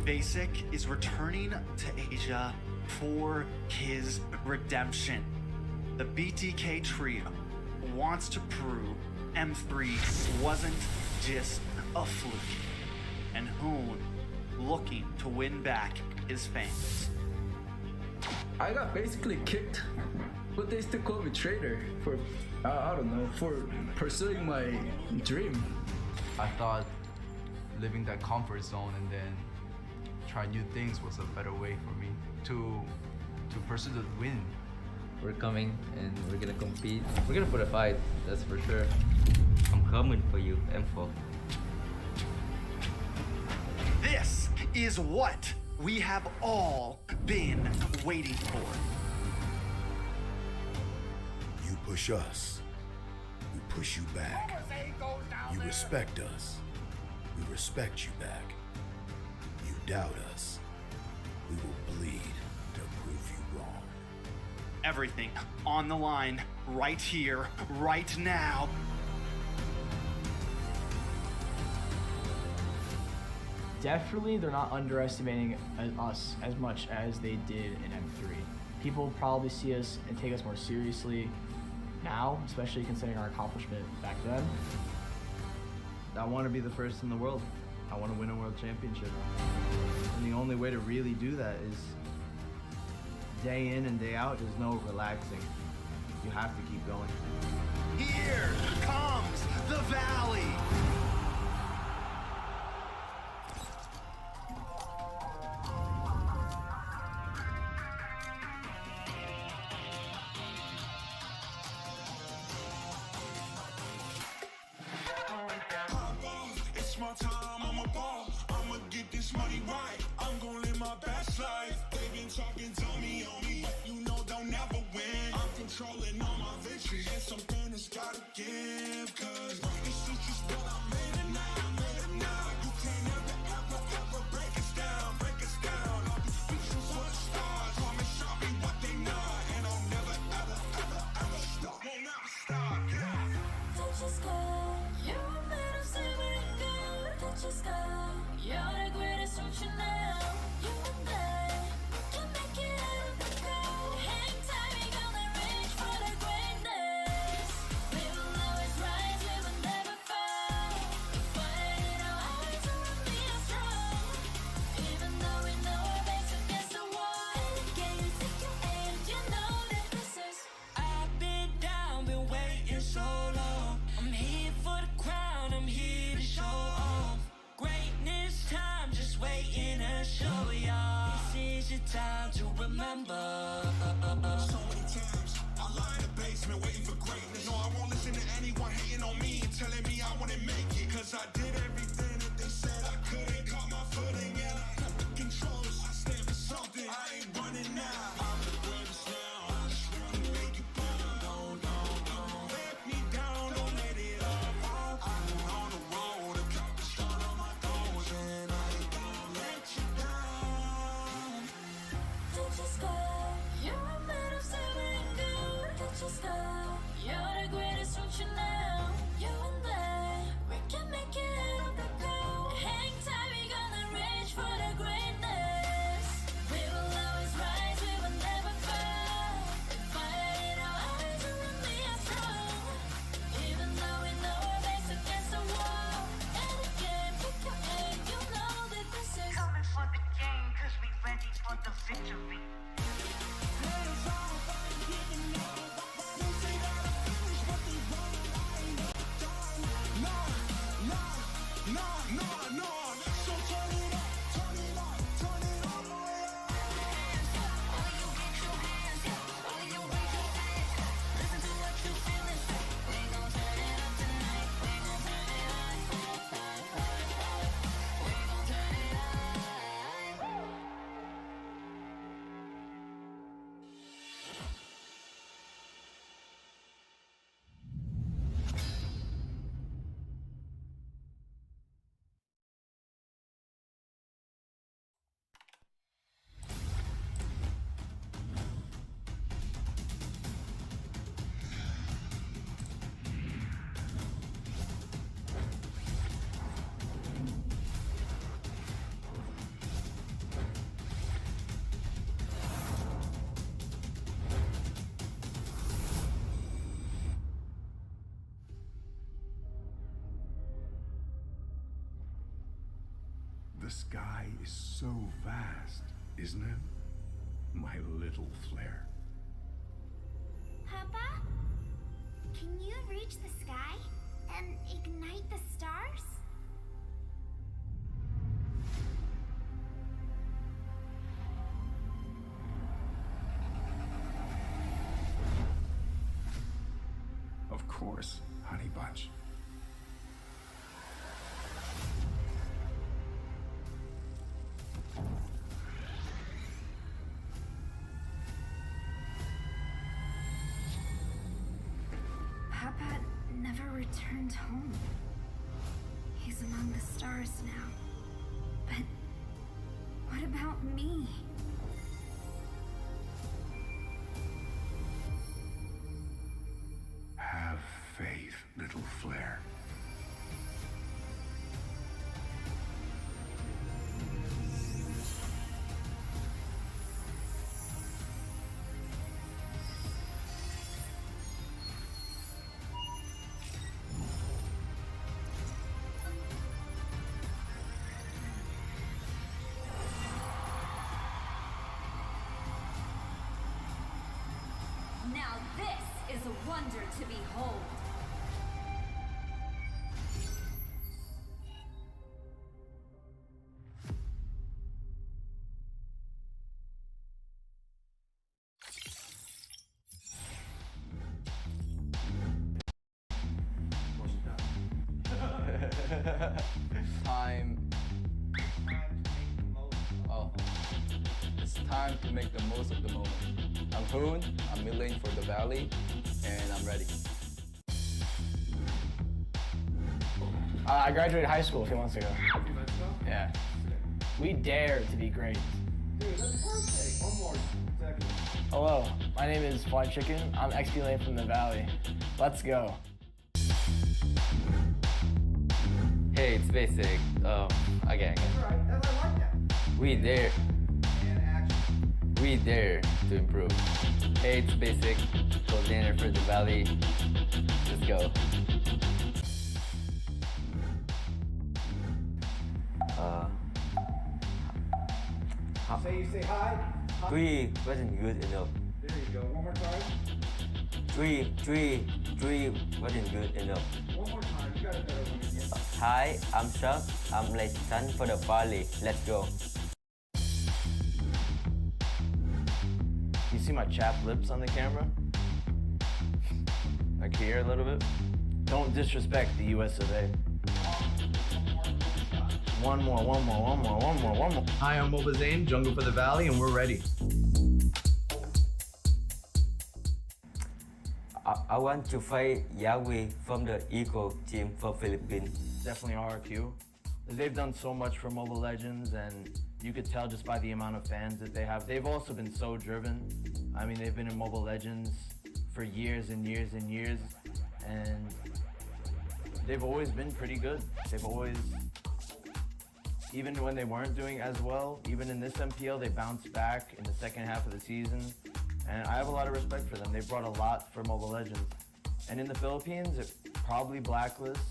Basic is returning to Asia for his redemption. The BTK trio wants to prove M3 wasn't just a fluke, and Hoon looking to win back his fans. I got basically kicked, but they still call me traitor for, I don't know, for pursuing my dream. I thought living that comfort zone and then try new things was a better way for me to pursue the win. We're coming and we're gonna compete. We're gonna put a fight, that's for sure. I'm coming for you, M4. This is what we have all been waiting for. You push us, we push you back. You respect us, we respect you back. You doubt us, we will bleed to prove you wrong. Everything on the line, right here, right now. Definitely, they're not underestimating us as much as they did in M3. People probably see us and take us more seriously now, especially considering our accomplishment back then. I want to be the first in the world. I want to win a world championship. And the only way to really do that is day in and day out. There's no relaxing. You have to keep going. Here comes the Valley. It's my time, I'm a ball. I'ma get this money right. I'm gonna live my best life. They been talking to me on me, but you know they'll never win. I'm controlling all my victories. It's something that's gotta give, cause it's just what I made it now, made it now. You can't ever break us down, break us down. I'll be speechless for the stars. Promise I'll be what they not, and I'll never ever stop. Won't never stop, yeah. Touch your sky, you're a man of saving good. Touch your sky, you're the greatest option now. You and I can make it out of the cold. Hang tight, we gonna reach for the greatness. We will always rise, we will never fall. Fight in our eyes, we will be strong. Even though we know our backs against the wall. Can you take your hand? You know that this is. I've been down, been waiting so long. I'm here for the crown, I'm here to show off. Greatness time, just waiting to show y'all. This The sky is so vast, isn't it? My little flare. Papa? Can you reach the sky and ignite the stars? Of course, honey bunch. Papa never returned home. He's among the stars now. But what about me? Have faith, little flare. Now this is a wonder to behold. Time. Oh, it's time to make the most of the moment. I'm Hoon, I'm milling for the valley, and I'm ready. I graduated high school a few months ago. Yeah. We dare to be great. Dude, that's perfect. One more second. Hello, my name is Fly Chicken. I'm XP Lane from the Valley. Let's go. Hey, it's basic. Again. Alright, I like that. We dare. And action. We dare to improve. Hey, it's basic. Coordinator for the Valley. Let's go. Say hi. Three wasn't good enough. There you go. One more time. Three wasn't good enough. One more time. You got a better one again. Hi, I'm Chuck. I'm like son for the Valley. Let's go. You see my chapped lips on the camera? Like here a little bit? Don't disrespect the US of A. One more. Hi, I'm Boba Zane, Jungle for the Valley, and we're ready. I want to fight Yahweh from the Eagle team for Philippines. Definitely RQ. They've done so much for Mobile Legends, and you could tell just by the amount of fans that they have. They've also been so driven. I mean, they've been in Mobile Legends for years and years and years, and they've always been pretty good. They've always, even when they weren't doing as well, even in this MPL, they bounced back in the second half of the season. And I have a lot of respect for them. They brought a lot for Mobile Legends. And in the Philippines, it probably Blacklist,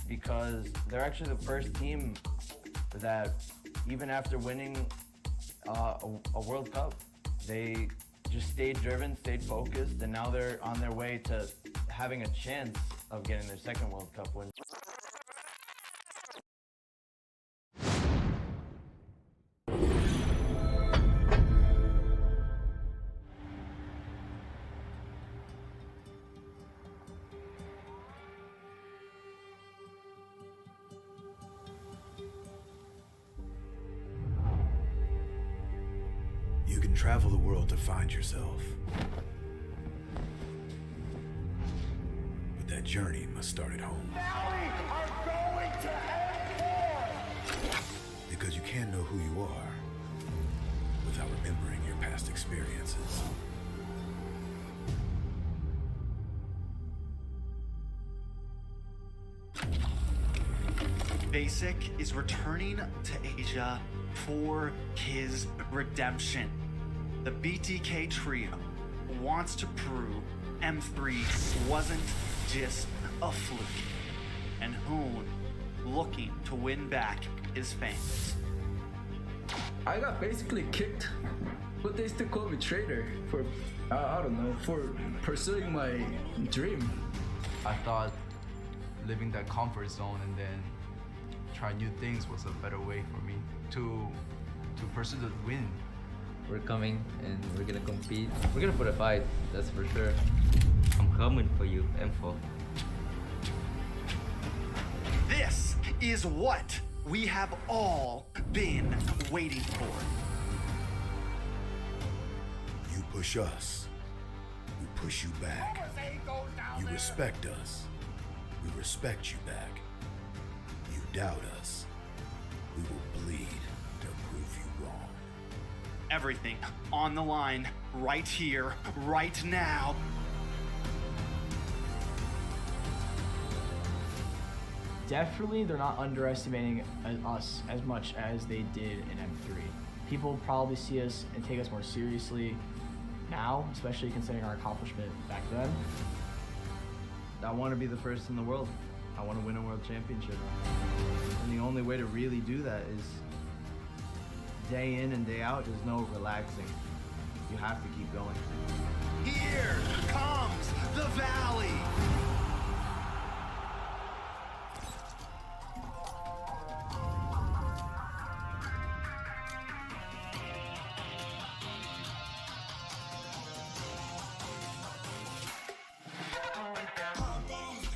because they're actually the first team that, even after winning a World Cup, they just stayed driven, stayed focused, and now they're on their way to having a chance of getting their second World Cup win. You can travel the world to find yourself. But that journey must start at home. Valley are going to end Because you can't know who you are without remembering your past experiences. Basic is returning to Asia for his redemption. The BTK trio wants to prove M3 wasn't just a fluke. And Hoon looking to win back his fans. I got basically kicked, but they still call me traitor for, I don't know, for pursuing my dream. I thought living that comfort zone and then try new things was a better way for me to pursue the win. We're coming and we're gonna compete. We're gonna put a fight, that's for sure. I'm coming for you, M4. This is what we have all been waiting for. You push us, we push you back. You respect us, we respect you back. You doubt us, we will bleed to prove you wrong. Everything on the line right here, right now. Definitely, they're not underestimating us as much as they did in M3. People probably see us and take us more seriously now, especially considering our accomplishment back then. I want to be the first in the world. I want to win a world championship. And the only way to really do that is day in and day out. There's no relaxing. You have to keep going. Here comes the Valley.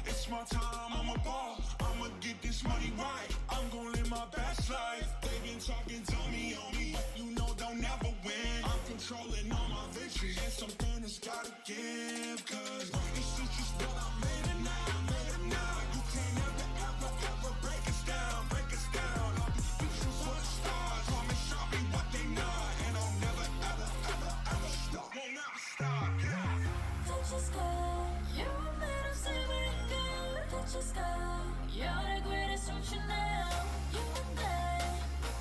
It's my time, I'm a ball. I'ma get this money right. I'm gonna live my best life. They been talking, tell me on me. You know they'll never win. I'm controlling all my victories. And something that's gotta give. Cause it's just what I made it now, made it now. You can't ever break us down, break us down. I'll be speechless for the stars. Promise show me what they not. And I'll never ever stop. Won't never stop, yeah. Touch the sky, you're a man of silver. Touch the sky, you're the greatest, don't you know? You and I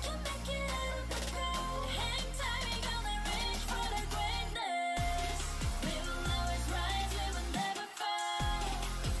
can make it out of the cold. Hang tight, we gonna reach for the greatness. We will always rise, we will never fall.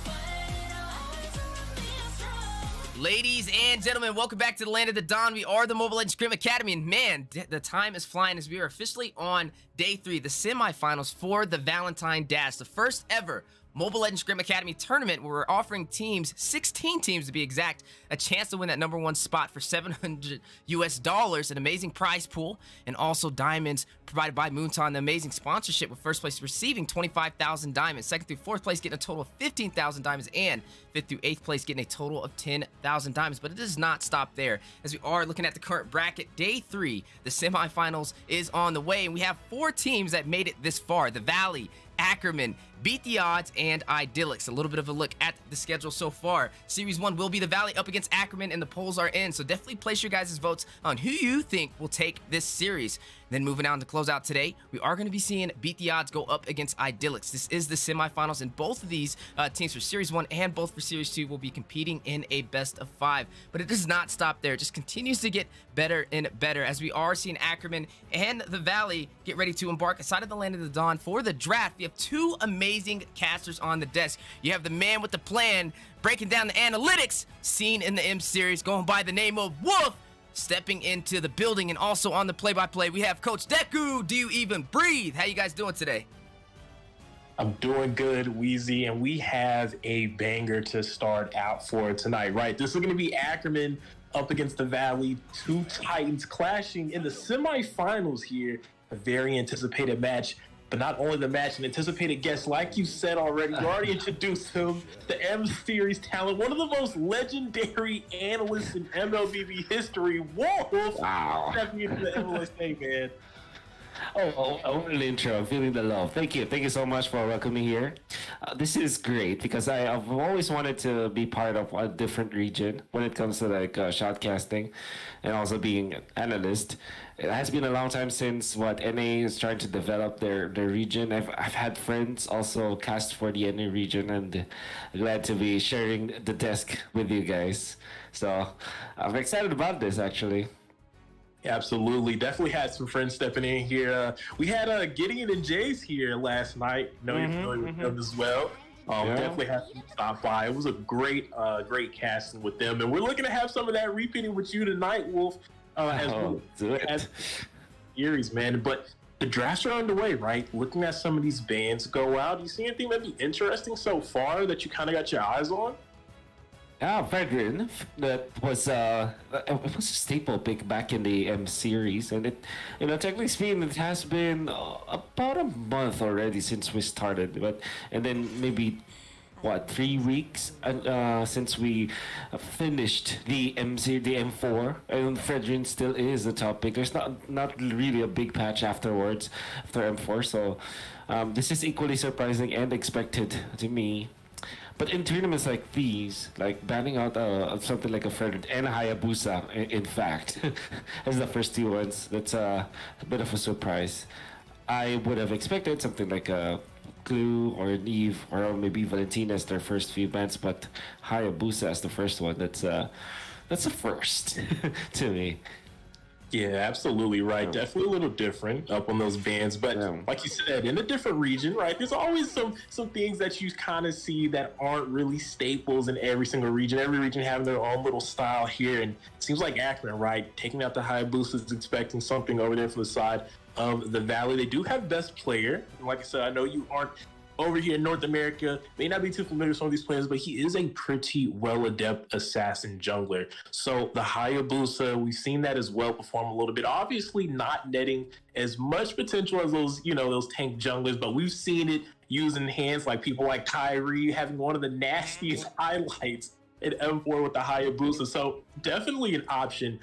Fighting our always around me are strong. Ladies and gentlemen, welcome back to the Land of the Dawn. We are the Mobile Legends Scrim Academy, and man, the time is flying as we are officially on day 3, the semifinals for the Valentine Dash, the first ever Mobile Legends Scrim Academy tournament where we're offering teams, 16 teams to be exact, a chance to win that #1 spot for $700 US, an amazing prize pool, and also diamonds provided by Moonton, the amazing sponsorship, with first place receiving 25,000 diamonds, second through fourth place getting a total of 15,000 diamonds, and fifth through eighth place getting a total of 10,000 diamonds. But it does not stop there, as we are looking at the current bracket. Day 3, the semifinals is on the way, and we have 4 teams that made it this far: the Valley, Ackerman, Beat the Odds, and Idyllics. A little bit of a look at the schedule so far. Series 1 will be the Valley up against Ackerman, and the polls are in, so definitely place your guys' votes on who you think will take this series. Then moving on to close out today, we are going to be seeing Beat the Odds go up against Idyllics. This is the semifinals, and both of these teams for Series 1 and both for Series 2 will be competing in a best of 5. But it does not stop there. It just continues to get better and better, as we are seeing Ackerman and the Valley get ready to embark aside of the Land of the Dawn for the draft. We have 2 amazing casters on the desk. You have the man with the plan, breaking down the analytics, seen in the M series, going by the name of Wolf, stepping into the building, and also on the play-by-play, we have Coach Deku. Do you even breathe? How you guys doing today? I'm doing good, Wheezy, and we have a banger to start out for tonight, right? This is going to be Ackerman up against the Valley, 2 Titans clashing in the semifinals here. A very anticipated match. But not only the match, an anticipated guest, like you said already, you already introduced him, the M Series talent, one of the most legendary analysts in MLBB history, Wolf. Wow. Stepping into the MLSA, man. Oh, an intro. I'm feeling the love. Thank you. Thank you so much for welcoming me here. This is great because I've always wanted to be part of a different region when it comes to like shotcasting and also being an analyst. It has been a long time since NA is trying to develop their region. I've had friends also cast for the NA region, and glad to be sharing the desk with you guys. So I'm excited about this actually. Absolutely. Definitely had some friends stepping in here. We had Gideon and Jace here last night. Know you're familiar with them as well. Definitely have to stop by. It was a great casting with them, and we're looking to have some of that repeating with you tonight, Wolf. As series, man. But the drafts are underway, right? Looking at some of these bands go out, do you see anything that'd be interesting so far that you kind of got your eyes on? Vedran, that was it was a staple pick back in the M series, and it, technically speaking, it has been about a month already since we started, and then maybe 3 weeks since we finished the M4, and Fredrin still is the top pick. There's not really a big patch after M4, so this is equally surprising and expected to me. But in tournaments like these, like banning out something like a Fredrin and a Hayabusa, in fact, as the first two ones, that's a bit of a surprise. I would have expected something like a Glue or an Eve or maybe Valentina as their first few bans, but Hayabusa as the first one, that's a first to me. Yeah, absolutely right. Definitely a little different up on those bands, but like you said, in a different region, right? There's always some things that you kind of see that aren't really staples in every single region. Every region having their own little style here, and it seems like Akron, right? Taking out the Hayabusa is expecting something over there from the side of the Valley. They do have best player. And like I said, I know you aren't over here in North America, may not be too familiar with some of these players, but he is a pretty well-adept assassin jungler. So the Hayabusa, we've seen that as well perform a little bit. Obviously not netting as much potential as those tank junglers, but we've seen it using hands like people like Kyrie having one of the nastiest highlights in M4 with the Hayabusa. So definitely an option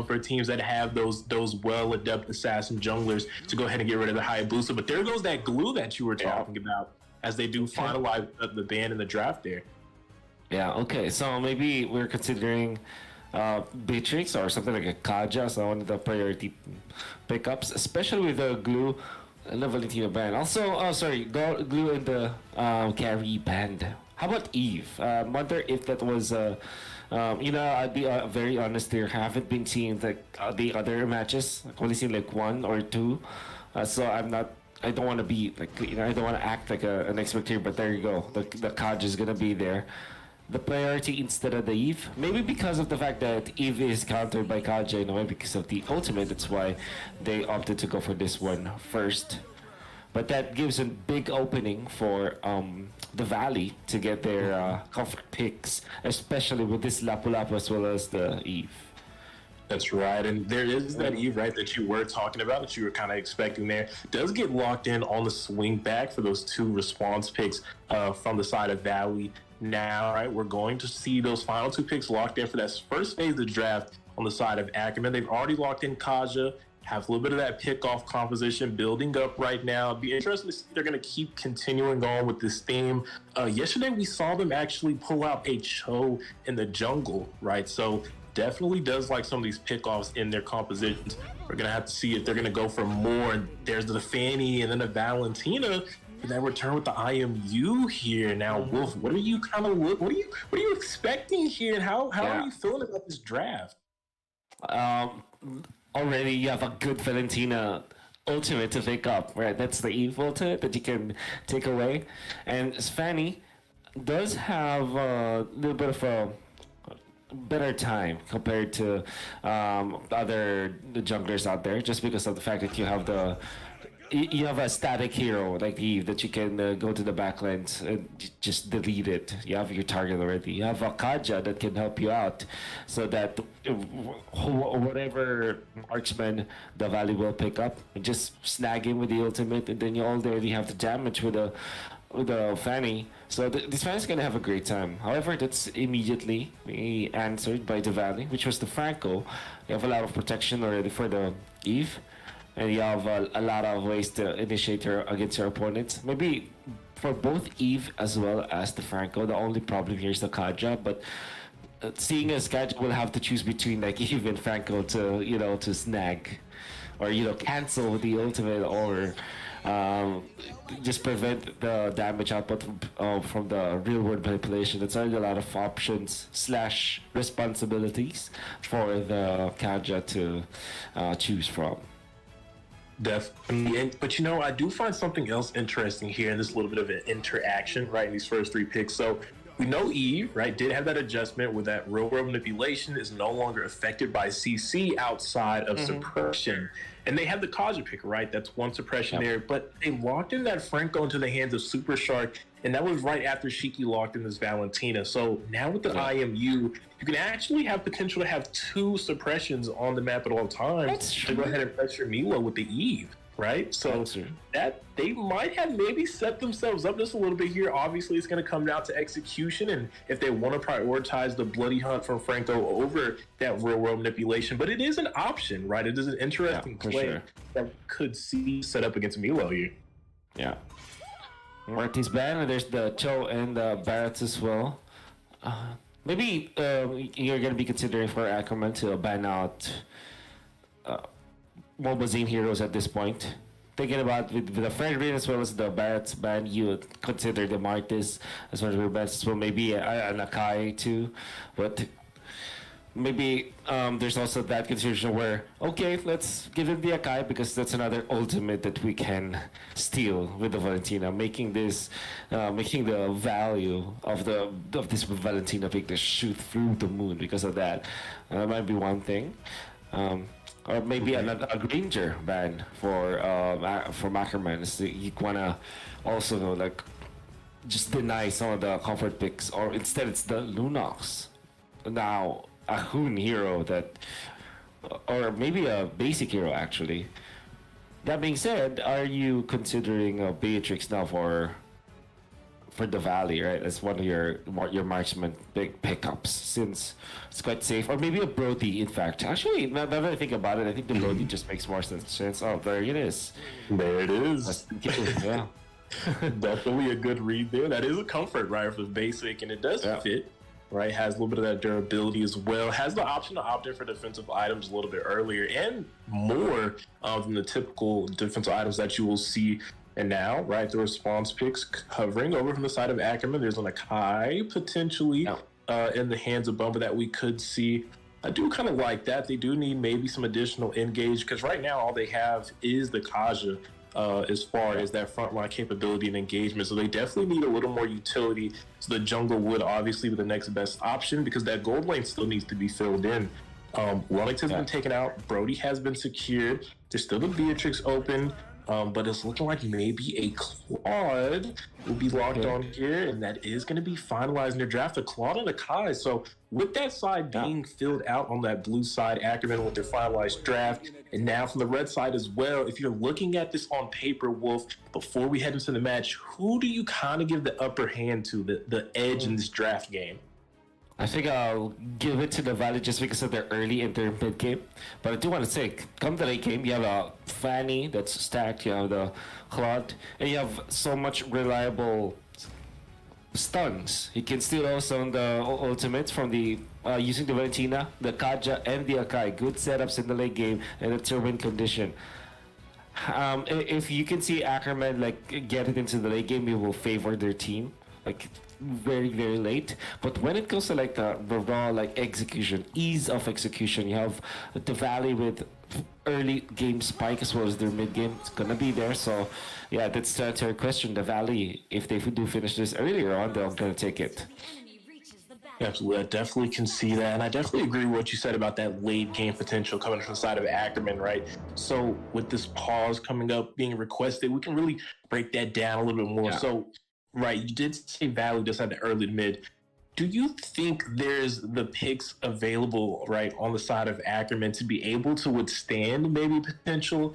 for teams that have those well-adept assassin junglers to go ahead and get rid of the Hayabusa. But there goes that glue that you were talking about as they do finalize the ban in the draft there. Yeah, okay. So maybe we're considering Beatrix or something like a Kaja, so one of the priority pickups, especially with the glue and the Valentina ban. Also, glue in the carry band. How about Eve? Wonder if that was I'd be very honest here. Haven't been seeing the other matches. I've only seen like one or two. So I don't want to be like, I don't want to act like an expert here, but there you go. The Kaj is gonna be there. The priority instead of the Eve. Maybe because of the fact that Eve is countered by Kaja in a way because of the ultimate. That's why they opted to go for this one first. But that gives a big opening for the Valley to get their comfort picks, especially with this Lapu-Lapu as well as the Eve. That's right, and there is that Eve, right, that you were talking about, that you were kind of expecting there. Does get locked in on the swing back for those two response picks from the side of Valley. Now, right, we're going to see those final two picks locked in for that first phase of the draft on the side of Ackerman. They've already locked in Kaja, have a little bit of that pick-off composition building up right now. It'd be interesting to see if they're going to keep continuing on with this theme. Yesterday, we saw them actually pull out a Cho in the jungle, right? So definitely does like some of these pick-offs in their compositions. We're going to have to see if they're going to go for more. And there's the Fanny and then the Valentina. And then return with the IMU here. Now, Wolf, what are you expecting here? And how are you feeling about this draft? Already you have a good Valentina ultimate to pick up, right? That's the Eve ultimate that you can take away. And Fanny does have a little bit of a better time compared to the junglers out there, just because of the fact that you have a static hero like Eve that you can go to the backlands and just delete it. You have your target already. You have a Kaja that can help you out so that whatever marksman the Valley will pick up, and just snag him with the ultimate, and then you already have the damage with the Fanny. So this Fanny's gonna have a great time. However, that's immediately answered by the Valley, which was the Franco. You have a lot of protection already for the Eve. And you have a lot of ways to initiate against your opponents. Maybe for both Eve as well as the Franco, the only problem here is the Kaja. But seeing as Kaja will have to choose between like Eve and Franco to snag, or cancel the ultimate, or just prevent the damage output from the real world manipulation. That's already a lot of options / responsibilities for the Kaja to choose from. Definitely. But I do find something else interesting here in this little bit of an interaction, right, in these first 3 picks. So we know Eve, right, did have that adjustment where that real world manipulation is no longer affected by CC outside of suppression. And they have the Kaja pick, right? That's one suppression there. But they locked in that Franco into the hands of Super Shark, and that was right after Shiki locked in this Valentina. So now with the IMU, you can actually have potential to have 2 suppressions on the map at all times to go ahead and pressure Milo with the Eve, right? So that they might have maybe set themselves up just a little bit here. Obviously, it's going to come down to execution, and if they want to prioritize the bloody hunt from Franco over that real world manipulation. But it is an option, right? It is an interesting play that we could see set up against Milo here. Yeah. Marty's ban, and there's the Cho and the Barretts as well. Maybe you're going to be considering for Ackerman to ban out Mobile Zane heroes at this point. Thinking about with the Fredrin as well as the Barrett's ban, you would consider the Martis as one of your bets as well. Maybe an Akai too. But maybe there's also that consideration where, okay, let's give him the Akai because that's another ultimate that we can steal with the Valentina, making this, making the value of this Valentina pick to shoot through the moon because of that. That might be one thing. Or maybe a Granger ban for Ackerman. So you wanna also just deny some of the comfort picks, or instead it's the Lunox. Now a Hoon hero that, or maybe a basic hero actually. That being said, are you considering Beatrix now for the Valley, right? As one of your marksman big pickups, since it's quite safe. Or maybe a Brody, in fact. Actually, now that I think about it, I think the Brody just makes more sense. Oh, there it is. There it is. Yeah. Definitely a good read there. That is a comfort, right, for the basic, and it does fit, right? Has a little bit of that durability as well. Has the option to opt in for defensive items a little bit earlier and more than the typical defensive items that you will see. And now, right, the response picks hovering over from the side of Ackerman. There's an Akai potentially in the hands of Bumba that we could see. I do kind of like that. They do need maybe some additional engage because right now all they have is the Kaja as far as that frontline capability and engagement. So they definitely need a little more utility. So the jungle would obviously be the next best option because that gold lane still needs to be filled in. Wellington's been taken out. Brody has been secured. There's still the Beatrix open. But it's looking like maybe a Claude will be locked on here, and that is going to be finalized in their draft. A Claude and a Kai. So with that side being filled out on that blue side, Ackerman with their finalized draft, and now from the red side as well, if you're looking at this on paper, Wolf, before we head into the match, who do you kind of give the upper hand to, the edge in this draft game? I think I'll give it to the Valley just because of their early and their mid game. But I do want to say, come the late game, you have a Fanny that's stacked, you have the Claude, and you have so much reliable stuns. You can steal also on the ultimates from the using the Valentina, the Kaja, and the Akai. Good setups in the late game and a turbine condition. If you can see Ackerman get it into the late game, it will favor their team. Very, very late. But when it comes to the raw execution, ease of execution, you have the Valley with early game spike as well as their mid game. It's gonna be there. So yeah, that's to answer your question. The Valley, if they do finish this earlier on, they're gonna take it. Absolutely, I definitely can see that, and I definitely agree with what you said about that late game potential coming from the side of Ackerman, right? So with this pause coming up, being requested, we can really break that down a little bit more. So right, you did say Valley just had the early to mid. Do you think there's the picks available, right, on the side of Ackerman to be able to withstand maybe potential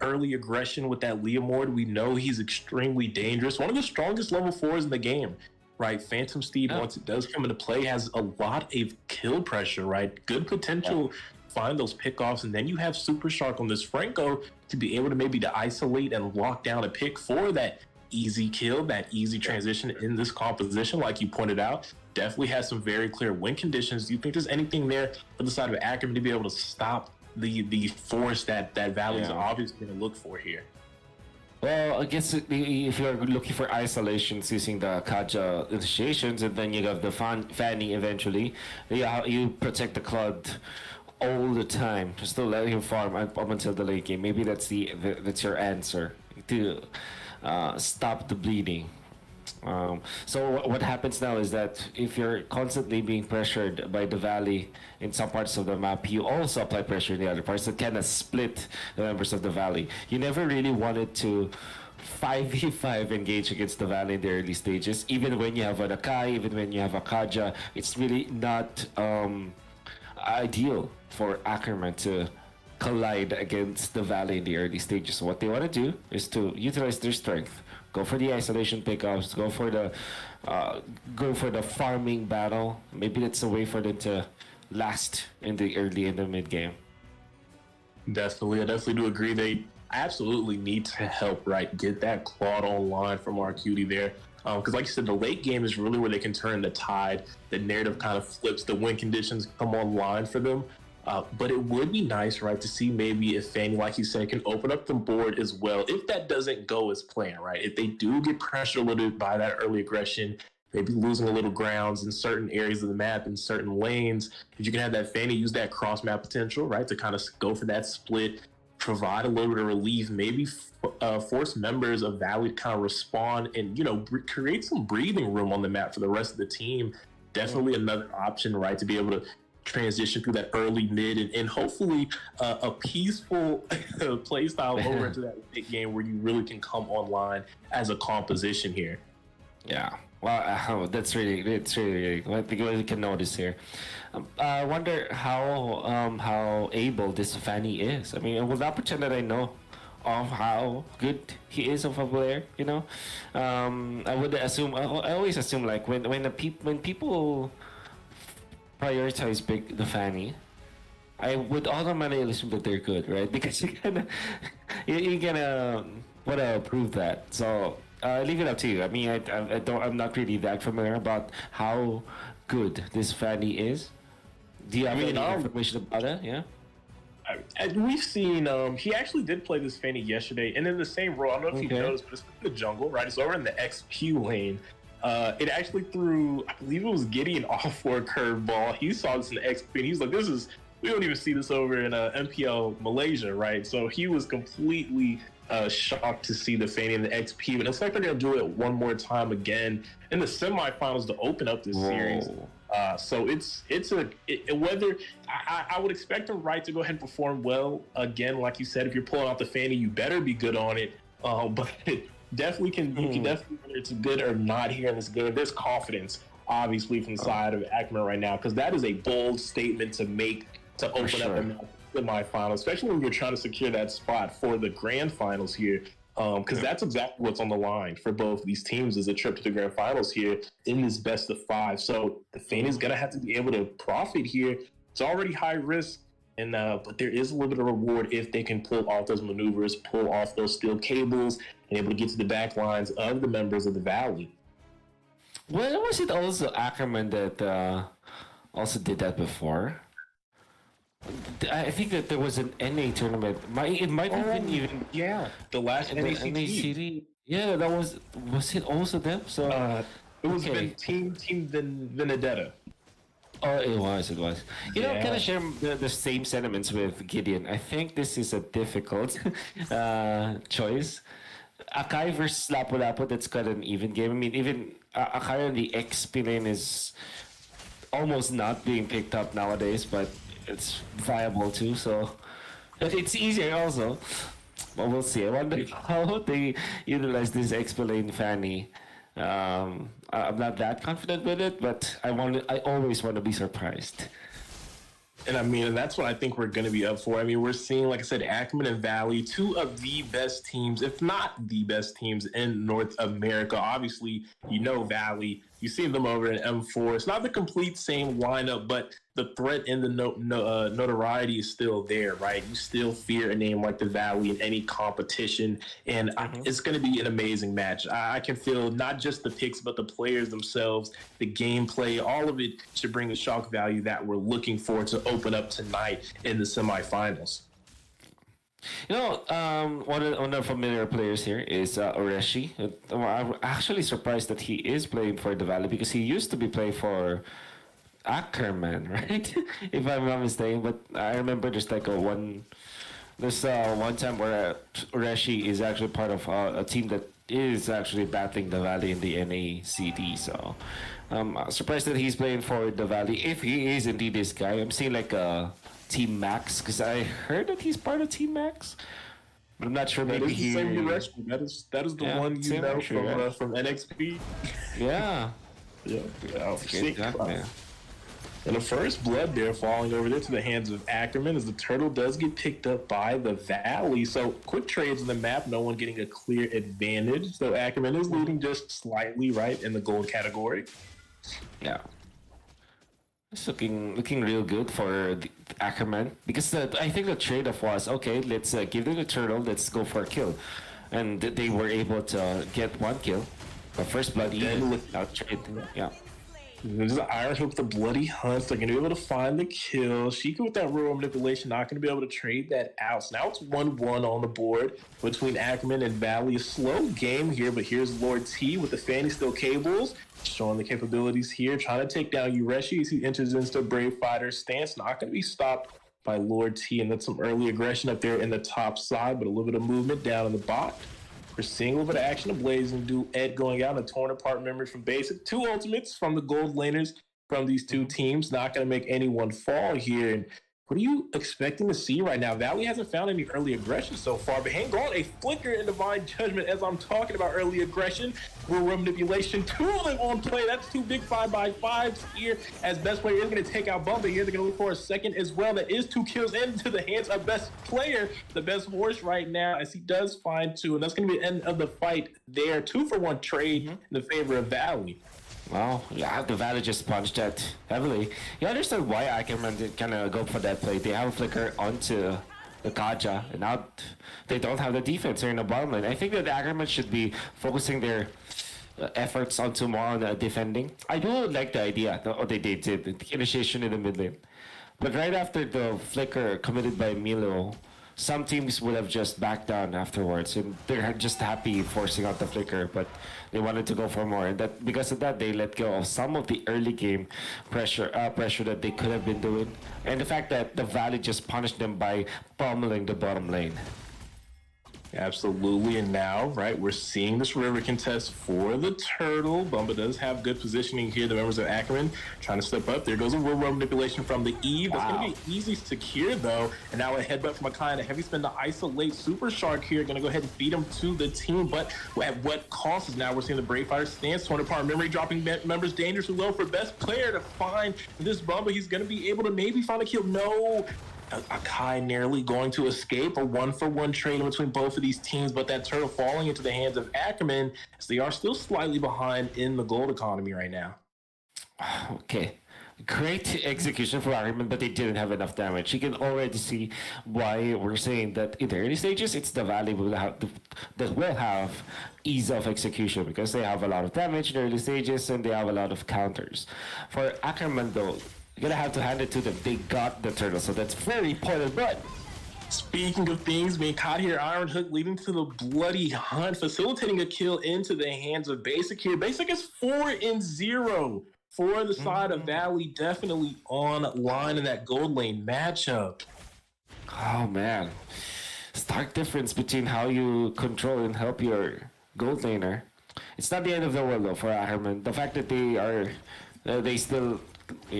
early aggression with that Leomord? We know he's extremely dangerous. One of the strongest level 4s in the game, right? Phantom Steed, once it does come into play, has a lot of kill pressure, right? Good potential find those pickoffs, and then you have Super Shark on this Franco to be able to maybe to isolate and lock down a pick for that easy kill, that easy transition in this composition, like you pointed out. Definitely has some very clear win conditions. Do you think there's anything there for the side of Ackerman to be able to stop the force that Valley's obviously going to look for here? Well, I guess if you're looking for isolations using the Kaja initiations, and then you have the Fanny eventually, you protect the Claude all the time, just to let him farm up until the late game. Maybe that's your answer to stop the bleeding. So what happens now is that if you're constantly being pressured by the Valley in some parts of the map, you also apply pressure in the other parts that kind of split the members of the Valley. You never really wanted to 5v5 engage against the Valley in the early stages. Even when you have an Akai, even when you have a Kaja, it's really not ideal for Ackerman to collide against the Valley in the early stages. So what they want to do is to utilize their strength. Go for the isolation pickups. Go for the farming battle. Maybe that's a way for them to last in the early and the mid game. Definitely, I definitely do agree. They absolutely need to help, right? Get that Claude online from our cutie there. Because like you said, the late game is really where they can turn the tide. The narrative kind of flips. The win conditions come online for them. But it would be nice, right, to see maybe if Fanny, like you said, can open up the board as well. If that doesn't go as planned, right? If they do get pressured a little bit by that early aggression, maybe losing a little grounds in certain areas of the map, in certain lanes, if you can have that Fanny use that cross map potential, right, to kind of go for that split, provide a little bit of relief, maybe force members of Valley to kind of respond and, create some breathing room on the map for the rest of the team. Definitely another option, right, to be able to transition through that early mid and hopefully a peaceful play style over into that big game where you really can come online as a composition here. Yeah, well, it's really what we can notice here. I wonder how able this Fanny is. I mean, I will not pretend that I know of how good he is of a player. I would assume. I always assume like when people prioritize the Fanny, I would automatically assume that they're good, right? Because you're gonna want to prove that. So I leave it up to you. I mean, I'm not really that familiar about how good this Fanny is. Do you have any information about it? Yeah. We've seen he actually did play this Fanny yesterday, and in the same role. I don't know if you noticed, but it's in the jungle, right? It's over in the XP lane. It actually threw, I believe it was Gideon off for a curveball. He saw this in the XP, and he was like, we don't even see this over in MPL Malaysia, right? So he was completely shocked to see the Fanny in the XP, but it's like they're going to do it one more time again in the semifinals to open up this series. So I would expect them, right, to go ahead and perform well. Again, like you said, if you're pulling out the Fanny, you better be good on it. But definitely you can definitely, whether it's good or not here in this game, there's confidence obviously from the side of Ackerman right now, because that is a bold statement to make to open up the semifinals, especially when you're trying to secure that spot for the grand finals here, because that's exactly what's on the line for both these teams, is a trip to the grand finals here in this best of 5. So the Fanny is going to have to be able to profit here. It's already high risk, and but there is a little bit of reward if they can pull off those maneuvers, pull off those steel cables, and able to get to the back lines of the members of the Valley. Well, was it also Ackerman that also did that before? I think that there was an NA tournament. It might have been even the last NACT. Yeah, that was it also them? So it was Team Vendetta. Oh, it was. You know, kind of share the same sentiments with Gideon. I think this is a difficult choice. Akai versus Lapu-Lapu, that's quite an even game. I mean, even Akai on the XP lane is almost not being picked up nowadays, but it's viable too, so it's easier also. But we'll see. I wonder how they utilize this XP lane Fanny. I'm not that confident with it, but I always want to be surprised. And I mean, that's what I think we're going to be up for. I mean, we're seeing, like I said, Ackerman and Valley, two of the best teams, if not the best teams in North America. Obviously, Valley. You've seen them over in M4. It's not the complete same lineup, but the threat and the notoriety is still there, right? You still fear a name like the Valley in any competition, and it's going to be an amazing match. I can feel not just the picks, but the players themselves, the gameplay, all of it should bring the shock value that we're looking for to open up tonight in the semifinals. One of the familiar players here is Oreshi. I'm actually surprised that he is playing for the Valley, because he used to be playing for Ackerman, right? If I'm not mistaken. But I remember there's like one time where Reshi is actually part of a team that is actually battling the Valley in the NACD. So I'm surprised that he's playing for the Valley. If he is indeed this guy, I'm seeing like a Team Max because I heard that he's part of Team Max. But I'm not sure. That Maybe is the same direction. That is the one you know from NXP. Yeah. Yeah. Sick, man. And the first blood there falling over there to the hands of Ackerman as the turtle does get picked up by the Valley. So quick trades in the map, no one getting a clear advantage. So Ackerman is leading just slightly right in the gold category. Yeah. It's looking real good for the Ackerman because I think the trade-off was, okay, let's give them the turtle, let's go for a kill. And they were able to get one kill. The first blood even without trade. Yeah. There's an Iron Hook with the bloody hunts. They're going to be able to find the kill. Sheikah with that rural manipulation, not going to be able to trade that out. So now it's 1-1 on the board between Ackerman and Valley. A slow game here, but here's Lord T with the Fanny Steel Cables, showing the capabilities here, trying to take down Ureshi as he enters into Brave Fighter stance. Not going to be stopped by Lord T, and that's some early aggression up there in the top side, but a little bit of movement down in the bot. We're seeing a little bit of action, a blazing duet going out, and a torn apart memory from basic. Two ultimates from the gold laners from these two teams. Not going to make anyone fall here. And what are you expecting to see right now? Valley hasn't found any early aggression so far, but hang on, a flicker in Divine Judgment as I'm talking about early aggression. Rural manipulation, two of them on play. That's two big 5x5s here as best player is going to take out Bumba here. They're going to look for a second as well. That is two kills into the hands of best player, the best horse right now, as he does find two. And that's going to be the end of the fight there. 2-for-1 trade in the favor of Valley. Well, yeah, the Valley just punched that heavily. You understand why Ackerman did kind of go for that play. They have a flicker onto the Kaja, and now they don't have the defense here in the bottom lane. I think that Ackerman should be focusing their efforts onto more on defending. I do like the idea. They did the initiation in the mid lane. But right after the flicker committed by Milo, some teams would have just backed down afterwards, and they're just happy forcing out the flicker, but they wanted to go for more, and that because of that they let go of some of the early game pressure that they could have been doing, and the fact that the Valley just punished them by pummeling the bottom lane. Absolutely, and now, right, we're seeing this river contest for the turtle. Bumba does have good positioning here. The members of Ackerman trying to step up. There goes a road manipulation from the Eve. That's going to be easy secure, though. And now a headbutt from a kind of heavy spin to isolate Super Shark here. Going to go ahead and feed him to the team, but at what cost is now we're seeing the Brave Fighter stance. 200-part memory dropping members dangerously low for best player to find this Bumba. He's going to be able to maybe find a kill. No. Akai narrowly going to escape. A 1-for-1 trade in between both of these teams, but that turtle falling into the hands of Ackerman as they are still slightly behind in the gold economy right now. Okay. Great execution for Ackerman, but they didn't have enough damage. You can already see why we're saying that in the early stages, it's the Valley that will have ease of execution because they have a lot of damage in the early stages and they have a lot of counters. For Ackerman, though, you're gonna have to hand it to them. They got the turtle, so that's very important. But speaking of things being caught here, Iron Hook leading to the bloody hunt, facilitating a kill into the hands of Basic here. Basic is 4-0 for the side of Valley, definitely on line in that gold lane matchup. Oh man, stark difference between how you control and help your gold laner. It's not the end of the world though for Ackerman. The fact that they still.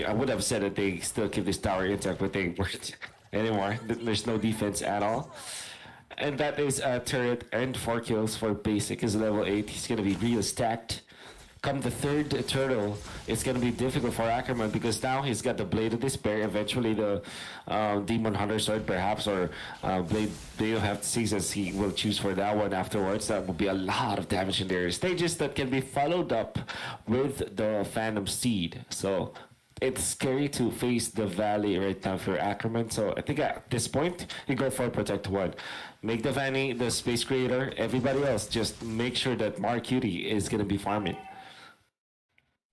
I would have said that they still keep this tower intact, but they weren't anymore. There's no defense at all. And that is a turret and 4 kills for Basic. He's level 8. He's going to be real stacked. Come the third turtle, it's going to be difficult for Ackerman because now he's got the Blade of Despair, eventually the Demon Hunter Sword perhaps, or Blade of Half Seasons he will choose for that one afterwards. That will be a lot of damage in their stages that can be followed up with the Phantom Seed. So it's scary to face the Valley right now for Ackerman. So I think at this point, you go for Protect 1. Make the Vanny the Space Creator. Everybody else, just make sure that Mark Cutie is going to be farming.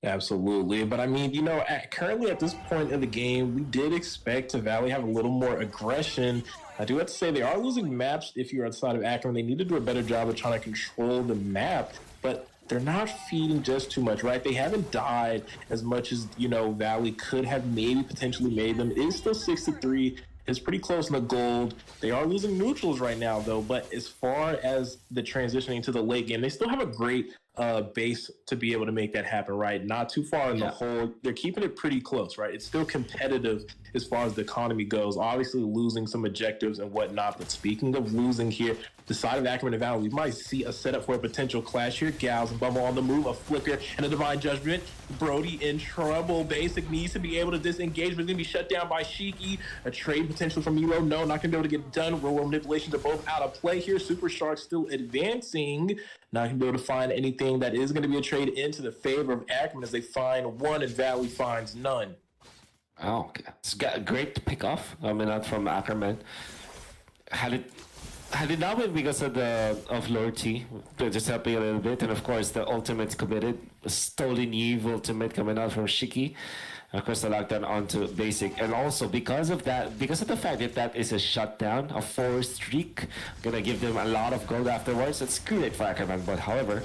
Absolutely. But I mean, you know, currently at this point in the game, we did expect to Valley have a little more aggression. I do have to say they are losing maps if you're outside of Ackerman. They need to do a better job of trying to control the map. But they're not feeding just too much, right? They haven't died as much as, Valley could have maybe potentially made them. It is still 6-3. It's pretty close in the gold. They are losing neutrals right now, though. But as far as the transitioning to the late game, they still have a great base to be able to make that happen, right? Not too far in the hole. They're keeping it pretty close, right? It's still competitive as far as the economy goes. Obviously losing some objectives and whatnot. But speaking of losing here, the side of Ackerman and Valley, we might see a setup for a potential clash here. Gals and Bumble on the move, a flicker and a divine judgment. Brody in trouble. Basic needs to be able to disengage, but it's going to be shut down by Shiki. A trade potential from Milo. No, not going to be able to get done. Roll manipulations are both out of play here. Super Shark still advancing. Not going to be able to find anything that is going to be a trade into the favor of Ackerman as they find one and Valley finds none. Oh, okay. It's got great to pick off. I mean, not from Ackerman. Had it not been because of Lord T, just helping a little bit, and of course the ultimate's committed, a stolen Eve ultimate coming out from Shiki, and of course the lockdown onto basic, and also because of the fact that is a shutdown, a 4 streak, gonna give them a lot of gold afterwards. It's great for Ackerman, but however,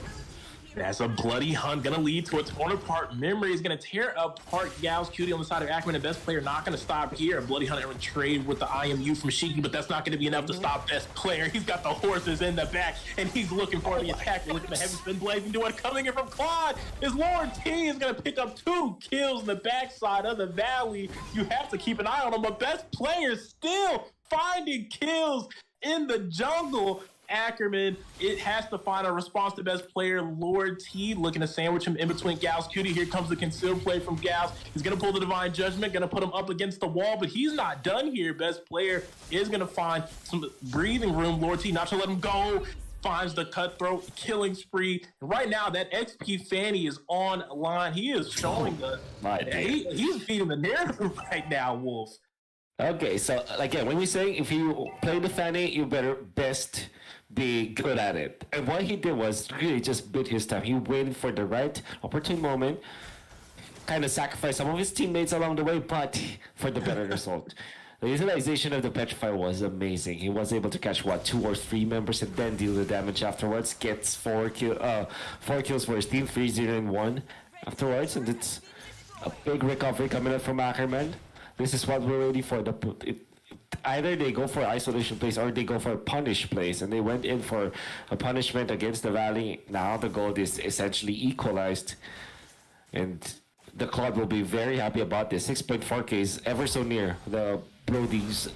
that's a bloody hunt, gonna lead to a torn apart memory. Is gonna tear apart Gal's Cutie on the side of Ackerman. The best player not gonna stop here. A bloody hunt and trade with the IMU from Shiki, but that's not gonna be enough to stop best player. He's got the horses in the back, and he's looking for the attack. Look at the heavy spin blazing, doing coming in from Claude. His Lord T is gonna pick up 2 kills in the backside of the Valley. You have to keep an eye on him. But best player still finding kills in the jungle. Ackerman, it has to find a response to best player. Lord T looking to sandwich him in between Gal's Cutie. Here comes the concealed play from Gals. He's going to pull the Divine Judgment, going to put him up against the wall, but he's not done here. Best player is going to find some breathing room. Lord T not to let him go. Finds the cutthroat killing spree. Right now, that XP Fanny is online. He is showing us. He's feeding the narrative right now, Wolf. Okay, so again, when we say if you play the Fanny, you better best be good at it. And what he did was really just bid his time. He waited for the right opportune moment, kind of sacrificed some of his teammates along the way, but for the better result. The utilization of the Petrify was amazing. He was able to catch 2 or 3 members and then deal the damage afterwards. Gets 4 kills for his team, 3-0-1 afterwards, and it's a big recovery coming up from Ackerman. This is what we're ready for. Either they go for isolation plays or they go for punish plays, and they went in for a punishment against the Valley. Now the gold is essentially equalized, and the Claude will be very happy about this. 6.4k is ever so near the Brody's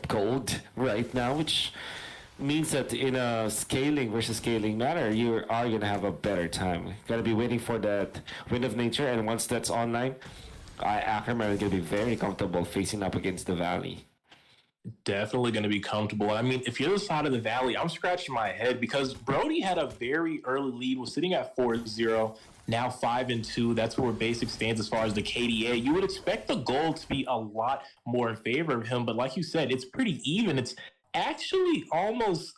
gold right now, which means that in a scaling versus scaling manner, you are going to have a better time. Gotta be waiting for that Wind of Nature, and once that's online, Ackerman is going to be very comfortable facing up against the Valley. Definitely going to be comfortable. I mean, if you're the side of the Valley, I'm scratching my head because Brody had a very early lead, was sitting at 4-0, now 5-2. That's where Basic stands as far as the KDA. You would expect the gold to be a lot more in favor of him, but like you said, it's pretty even. It's actually almost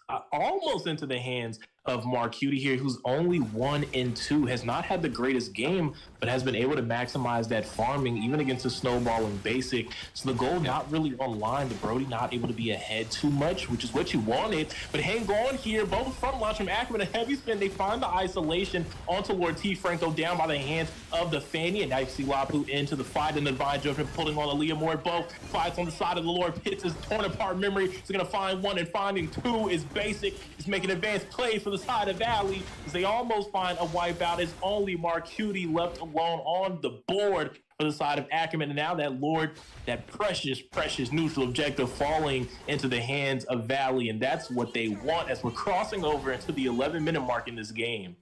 into the hands of Mark Cutie here, who's only 1-2, has not had the greatest game, but has been able to maximize that farming even against a snowballing Basic. So the goal not really online, the Brody not able to be ahead too much, which is what you wanted. But hang on here, both front launch from Ackerman, a heavy spin. They find the isolation onto Lord T. Franco down by the hands of the Fanny, and now you see Lapu into the fight, and the Divine Judgment pulling on Aaliyah Moore. Both fights on the side of the Lord. Pitts is torn apart memory. He's going to find one, and finding 2 is Basic. He's making advanced plays for the side of Valley as they almost find a wipeout. It's only Mark Cutie left alone on the board for the side of Ackerman. And now that Lord, that precious neutral objective falling into the hands of Valley. And that's what they want as we're crossing over into the 11-minute mark in this game.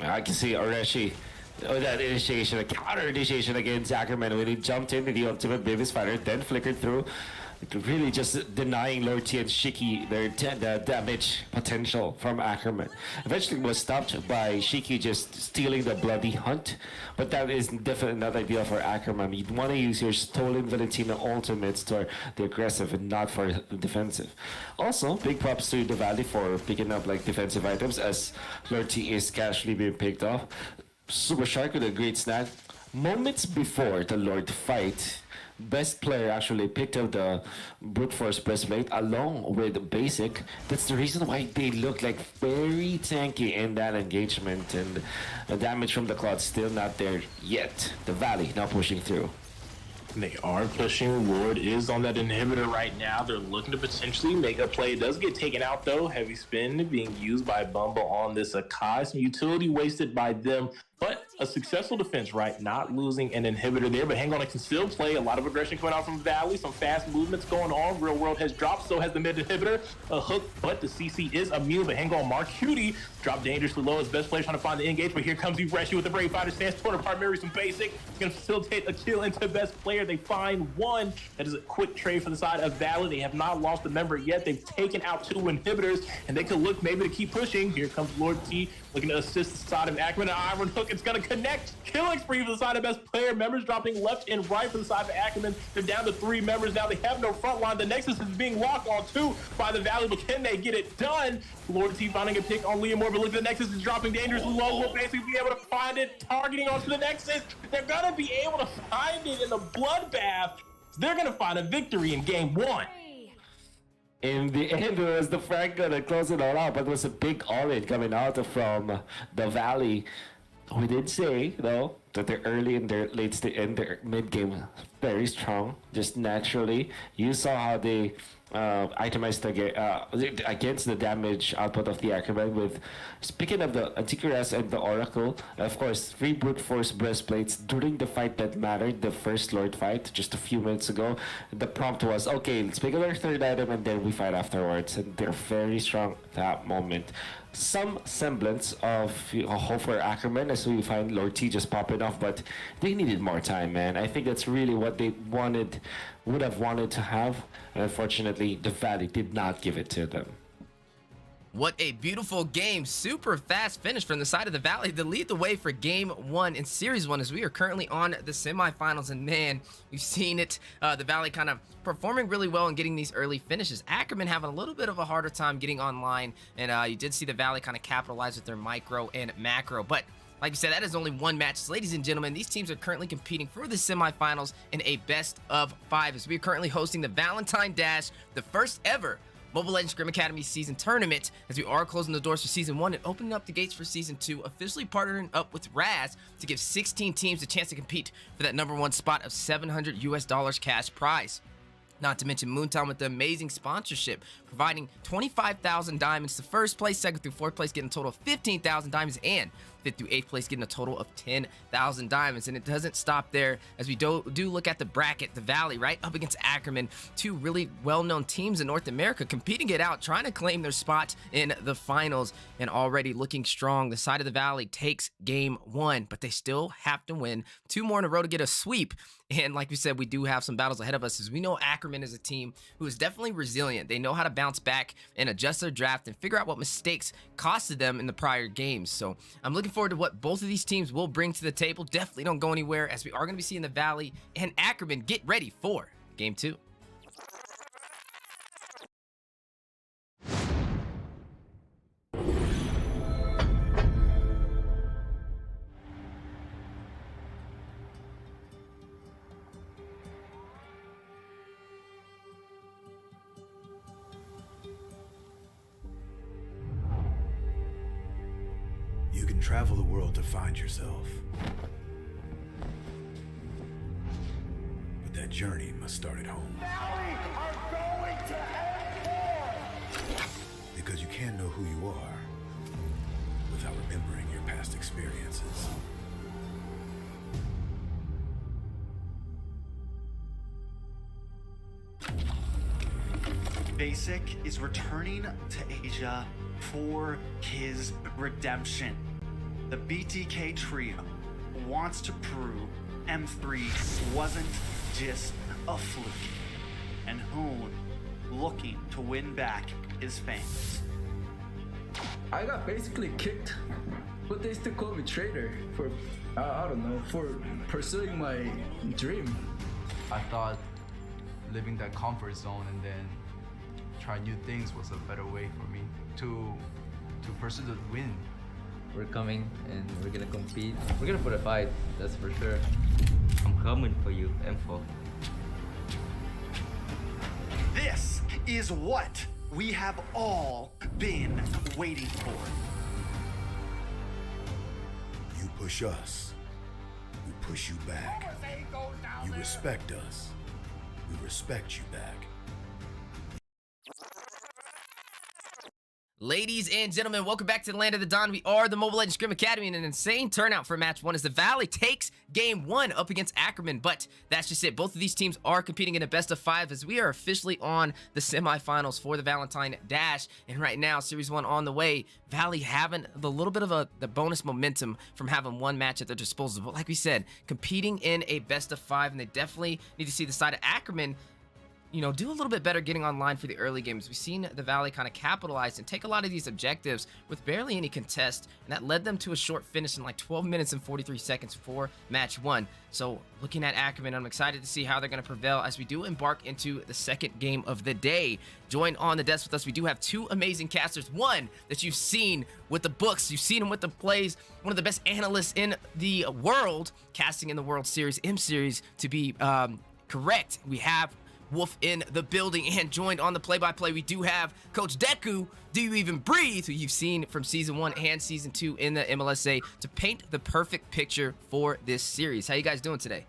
I can see Oreshi. That initiation, a counter initiation against Ackerman when he jumped into the ultimate Beavis fighter, then flickered through. Really just denying Lord T and Shiki the damage potential from Ackerman. Eventually was stopped by Shiki just stealing the bloody hunt, but that is definitely not ideal for Ackerman. You'd want to use your stolen Valentina ultimates to the aggressive and not for the defensive. Also, big props to the Valley for picking up like defensive items as Lord T is casually being picked off. Super Shark with a great snag. moments before the Lord fight, best player actually picked up the brute force breastplate along with basic. That's the reason why they look like very tanky in that engagement, and the damage from the cloud still not there yet. The Valley now pushing through. They are pushing. Lord is on that inhibitor right now. They're looking to potentially make a play. It does get taken out though. Heavy spin being used by Bumble on this Akai. Some utility wasted by them, but a successful defense, right? Not losing an inhibitor there, but hang on, it can still play. A lot of aggression coming out from Valley. Some fast movements going on. Real World has dropped, so has the mid inhibitor. A hook, but the CC is immune. But hang on, Mark Cutie dropped dangerously low. His best player trying to find the engage, but here comes Ireshi with the Brave Fighter stance. Corner part Mary some basic. Going to facilitate a kill into best player. They find one. That is a quick trade for the side of Valley. They have not lost a member yet. They've taken out 2 inhibitors, and they could look maybe to keep pushing. Here comes Lord T looking to assist the side of Ackerman. An iron hook. It's going to connect. Killing spree for the side of best player. Members dropping left and right for the side of Ackerman. They're down to 3 members now. They have no front line. The Nexus is being locked on 2 by the Valley, but can they get it done? Lord T finding a pick on Liam Moore, but look at the Nexus is dropping dangerously low. Will basically be able to find it, targeting onto the Nexus. They're gonna be able to find it in the bloodbath. They're gonna find a victory in game 1. In the end, it was the Franco that closed it all out, but it was a big all-in coming out from the Valley. We did say, though, that they're early in their in their mid-game very strong, just naturally. You saw how they itemized against the damage output of the Ackerman with, speaking of the Antikythera and the Oracle, of course, 3 brute force breastplates during the fight that mattered, the first Lord fight just a few minutes ago. The prompt was, okay, let's pick up our 3rd item and then we fight afterwards, and they're very strong at that moment. Some semblance of hope for Ackerman as we find Lord T just popping off, but they needed more time, man. I think that's really what they would have wanted to have, and unfortunately the Valley did not give it to them. What a beautiful game. Super fast finish from the side of the Valley to lead the way for game 1 in series 1 as we are currently on the semifinals. And man, we've seen it. The Valley kind of performing really well and getting these early finishes. Ackerman having a little bit of a harder time getting online. And you did see the Valley kind of capitalize with their micro and macro. But like you said, that is only one match. Ladies and gentlemen, these teams are currently competing for the semifinals in a best of 5 as we are currently hosting the Valentine Dash, the first ever Mobile Legends Scrim Academy season tournament, as we are closing the doors for season 1 and opening up the gates for season 2, officially partnering up with Raz to give 16 teams a chance to compete for that #1 spot of $700 cash prize. Not to mention Moonton with the amazing sponsorship, providing 25,000 diamonds to first place, second through fourth place getting a total of 15,000 diamonds, and fifth through eighth place getting a total of 10,000 diamonds. And it doesn't stop there, as we do look at the bracket. The Valley right up against Ackerman, 2 really well-known teams in North America competing it out, trying to claim their spot in the finals, and already looking strong. The side of the Valley takes game 1, but they still have to win 2 more in a row to get a sweep. And like we said, we do have some battles ahead of us, as we know Ackerman is a team who is definitely resilient. They know how to bounce back and adjust their draft and figure out what mistakes costed them in the prior games. So I'm looking forward to what both of these teams will bring to the table. Definitely don't go anywhere, as we are going to be seeing the Valley and Ackerman get ready for game 2. You can travel the world to find yourself. But that journey must start at home. Valley are going to end Because you can't know who you are without remembering your past experiences. Basic is returning to Asia for his redemption. The BTK trio wants to prove M3 wasn't just a fluke, and Hoon looking to win back his fans. I got basically kicked, but they still call me traitor for, I don't know, for pursuing my dream. I thought living that comfort zone and then try new things was a better way for me to pursue the win. We're coming and we're gonna compete. We're gonna put a fight, that's for sure. I'm coming for you, M4. This is what we have all been waiting for. You push us, we push you back. You respect us, we respect you back. Ladies and gentlemen, welcome back to the Land of the Dawn. We are the Mobile Legends Scrim Academy, and an insane turnout for match one as the Valley takes game one up against Ackerman. But that's just it. Both of these teams are competing in a best of five as we are officially on the semifinals for the Valentine Dash. And right now, series one on the way. Valley having the little bit of the bonus momentum from having one match at their disposal. But like we said, competing in a best of five, and they definitely need to see the side of Ackerman, you know, do a little bit better getting online for the early games. We've seen the Valley kind of capitalize and take a lot of these objectives with barely any contest, and that led them to a short finish in like 12 minutes and 43 seconds for match one. So looking at Ackerman, I'm excited to see how they're going to prevail as we do embark into the second game of the day. Join on the desk with us. We do have two amazing casters. One that you've seen with the books, you've seen him with the plays, one of the best analysts in the world, casting in the World Series, M Series to be correct. We have Wolf in the building, and joined on the play-by-play, we do have Coach Deku, Do You Even Breathe, who you've seen from Season 1 and Season 2 in the MLSA, to paint the perfect picture for this series. How you guys doing today?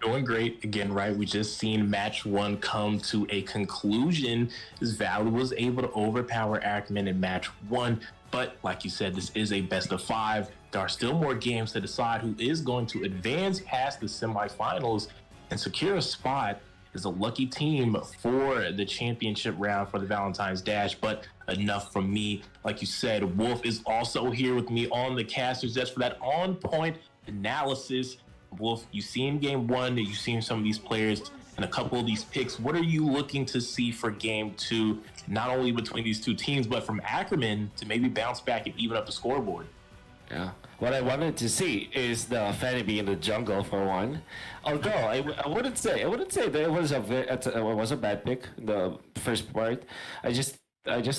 Doing great again, right? We just seen match one come to a conclusion as Valley was able to overpower Ackerman in match one. But like you said, this is a best of five. There are still more games to decide who is going to advance past the semifinals and secure a spot as a lucky team for the championship round for the Valentine's Dash. But enough from me. Like you said, Wolf is also here with me on the casters desk for that on-point analysis. Wolf, you've seen game one, you've seen some of these players and a couple of these picks. What are you looking to see for game two, not only between these two teams, but from Ackerman to maybe bounce back and even up the scoreboard? Yeah. What I wanted to see is the Fanny be in the jungle for one. Although I wouldn't say that it was a bad pick in the first part. I just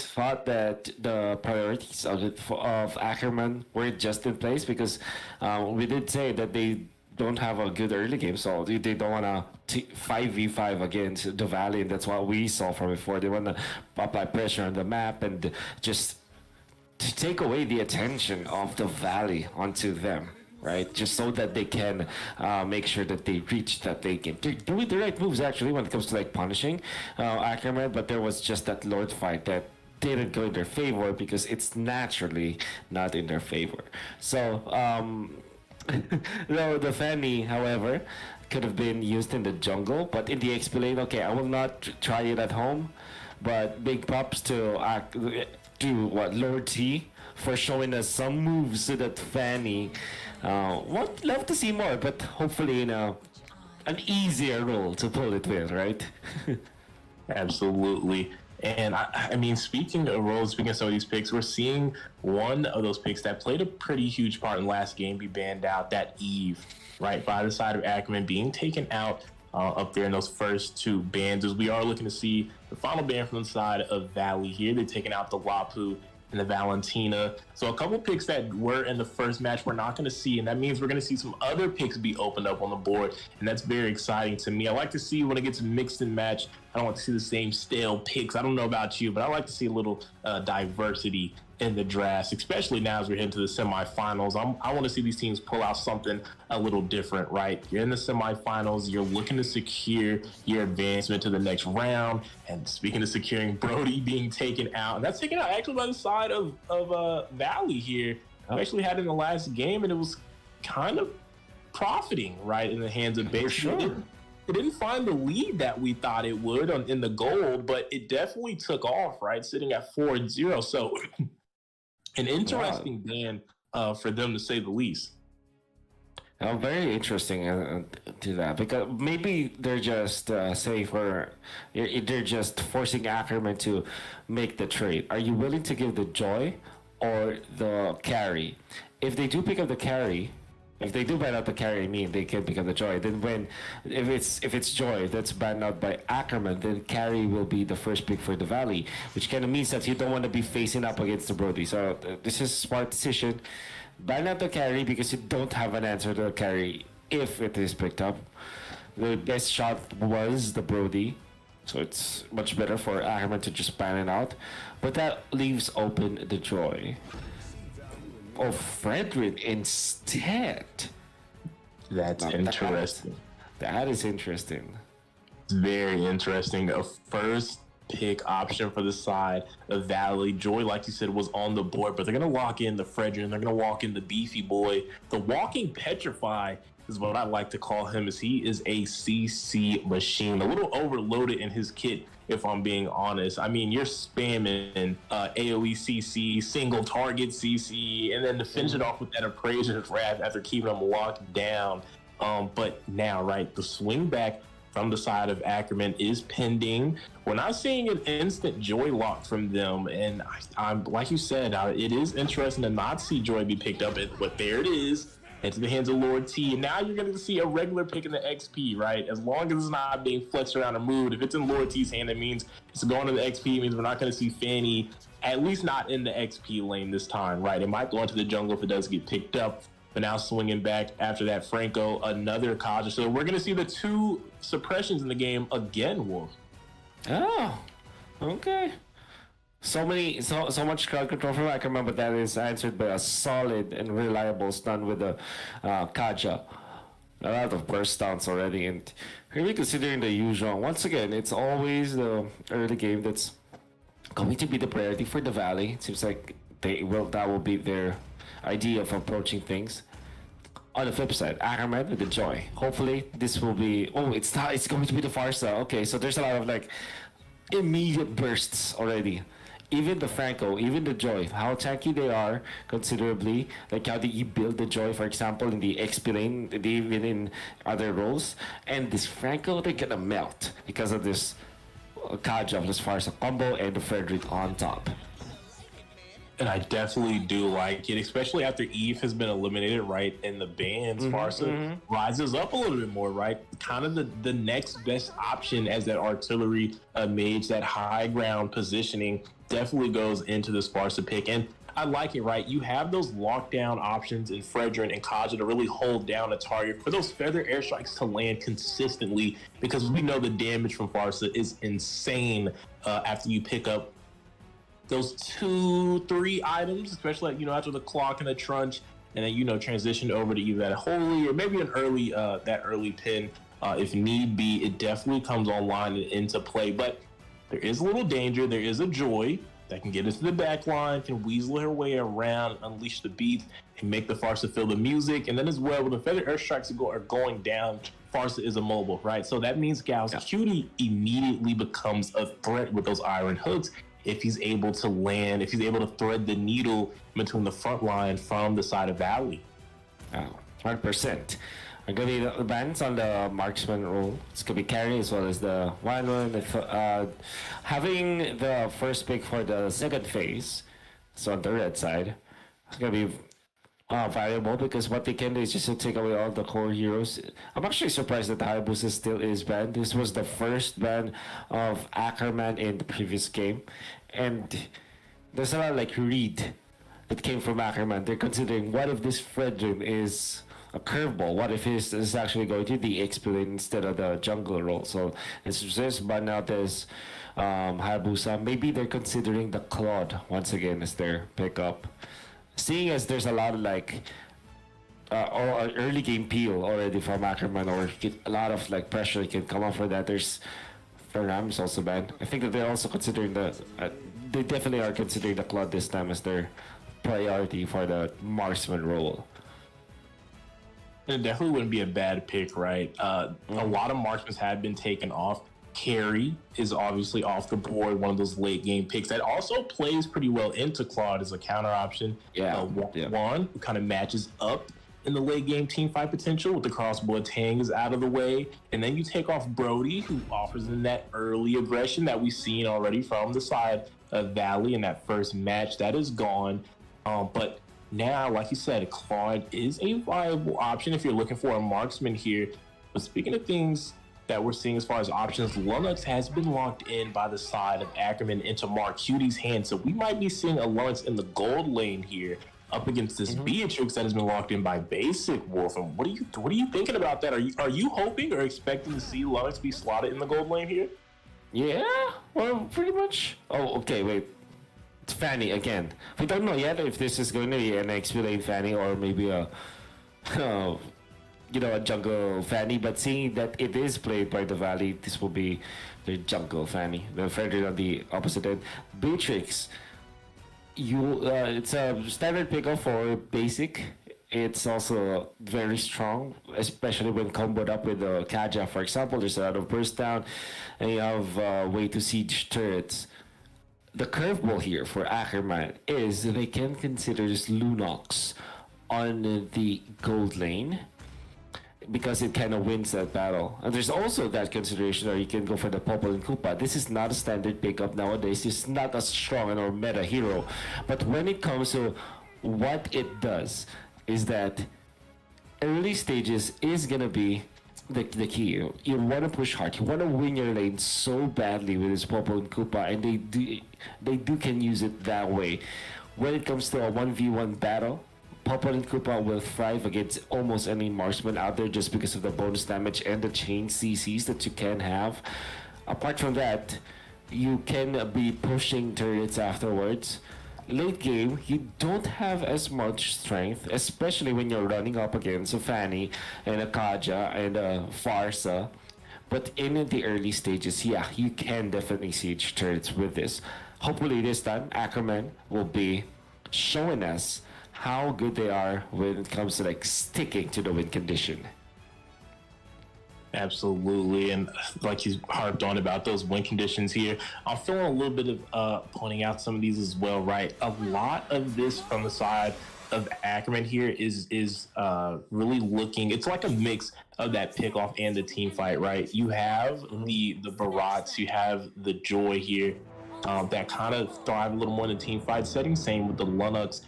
thought that the priorities of Ackerman were just in place because we did say that they don't have a good early game, so they don't want to 5v5 against the Valley, and that's what we saw from before. They want to apply pressure on the map and just to take away the attention of the Valley onto them, right? Just so that they can make sure that they reach that they can do the right moves actually when it comes to like punishing Ackerman, but there was just that Lord fight that didn't go in their favor because it's naturally not in their favor. So the Fanny, however, could have been used in the jungle, but in the explain, okay, I will not try it at home, but big props to Lord T for showing us some moves to that Fanny. Would love to see more, but hopefully in an easier role to pull it with, right? Absolutely. And I mean, speaking of roles, speaking of some of these picks, we're seeing one of those picks that played a pretty huge part in last game be banned out, that Eve, right, by the side of Ackerman being taken out up there in those first two bans, as we are looking to see the final ban from the side of Valley here. They're taking out the Wapu and the Valentina. So a couple picks that were in the first match we're not going to see, and that means we're going to see some other picks be opened up on the board, and that's very exciting to me. I like to see when it gets mixed and matched. I don't want to see the same stale picks. I don't know about you, but I like to see a little diversity in the drafts, especially now as we're heading to the semifinals. I want to see these teams pull out something a little different, right? You're in the semifinals, you're looking to secure your advancement to the next round. And speaking of securing, Brody being taken out, and that's taken out actually by the side of Valley here. I actually had it in the last game, and it was kind of profiting, right, in the hands of Base. Sure. It didn't find the lead that we thought it would in the gold, but it definitely took off, right, sitting at 4-0. So an interesting ban for them, to say the least. Very interesting to that, because maybe they're just they're just forcing Ackerman to make the trade. Are you willing to give the joy or the carry? If they do pick up the carry, If they do ban out the carry, I mean, they can become the Joy. Then if it's Joy that's banned out by Ackerman, then carry will be the first pick for the Valley, which kind of means that you don't want to be facing up against the Brody. So this is a smart decision. Ban out the carry because you don't have an answer to the carry if it is picked up. The best shot was the Brody, so it's much better for Ackerman to just ban it out. But that leaves open the Joy. Oh, Frederick instead. That's interesting. That is interesting. It's very interesting. A first pick option for the side of Valley. Joy, like you said, was on the board, but they're going to lock in the Frederick, and they're going to walk in the Beefy Boy. The walking Petrify is what I like to call him, as he is a CC machine. A little overloaded in his kit, if I'm being honest. I mean, you're spamming AoE CC, single target CC, and then to finish it off with that Appraiser's Wrath after keeping him locked down. But now, right, the swing back from the side of Ackerman is pending. We're not seeing an instant Joy lock from them, and I'm like you said, it is interesting to not see Joy be picked up, but there it is. Into the hands of Lord T. And now you're going to see a regular pick in the XP, right? As long as it's not being flexed around or moved. If it's in Lord T's hand, it means it's going to the XP. It means we're not going to see Fanny, at least not in the XP lane this time, right? It might go into the jungle if it does get picked up. But now swinging back after that, Franco, another Kaja. So we're going to see the two suppressions in the game again, Wolf. Oh, okay. So much crowd control from Ackerman, but that is answered by a solid and reliable stun with the Kaja. A lot of burst downs already, and really considering the usual. Once again, it's always the early game that's going to be the priority for the Valley. It seems like that will be their idea of approaching things. On the flip side, Ackerman with the Joy. Hopefully, this will be. Oh, it's going to be the Farsa. Okay, so there's a lot of like immediate bursts already. Even the Franco, even the Joy, how tanky they are considerably. Like how you build the Joy, for example, in the XP lane, even in other roles. And this Franco, they're gonna melt because of this Kaja of this Farsa combo and the Frederick on top. And I definitely do like it, especially after Eve has been eliminated, right? And the bans, Farsa rises up a little bit more, right? Kind of the next best option as that artillery mage, that high ground positioning definitely goes into this Farsa pick. And I like it, right? You have those lockdown options in Frederick and Kaja to really hold down a target for those feather airstrikes to land consistently, because we know the damage from Farsa is insane after you pick up those 2-3 items, especially after the clock and the trunch, and then transition over to either that holy or maybe an early that early pin if need be. It definitely comes online and into play, but there is a little danger. There is a Joy that can get into the back line, can weasel her way around, unleash the beats, and make the Farsa feel the music. And then as well, when the feather airstrikes are going down, Farsa is immobile, right? So that means Gal's Cutie immediately becomes a threat with those iron hooks. If he's able to land, if he's able to thread the needle between the front line from the side of Valley. Oh, 100%. Are going to be the bans on the marksman role. It's going to be carry as well as the one. Having the first pick for the second phase, so on the red side, it's going to be valuable because what they can do is just to take away all the core heroes. I'm actually surprised that the Hayabusa still is banned. This was the first ban of Ackerman in the previous game, and there's a lot of like read that came from Ackerman. They're considering, what if this Frederick is a curveball? What if this is actually going to the XP lane instead of the jungle role? So it's just ban out as Hayabusa. Maybe they're considering the Claude once again as their pickup. Seeing as there's a lot of like or early game peel already from Ackerman, or a lot of like pressure can come up for that. There's Ferram is also banned. I think that they're also considering they definitely are considering the Claude this time as their priority for the marksman role. It definitely wouldn't be a bad pick, right? A lot of marksmen have been taken off. Carry is obviously off the board, one of those late game picks that also plays pretty well into Claude as a counter option. Juan, who kind of matches up in the late game team fight potential with the crossbow Tang is out of the way. And then you take off Brody, who offers in that early aggression that we've seen already from the side of Valley in that first match. That is gone. But now, like you said, Claude is a viable option if you're looking for a marksman here. But speaking of things that we're seeing as far as options, Lennox has been locked in by the side of Ackerman into Mark Cuty's hands. So we might be seeing a Lennox in the gold lane here up against this Beatrix that has been locked in by Basic Wolf. And what are you thinking about that? Are you hoping or expecting to see Lennox be slotted in the gold lane here? Yeah, well, pretty much. Oh, okay, wait. It's Fanny again. We don't know yet if this is going to be an XP lane Fanny or maybe a, a jungle Fanny. But seeing that it is played by the Valley, this will be the jungle Fanny. The further on the opposite end, Beatrix. It's a standard pickup for basic. It's also very strong, especially when comboed up with the Kaja. For example, there's a lot of burst down, and you have a way to siege turrets. The curveball here for Ackerman is they can consider this Lunox on the gold lane because it kind of wins that battle. And there's also that consideration that you can go for the Popol and Koopa. This is not a standard pickup nowadays. It's not as strong or meta hero. But when it comes to what it does, is that early stages is gonna be the key. You want to push hard. You want to win your lane so badly with this Popol and Koopa, and they can use it that way. When it comes to a 1v1 battle, Popol and Koopa will thrive against almost any marksman out there just because of the bonus damage and the chain CCs that you can have. Apart from that, you can be pushing turrets afterwards. Late game, you don't have as much strength, especially when you're running up against a Fanny and a Kaja and a Farsa. But in the early stages, yeah, you can definitely siege turrets with this. Hopefully this time, Ackerman will be showing us how good they are when it comes to like sticking to the win condition. Absolutely, and like you harped on about those win conditions here, I'm feeling a little bit of pointing out some of these as well, right? A lot of this from the side of Ackerman here is really looking, it's like a mix of that pickoff and the team fight, right? You have the Barats, you have the Joy here that kind of thrive a little more in the team fight setting, same with the Lennox.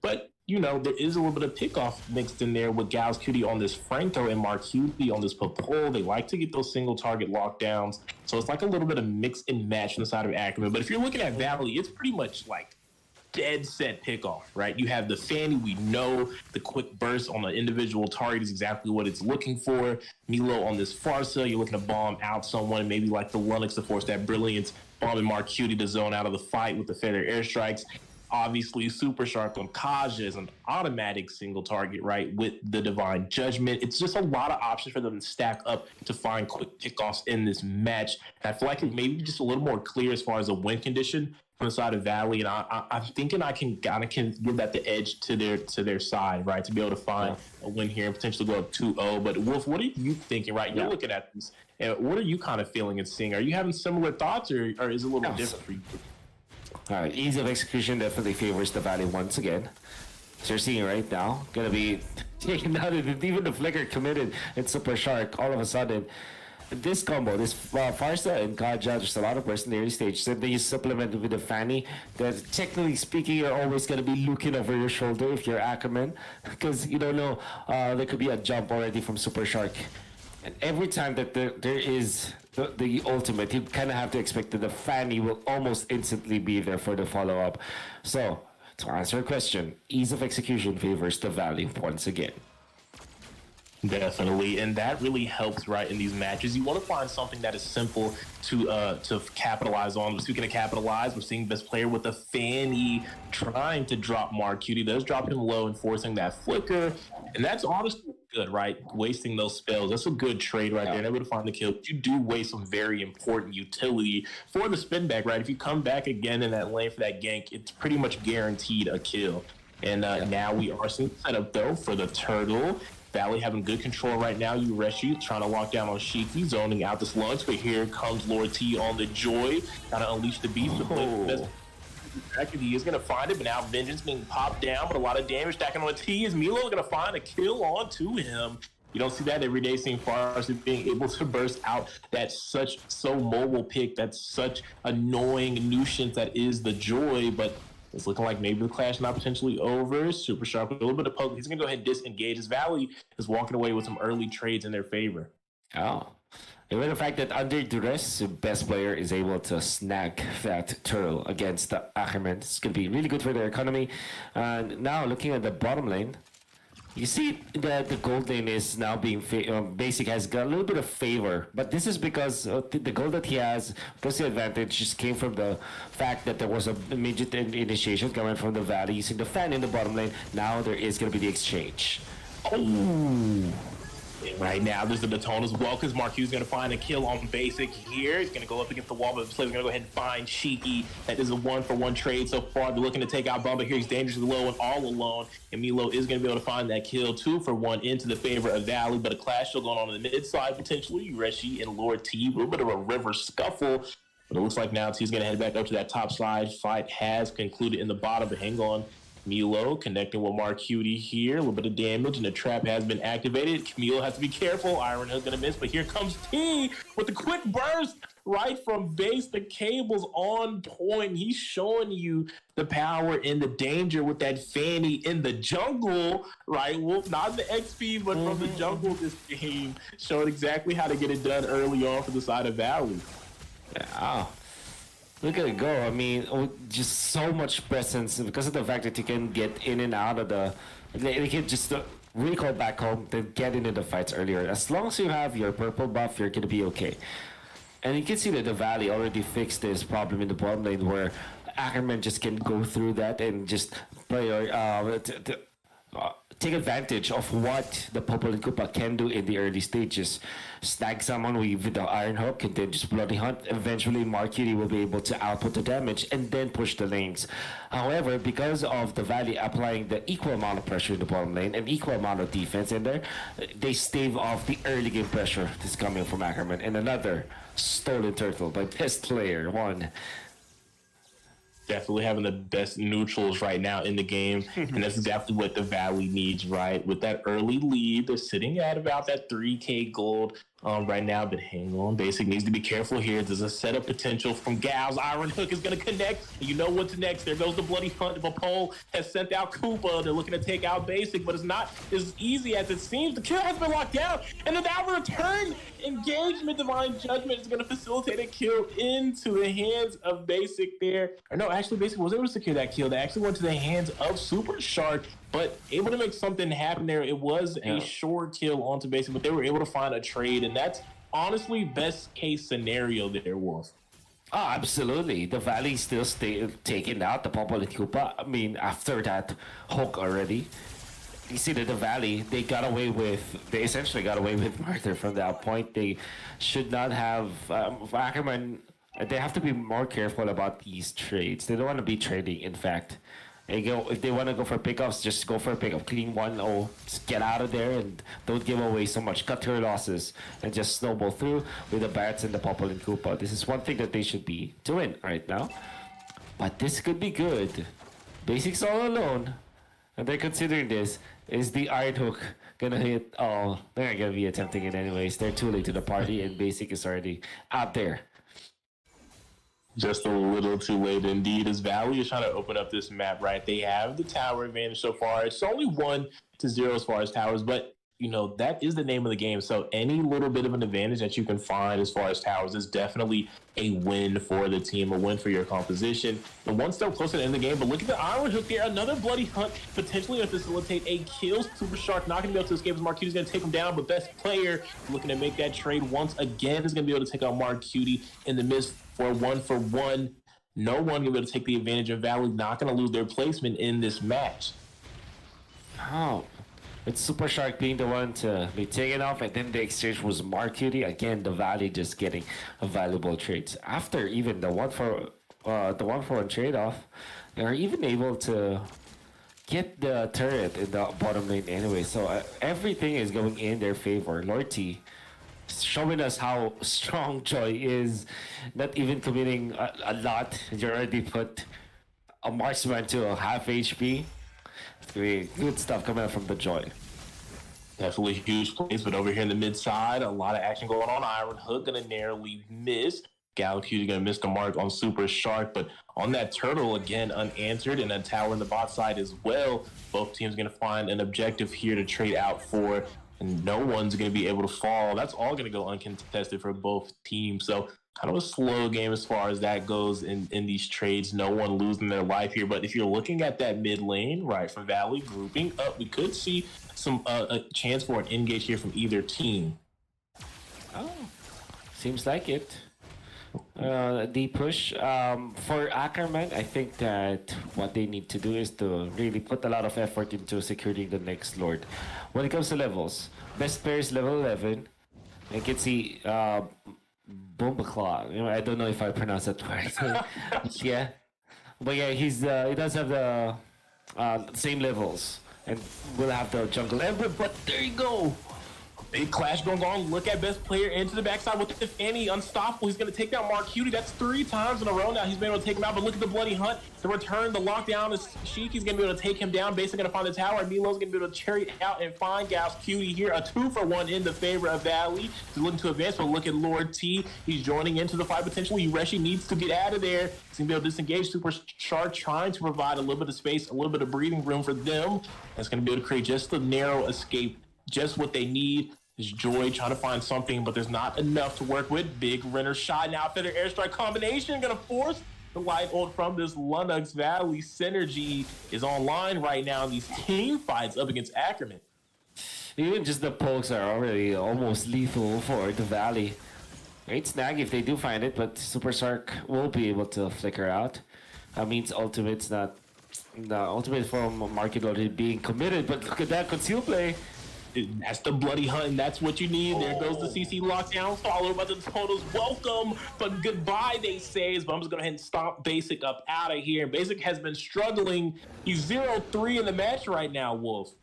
But, there is a little bit of pickoff mixed in there with Gauss Cutie on this Franco and Mark Cutie on this Popol. They like to get those single target lockdowns. So it's like a little bit of mix and match on the side of Ackerman. But if you're looking at Valley, it's pretty much like dead set pickoff, right? You have the Fanny. We know the quick burst on the individual target is exactly what it's looking for. Milo on this Farsa, you're looking to bomb out someone, maybe like the Lennox to force that brilliance, bombing Mark Cutie to zone out of the fight with the feather airstrikes. Obviously, Super Shark on Kaja is an automatic single target, right, with the Divine Judgment. It's just a lot of options for them to stack up to find quick pickoffs in this match. And I feel like it may be just a little more clear as far as a win condition from the side of Valley, and I'm thinking I can give that the edge to their side, right, to be able to find a win here and potentially go up 2-0. But Wolf, what are you thinking, right? You're looking at this, and what are you kind of feeling and seeing? Are you having similar thoughts, or is it a little different for you? All right, ease of execution definitely favors the Valley once again. So you're seeing right now, gonna be taken out of it. Even the flicker committed and Super Shark all of a sudden. This combo, this Farsa and Kaja, there's a lot of burst in the early stage. So then you supplement it with the Fanny. That technically speaking, you're always gonna be looking over your shoulder if you're Ackerman, because you don't know, there could be a jump already from Super Shark. And every time that there is the ultimate, you kind of have to expect that the Fanny will almost instantly be there for the follow-up. So, to answer your question, ease of execution favors the Valley once again. Definitely, and that really helps, right, in these matches. You want to find something that is simple to capitalize on. Speaking of capitalize, we're seeing best player with a Fanny trying to drop Mark Cutie. Does drop him low and forcing that flicker, and that's honestly good, right? Wasting those spells. That's a good trade right there. And able to find the kill. You do waste some very important utility for the spin back, right? If you come back again in that lane for that gank, it's pretty much guaranteed a kill. And now we are seeing set up though for the turtle. Valley having good control right now. Ureshi trying to lock down on Shiki, zoning out this lunch, but here comes Lord T on the Joy, trying to unleash the beast. He is going to find it, but now Vengeance being popped down, but a lot of damage stacking on T. Is Milo going to find a kill onto him? You don't see that every day, seeing Farsa being able to burst out that so mobile pick, that's such annoying nuisance that is the Joy, but It's looking like maybe the clash not potentially over. Super Sharp with a little bit of poke. He's going to go ahead and disengage. His Valley is walking away with some early trades in their favor. Oh. Even the fact that under duress, the best player is able to snag that turtle against the Ackerman. It's going to be really good for their economy. And now looking at the bottom lane, you see that the gold lane is now being Basic has got a little bit of favor, but this is because the gold that he has, plus the advantage, just came from the fact that there was a immediate initiation coming from the Valley using the fan in the bottom lane. Now there is going to be the exchange. Oh. Right now, there's the baton as well, because Marquis going to find a kill on Basic here. He's going to go up against the wall, but the player's going to go ahead and find Cheeky. That is a 1-for-1 trade so far. They're looking to take out Bumba here. He's dangerously low and all alone, and Milo is going to be able to find that kill 2-for-1 into the favor of Valley, but a clash still going on in the mid side, potentially. Reshi and Lord T, a little bit of a river scuffle, but it looks like now T's going to head back up to that top side. Fight has concluded in the bottom, but hang on. Milo connecting with Mark Cutie here. A little bit of damage, and the trap has been activated. Camilo has to be careful. Iron Hook gonna miss, but here comes T with the quick burst right from base. The cable's on point. He's showing you the power and the danger with that Fanny in the jungle, right? Well, not the XP, but from the jungle this game. Showing exactly how to get it done early on for the side of Valley. Yeah. Look at it go. I mean, just so much presence because of the fact that you can get in and out of the... You can just recall back home, then get into the fights earlier. As long as you have your purple buff, you're going to be okay. And you can see that the Valley already fixed this problem in the bottom lane where Ackerman just can go through that and just play... take advantage of what the Popol and Koopa can do in the early stages. Snag someone with the Iron Hook and then just bloody hunt. Eventually, Marquis will be able to output the damage and then push the lanes. However, because of the Valley applying the equal amount of pressure in the bottom lane and equal amount of defense in there, they stave off the early game pressure that's coming from Ackerman. And another stolen turtle by best player, one. Definitely having the best neutrals right now in the game, and that's exactly what the Valley needs, right? With that early lead, they're sitting at about that 3K gold right now, but hang on. Basic needs to be careful here. There's a setup potential from Gals. Iron Hook is going to connect. And you know what's next. There goes the bloody hunt. The pole has sent out Koopa. They're looking to take out Basic, but it's not as easy as it seems. The kill has been locked down, and the now return engagement. Divine Judgment is going to facilitate a kill into the hands of Basic there. Or no, actually, Basic was able to secure that kill. They actually went to the hands of Super Shark, but able to make something happen there. It was a short kill onto Basic, but they were able to find a trade, and that's honestly best case scenario there was. Oh, absolutely. The Valley still taking out the Popol and Koopa. I mean, after that hook already, you see that the Valley, they essentially got away with murder from that point. They should not have, Ackerman, they have to be more careful about these trades. They don't want to be trading, in fact. If they want to go for pickups, just go for a pickup. Clean 1-0, just get out of there and don't give away so much. Cut your losses and just snowball through with the Bats and the Popol and Koopa. This is one thing that they should be doing right now. But this could be good. Basics all alone. And they're considering this. Is the Iron Hook gonna hit? Oh, they're not gonna be attempting it anyways. They're too late to the party and Basic is already out there. Just a little too late indeed, as Valley is trying to open up this map, right? They have the tower advantage so far. It's only 1-0 as far as towers, but you know, that is the name of the game. So any little bit of an advantage that you can find as far as towers is definitely a win for the team, a win for your composition. The one step closer to the end of the game, but look at the Iron Hook there. Another bloody hunt, potentially going to facilitate a kill. Super Shark not going to be able to escape as Mark Cutie is going to take him down, but best player looking to make that trade once again is going to be able to take out Mark Cutie in the midst for a 1-for-1. No one going to be able to take the advantage of Valley, not going to lose their placement in this match. Oh. With Super Shark being the one to be taken off, and then the exchange was Mark Cutie. Again, the Valley just getting a valuable trades. After even the 1-for-1 trade-off, they are even able to get the turret in the bottom lane anyway. So everything is going in their favor. Lord T showing us how strong Joy is, not even committing a lot. You already put a marksman to a half HP. Good stuff coming out from the Joy. Definitely huge plays, but over here in the mid side, a lot of action going on. Iron Hook gonna narrowly miss. Galaxy going to miss the mark on Super Shark, but on that turtle, again, unanswered, and a tower in the bot side as well. Both teams going to find an objective here to trade out for, and no one's going to be able to fall. That's all going to go uncontested for both teams. So kind of a slow game as far as that goes in these trades. No one losing their life here. But if you're looking at that mid lane, right, for Valley grouping up, we could see some a chance for an engage here from either team. Oh, seems like it. The push for Ackerman, I think that what they need to do is to really put a lot of effort into securing the next Lord. When it comes to levels, best player is level 11. I can see Bombaclaw. I don't know if I pronounced that right. Yeah, but yeah, he does have the same levels, and we'll have the jungle Ember. But there you go. Big clash going on. Look at best player into the backside with the Fanny. Unstoppable. He's going to take down Mark Cutie. That's 3 times in a row now. He's been able to take him out. But look at the bloody hunt. The return, the lockdown is Sheik. He's going to be able to take him down. Basically going to find the tower. And Milo's going to be able to carry out and find Gauss Cutie here. A 2-for-1 in the favor of Valley. He's looking to advance. But look at Lord T. He's joining into the fight potentially. Ureshi needs to get out of there. He's going to be able to disengage. Super Shark trying to provide a little bit of space, a little bit of breathing room for them. That's going to be able to create just a narrow escape. Just what they need. Is Joy trying to find something, but there's not enough to work with. Big Renner shot and outfitter airstrike combination going to force the light ult from this Lunox Valley. Synergy is online right now. These team fights up against Ackerman. Even just the pokes are already almost lethal for the Valley. Great snag if they do find it, but Super Shark will be able to flicker out. That means ultimate's not the ultimate from Market already being committed, but look at that conceal play. That's the bloody hunt, and that's what you need. There goes the CC lockdown, followed by the totals. Welcome, but goodbye, they say. As Bum's going to go ahead and stomp Basic up out of here. Basic has been struggling. He's 0-3 in the match right now, Wolf.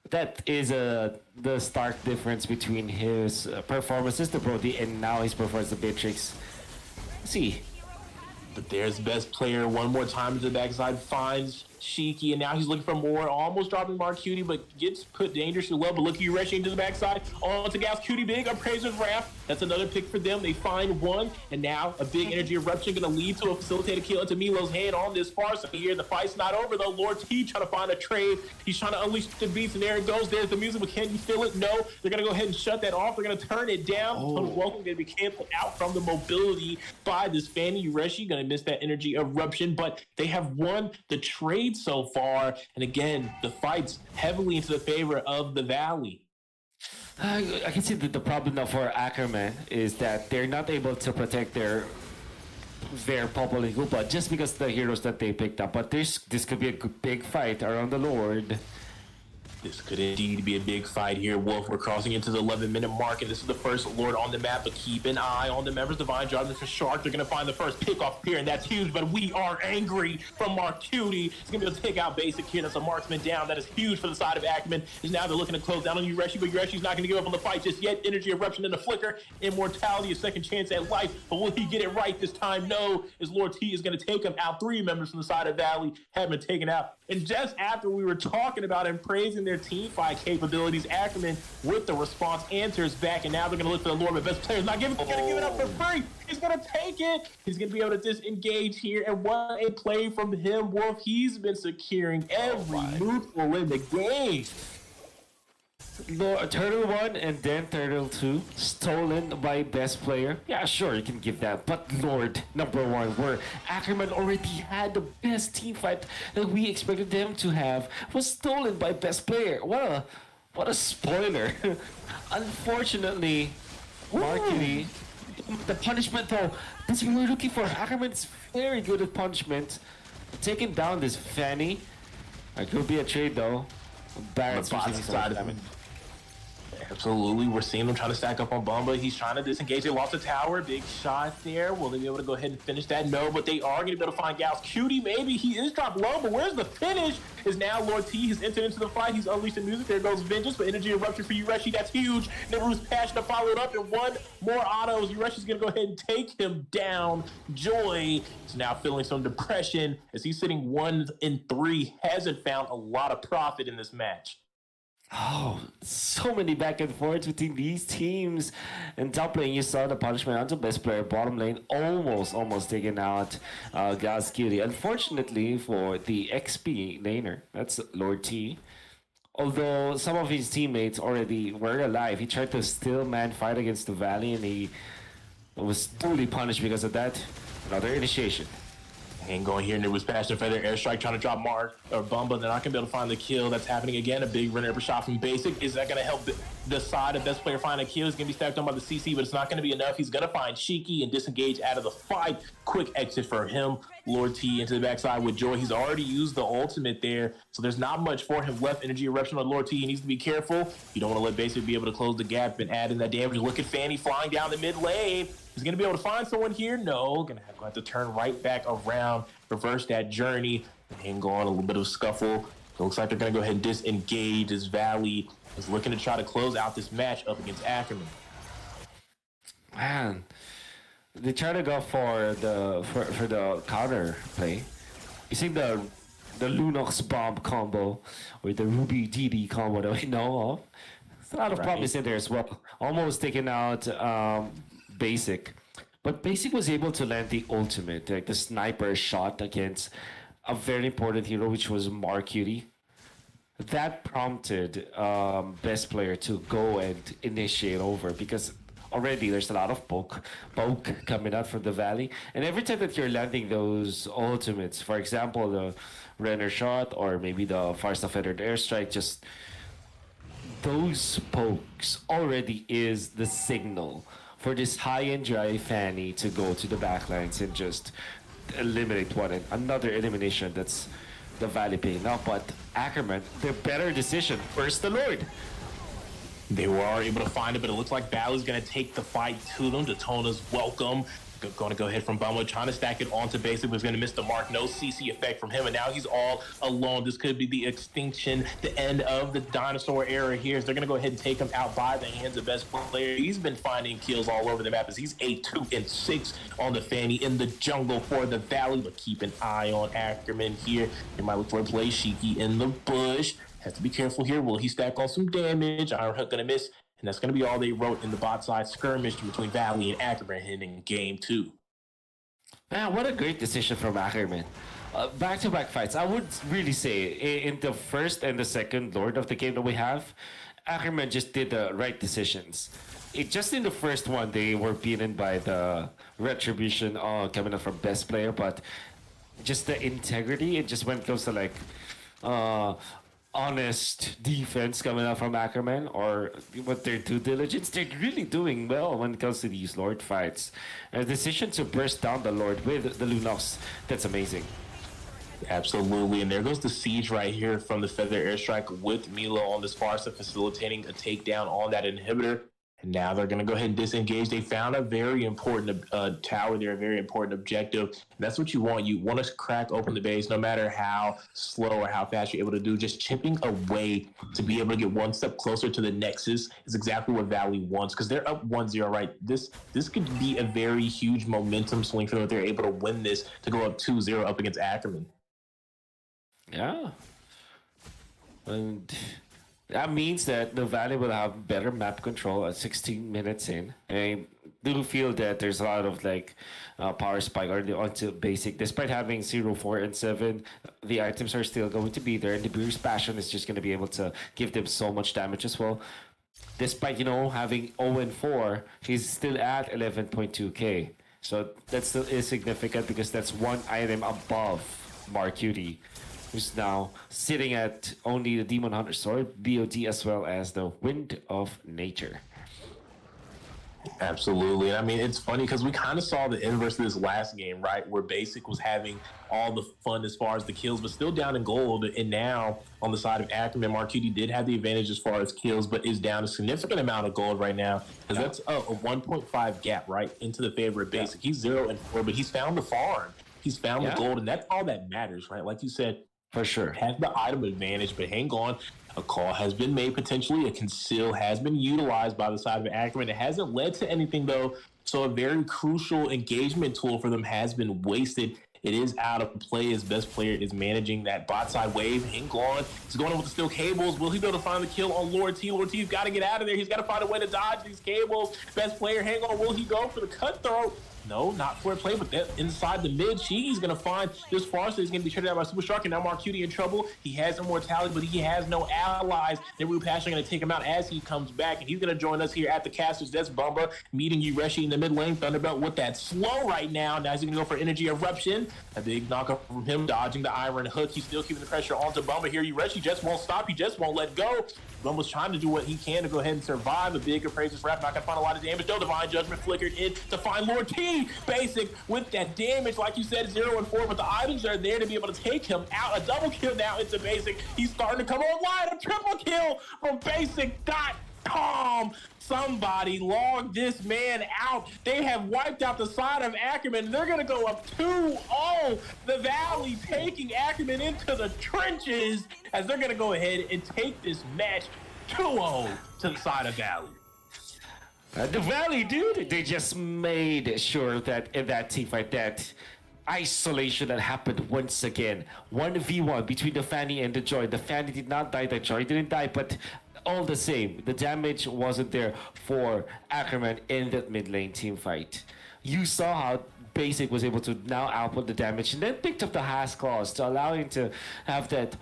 That is the stark difference between his performances, the Brody, and now his performance, the Beatrix. Let's see. But there's best player one more time to the backside, finds Shiki, and now he's looking for more, almost dropping Mark Cutie, but gets put dangerously low. But look at you rushing to the backside, on to Gas Cutie, big appraiser's wrath. That's another pick for them. They find one, and now a big energy eruption going to lead to a facilitated kill into Milo's hand on this far side here. The fight's not over though. Lord T trying to find a trade. He's trying to unleash the beats, and there it goes. There's the music, but can you feel it? No. They're going to go ahead and shut that off. They're going to turn it down. Welcome going to be canceled out from the mobility by this Fanny Ureshi. Going to miss that energy eruption, but they have won the trade so far. And again, the fight's heavily into the favor of the Valley. I can see that the problem now for Ackerman is that they're not able to protect their Popol and Koopa just because of the heroes that they picked up. But this could be a big fight around the Lord. This could indeed be a big fight here, Wolf. We're crossing into the 11-minute mark, and this is the first Lord on the map, but keep an eye on the members. Divine Judgment for Shark. They're going to find the first pick-off here, and that's huge, but we are angry from Mark Cutie. He's going to be able to take out Basic here. That's a marksman down. That is huge for the side of Ackerman. Is now they're looking to close down on Ureshi, but Ureshi's not going to give up on the fight just yet. Energy eruption and a flicker. Immortality, a second chance at life, but will he get it right this time? No, as Lord T is going to take him out. 3 members from the side of Valley have been taken out. And just after we were talking about and praising their team fight capabilities, Ackerman with the response answers back, and now they're going to look for the Lord, but best player's not giving. He's going to give it up for free. He's going to take it. He's going to be able to disengage here, and what a play from him, Wolf. He's been securing every neutral in the game. Turtle 1 and then Turtle 2 stolen by best player. Yeah, sure, you can give that. But Lord number 1, where Ackerman already had the best team fight that we expected them to have, was stolen by best player. What a spoiler. Unfortunately, Marky, the punishment though, that's what we're looking for. Ackerman's very good at punishment. Taking down this Fanny. It could be a trade though. Barrett's receiving some damage. Absolutely. We're seeing them trying to stack up on Bumba. He's trying to disengage. They lost the tower. Big shot there. Will they be able to go ahead and finish that? No, but they are going to be able to find Gauss Cutie. Maybe he is dropped low, but where's the finish? Is now Lord T. He's entered into the fight. He's unleashed the music. There goes Vengeance, but energy eruption for Ureshi. That's huge. Neveru's passion to follow it up, and one more autos. Ureshi's going to go ahead and take him down. Joy is now feeling some depression as he's sitting 1-3. Hasn't found a lot of profit in this match. Oh, so many back and forth between these teams. In top lane, you saw the punishment onto best player. Bottom lane, almost taken out Gas Cutie. Unfortunately for the XP laner, that's Lord T. Although some of his teammates already were alive, he tried to still man fight against the Valley, and he was totally punished because of that. Another initiation. And going here, and it was Passion Feather Airstrike trying to drop Mark or Bumba. They're not going to be able to find the kill. That's happening again. A big runner shot from Basic. Is that going to help the side of best player find a kill? He's going to be stacked on by the CC, but it's not going to be enough. He's going to find Shiki and disengage out of the fight. Quick exit for him. Lord T into the backside with Joy. He's already used the ultimate there, so there's not much for him left. Energy Eruption on Lord T. He needs to be careful. You don't want to let Basic be able to close the gap and add in that damage. Look at Fanny flying down the mid lane. He's going to be able to find someone here. No, going to have to turn right back around, reverse that journey, and go on a little bit of a scuffle. It looks like they're going to go ahead and disengage as Valley is looking to try to close out this match up against Ackerman. Man, they try to go for the counter play. You see the Lunox bomb combo or the Ruby DD combo that we know of. There's a lot of promise in there as well. Almost taking out Basic, but Basic was able to land the ultimate, like the sniper shot against a very important hero, which was Mark Cutie. That prompted best player to go and initiate over, because already there's a lot of poke coming out from the Valley, and every time that you're landing those ultimates, for example the Renner shot or maybe the Farsa Feathered Airstrike, just those pokes already is the signal for this high and dry Fanny to go to the backlines and just eliminate another elimination. That's the Valley paying off. But Ackerman, the better decision. Where's the Lord? They were able to find it, but it looks like Valley's going to take the fight to them. Daytona's welcome. Going to go ahead from Bumba, trying to stack it onto Basic, was going to miss the mark. No CC effect from him, and now he's all alone. This could be the extinction, the end of the dinosaur era here. As they're going to go ahead and take him out by the hands of best player. He's been finding kills all over the map as he's 8-2-6 on the Fanny in the jungle for the Valley. But keep an eye on Ackerman here. They might look for a play. Shiki in the bush. Has to be careful here. Will he stack on some damage? Ironhook going to miss. And that's going to be all they wrote in the bot side skirmish between Valley and Ackerman in game 2. Man, what a great decision from Ackerman. Back-to-back fights. I would really say in the first and the second Lord of the game that we have, Ackerman just did the right decisions. Just in the first one, they were beaten by the Retribution coming up from best player, but just the integrity, it just when it comes to like honest defense coming out from Ackerman, or with their due diligence, they're really doing well when it comes to these Lord fights. A decision to burst down the Lord with the Lunox, that's amazing. Absolutely, and there goes the siege right here from the Feather Airstrike with Milo on this Farsa facilitating a takedown on that inhibitor. And now they're going to go ahead and disengage. They found a very important tower there, a very important objective. And that's what you want. You want to crack open the base, no matter how slow or how fast you're able to do. Just chipping away to be able to get one step closer to the Nexus is exactly what Valley wants, because they're up 1-0, right? This could be a very huge momentum swing for them if they're able to win this to go up 2-0 up against Ackerman. Yeah. And that means that the Valley will have better map control at 16 minutes in. I do feel that there's a lot of like power spike onto Basic. Despite having 0, 4, and 7, the items are still going to be there, and the Beer's Passion is just going to be able to give them so much damage as well. Despite, having 0 and 4, he's still at 11.2k. So that still is significant, because that's one item above Mark Cutie, who's now sitting at only the Demon Hunter Sword, BOD, as well as the Wind of Nature. Absolutely. And I mean, it's funny because we kind of saw the inverse of this last game, right? Where Basic was having all the fun as far as the kills, but still down in gold. And now on the side of Ackerman, Marquiti did have the advantage as far as kills, but is down a significant amount of gold right now, because that's a 1.5 gap, right, into the favor of Basic. He's 0 and 4, but he's found the farm. He's found the gold, and that's all that matters, right? Like you said, for sure, has the item advantage, but hang on. A call has been made potentially. A conceal has been utilized by the side of Ackerman. It hasn't led to anything, though, so a very crucial engagement tool for them has been wasted. It is out of play. His best player is managing that bot side wave. Hinklon is going over with the steel cables. Will he be able to find the kill on Lord T? Lord T's got to get out of there. He's got to find a way to dodge these cables. Best player, hang on. Will he go for the cutthroat? No, not for a play, but that inside the mid, he's going to find this Farsa. He's going to be traded out by Super Shark, and now Mark Cutie in trouble. He has immortality, but he has no allies. And Rue Passion going to take him out as he comes back, and he's going to join us here at the casters. That's Bumba meeting Ureshi in the mid lane. Thunderbolt with that slow right now. Now he's going to go for Energy Eruption. A big knockup from him, dodging the Iron Hook. He's still keeping the pressure onto Bumba here. Ureshi just won't stop. He just won't let go. Bumba's trying to do what he can to go ahead and survive. A big appraiser's wrap, not going to find a lot of damage. No Divine Judgment flickered in to find Lord T. Basic with that damage, like you said, 0 and 4, but the items are there to be able to take him out. A double kill now into Basic. He's starting to come online. A triple kill from Basic.com. Somebody log this man out. They have wiped out the side of Ackerman. They're going to go up 2-0. The Valley taking Ackerman into the trenches as they're going to go ahead and take this match 2-0 to the side of Valley. The Valley, dude, they just made sure that in that team fight, that isolation that happened once again. 1v1 between the Fanny and the Joy. The Fanny did not die, the Joy didn't die, but all the same, the damage wasn't there for Ackerman in that mid lane team fight. You saw how Basic was able to now output the damage and then picked up the Has Claws to allow him to have that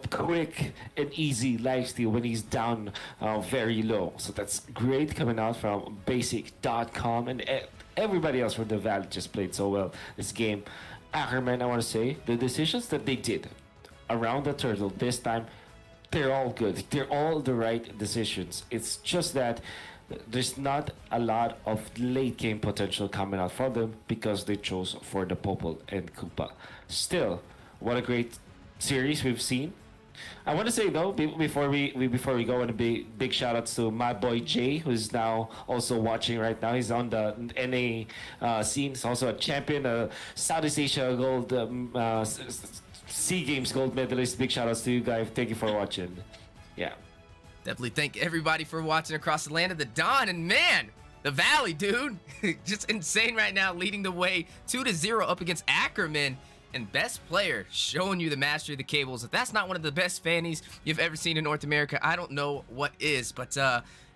quick and easy lifesteal when he's down very low. So that's great coming out from Basic.com, and everybody else from the Valley just played so well this game. Ackerman, I want to say, the decisions that they did around the turtle this time, they're all good. They're all the right decisions. It's just that there's not a lot of late game potential coming out from them because they chose for the Popol and Koopa. Still, what a great series we've seen. I want to say though, before we go, and a big shout outs to my boy Jay, who's now also watching right now. He's on the NA scene. He's also a champion, a Southeast Asia gold, SEA Games gold medalist. Big shout outs to you guys. Thank you for watching. Yeah. Definitely thank everybody for watching across the land of the Dawn. And man, the Valley, dude, just insane right now, leading the way 2-0 up against Ackerman. And best player showing you the mastery of the cables. If that's not one of the best Fannies you've ever seen in North America, I don't know what is. But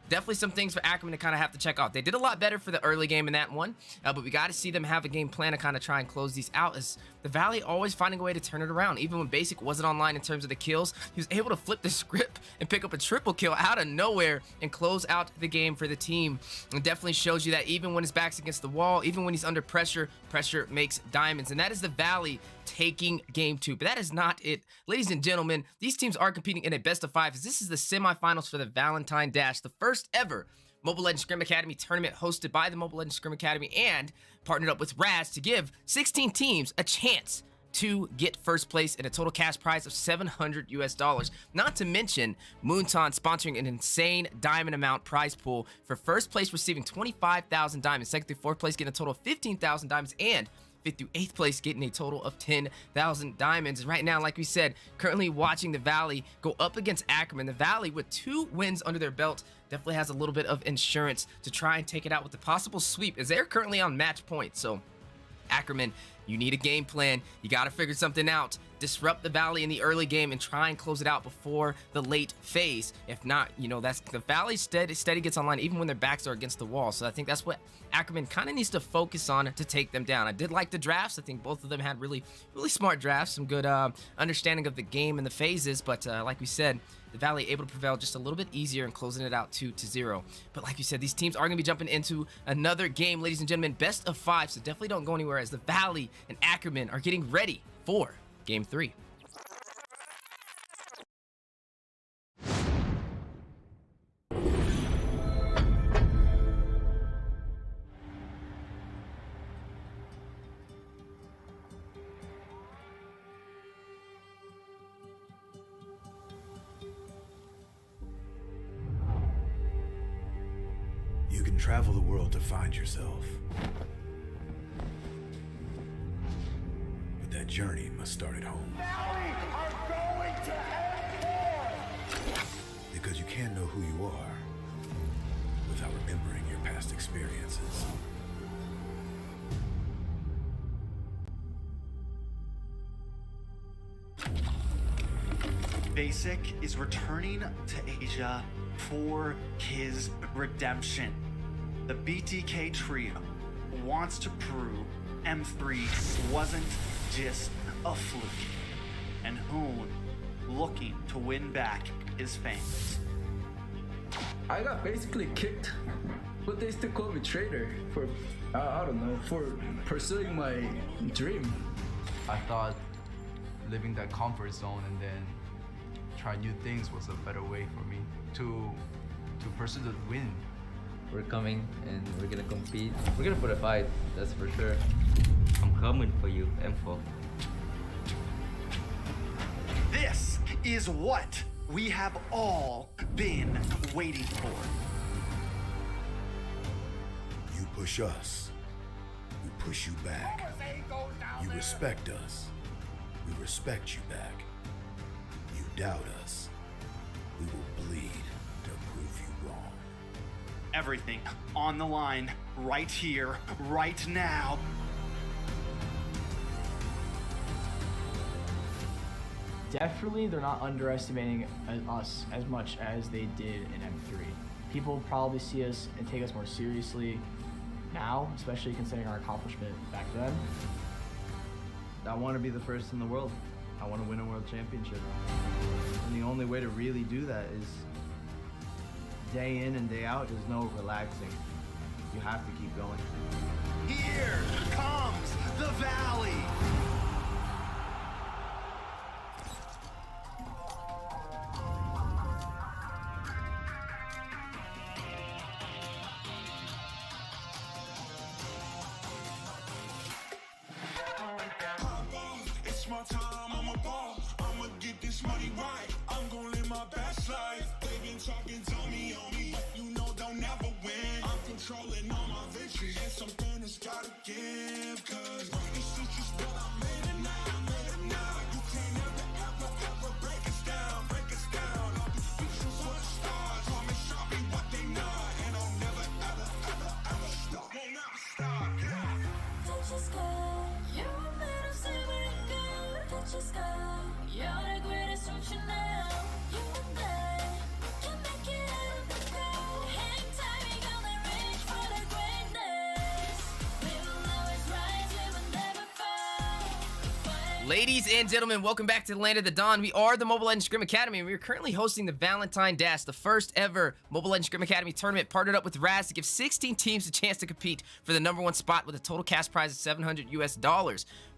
definitely some things for Ackerman to kind of have to check out. They did a lot better for the early game in that one, but we got to see them have a game plan to kind of try and close these out, as the Valley always finding a way to turn it around. Even when Basic wasn't online in terms of the kills, he was able to flip the script and pick up a triple kill out of nowhere and close out the game for the team. It definitely shows you that even when his back's against the wall, even when he's under pressure, pressure makes diamonds. And that is the Valley taking game 2. But that is not it. Ladies and gentlemen, these teams are competing in a best of 5, as this is the semifinals for the Valentine Dash, the first ever Mobile Legends Scrim Academy tournament hosted by the Mobile Legends Scrim Academy and partnered up with Raz to give 16 teams a chance to get first place in a total cash prize of $700 US. Not to mention Moonton sponsoring an insane diamond amount prize pool for first place receiving 25,000 diamonds, second through fourth place getting a total of 15,000 diamonds, and fifth through eighth place getting a total of 10,000 diamonds. Right now, like we said, currently watching the Valley go up against Ackerman. The Valley, with 2 wins under their belt, definitely has a little bit of insurance to try and take it out with the possible sweep, as they're currently on match point. So Ackerman, you need a game plan. You got to figure something out. Disrupt the Valley in the early game and try and close it out before the late phase. If not, you know, that's the Valley steady gets online even when their backs are against the wall. So I think that's what Ackerman kind of needs to focus on to take them down. I did like the drafts. I think both of them had really smart drafts, some good understanding of the game and the phases. But like we said, the Valley able to prevail just a little bit easier and closing it out 2-0. But like you said, these teams are going to be jumping into another game, ladies and gentlemen, best of 5. So definitely don't go anywhere, as the Valley and Ackerman are getting ready for Game 3. You can travel the world to find yourself. But that journey must start at home. Valley are going to end war! Because you can't know who you are without remembering your past experiences. Basic is returning to Asia for his redemption. The BTK trio wants to prove M3 wasn't just a fluke, and Hoon looking to win back his fans. I got basically kicked, but they still call me traitor for, I don't know, for pursuing my dream. I thought living that comfort zone and then try new things was a better way for me to pursue the win. We're coming and we're gonna compete. We're gonna put a fight, that's for sure. I'm coming for you, M4. This is what we have all been waiting for. You push us, we push you back. You respect us, we respect you back. You doubt us, we will bleed to prove you wrong. Everything on the line right here, right now. Definitely, they're not underestimating us as much as they did in M3. People probably see us and take us more seriously now, especially considering our accomplishment back then. I want to be the first in the world. I want to win a world championship. And the only way to really do that is day in and day out. There's no relaxing. You have to keep going. Here comes the Valley. It's my time, I'm a ball. I'ma get this money right. I'm gonna live my best life. They been talking to me on me, but you know they'll never win. I'm controlling all my victories, and something that's gotta give. Cause this is just what I made it now. I made it now. You can't ever break us down, break us down. All these bitches were the stars, call me Sharpie, what they not. And I'll never, ever stop. Won't never stop, yeah. Touch your sky, you're a man of simmering gold. Touch your sky, you're the greatest option now. You and I can make it out of the cold. Hang tight, we gonna reach for the greatness. We will always rise, we will never fall. Ladies and gentlemen, welcome back to the Land of the Dawn. We are the Mobile Legends Scrim Academy, and we are currently hosting the Valentine Dash, the first ever Mobile Legends Scrim Academy tournament, partnered up with Raz to give 16 teams a chance to compete for the #1 spot with a total cash prize of $700 US.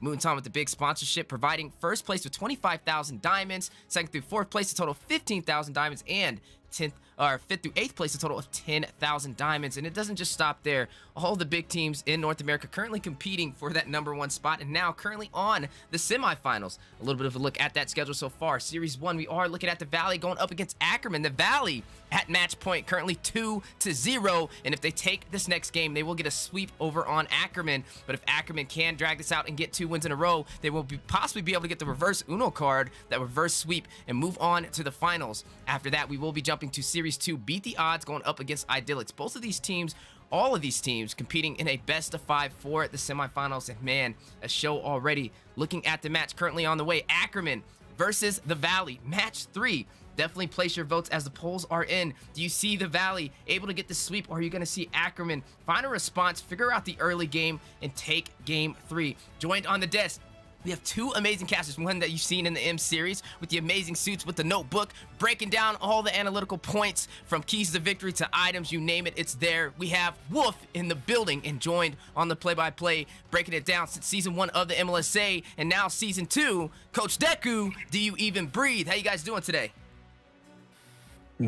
Moonton with the big sponsorship, providing first place with 25,000 diamonds, second through fourth place a total of 15,000 diamonds, and 10th or 5th through 8th place a total of 10,000 diamonds. And it doesn't just stop there. All the big teams in North America currently competing for that #1 spot, and now currently on the semifinals. A little bit of a look at that schedule so far. Series 1, we are looking at the Valley going up against Ackerman. The Valley at match point currently 2-0, and if they take this next game, they will get a sweep over on Ackerman. But if Ackerman can drag this out and get 2 wins in a row, they will possibly be able to get the reverse Uno card, that reverse sweep, and move on to the finals. After that, we will be jumping to Series 2, Beat the Odds, going up against Idyllics. Both of these teams, all of these teams competing in a best of 5 for the semifinals. And man, a show already. Looking at the match currently on the way, Ackerman versus the Valley, match 3. Definitely place your votes as the polls are in. Do you see the Valley able to get the sweep, or are you going to see Ackerman find a response, figure out the early game, and take game 3? Joined on the desk, we have 2 amazing casters, one that you've seen in the M series with the amazing suits with the notebook, breaking down all the analytical points from keys to victory to items, you name it, it's there. We have Wolf in the building, and joined on the play-by-play, breaking it down since season 1 of the MLSA, and now season 2, Coach Deku, do you even breathe? How you guys doing today?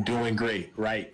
Doing great, right?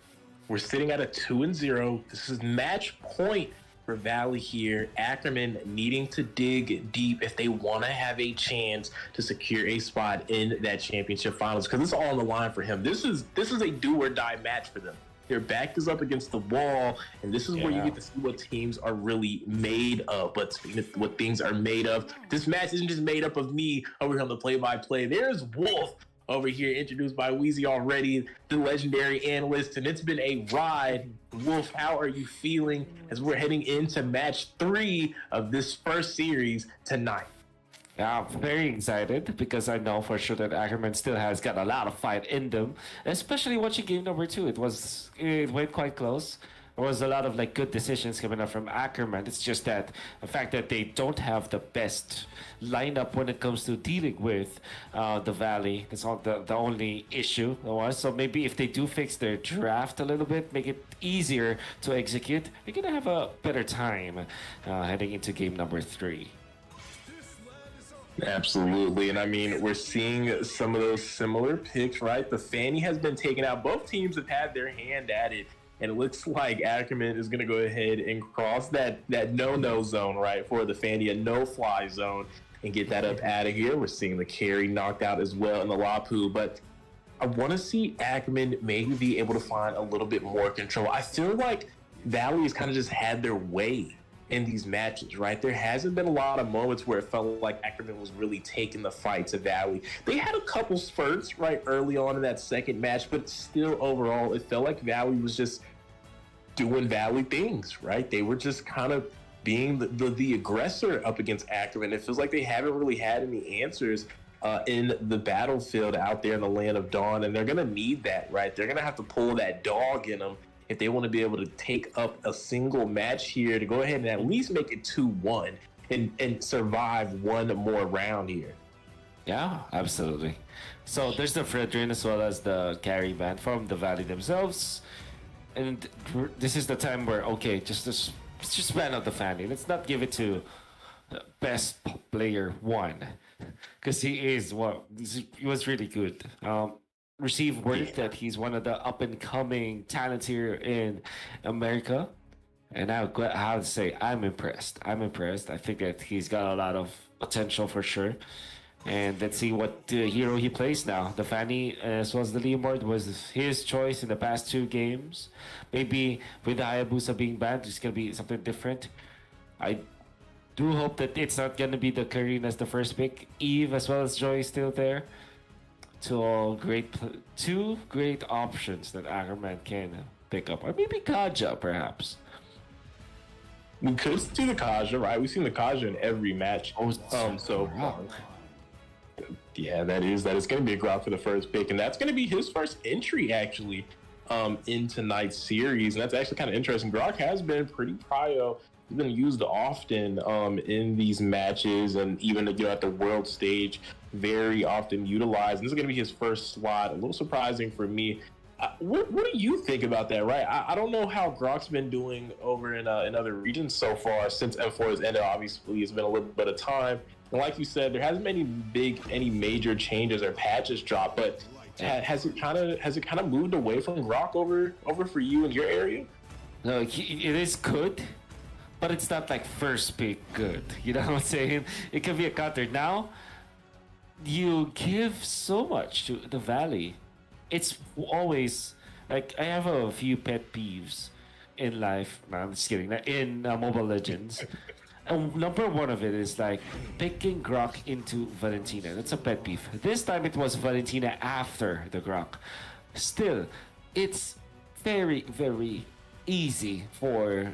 We're sitting at a 2-0. This is match point for Valley here. Ackerman needing to dig deep if they want to have a chance to secure a spot in that championship finals, because it's all on the line for him. This is a do or die match for them. Their back is up against the wall, and this is where you get to see what teams are really made of. But speaking of what things are made of, this match isn't just made up of me over here on the play-by-play. There's Wolf over here, introduced by Weezy already, the legendary analyst, and it's been a ride. Wolf, how are you feeling as we're heading into match 3 of this first series tonight? Yeah, I'm very excited because I know for sure that Ackerman still has got a lot of fight in them. Especially watching game number 2, it went quite close. There was a lot of like good decisions coming up from Ackerman. It's just that the fact that they don't have the best lineup when it comes to dealing with the Valley. That's all the only issue there was. So maybe if they do fix their draft a little bit, make it easier to execute, they're gonna have a better time heading into game number 3. Absolutely. And I mean, we're seeing some of those similar picks, right? The Fanny has been taken out. Both teams have had their hand at it. And it looks like Ackerman is going to go ahead and cross that no-no zone, right, for the Fanny, a no-fly zone, and get that up out of here. We're seeing the carry knocked out as well in the Lapu. But I want to see Ackerman maybe be able to find a little bit more control. I feel like Valley has kind of just had their way in these matches, right? There hasn't been a lot of moments where it felt like Ackerman was really taking the fight to Valley. They had a couple spurts, right, early on in that second match, but still overall, it felt like Valley was just doing Valley things, right? They were just kind of being the aggressor up against Ackerman. It feels like they haven't really had any answers in the battlefield out there in the land of Dawn, and they're going to need that, right? They're going to have to pull that dog in them if they want to be able to take up a single match here to go ahead and at least make it 2-1 and survive one more round here. Yeah, absolutely. So there's the Fredrin as well as the carry band from the Valley themselves. And this is the time where, okay, just ban out the Fanny. Let's not give it to best player 1. Because he was really good. Received word that he's one of the up-and-coming talents here in America. And I have to say, I'm impressed. I think that he's got a lot of potential for sure. And let's see what hero he plays now. The Fanny, as well as the Leomord, was his choice in the past 2 games. Maybe with the Hayabusa being banned, it's going to be something different. I do hope that it's not going to be the Karine as the first pick. Eve as well as Joy is still there. Two great options that Ackerman can pick up. Or maybe Kaja, perhaps. We could see the Kaja, right? We've seen the Kaja in every match so far. Yeah, that is going to be a grab for the first pick, and that's going to be his first entry actually in tonight's series, and that's actually kind of interesting. Grok has been pretty prio. He's been used often in these matches, and even at the world stage, very often utilized. And this is going to be his first slot. A little surprising for me. What do you think about that, right? I don't know how Grok's been doing over in other regions so far since M4 has ended. Obviously, it's been a little bit of time. And like you said, there hasn't been any major changes or patches dropped, but has it kind of moved away from Grok over for you in your area? No, it is good, but it's not like first pick good. You know what I'm saying? It can be a counter. Now, you give so much to the Valley. It's always like I have a few pet peeves in life. No, I'm just kidding. In Mobile Legends. Number 1 of it is like picking Grok into Valentina. That's a pet peeve. This time it was Valentina after the Grok. Still, it's very, very easy or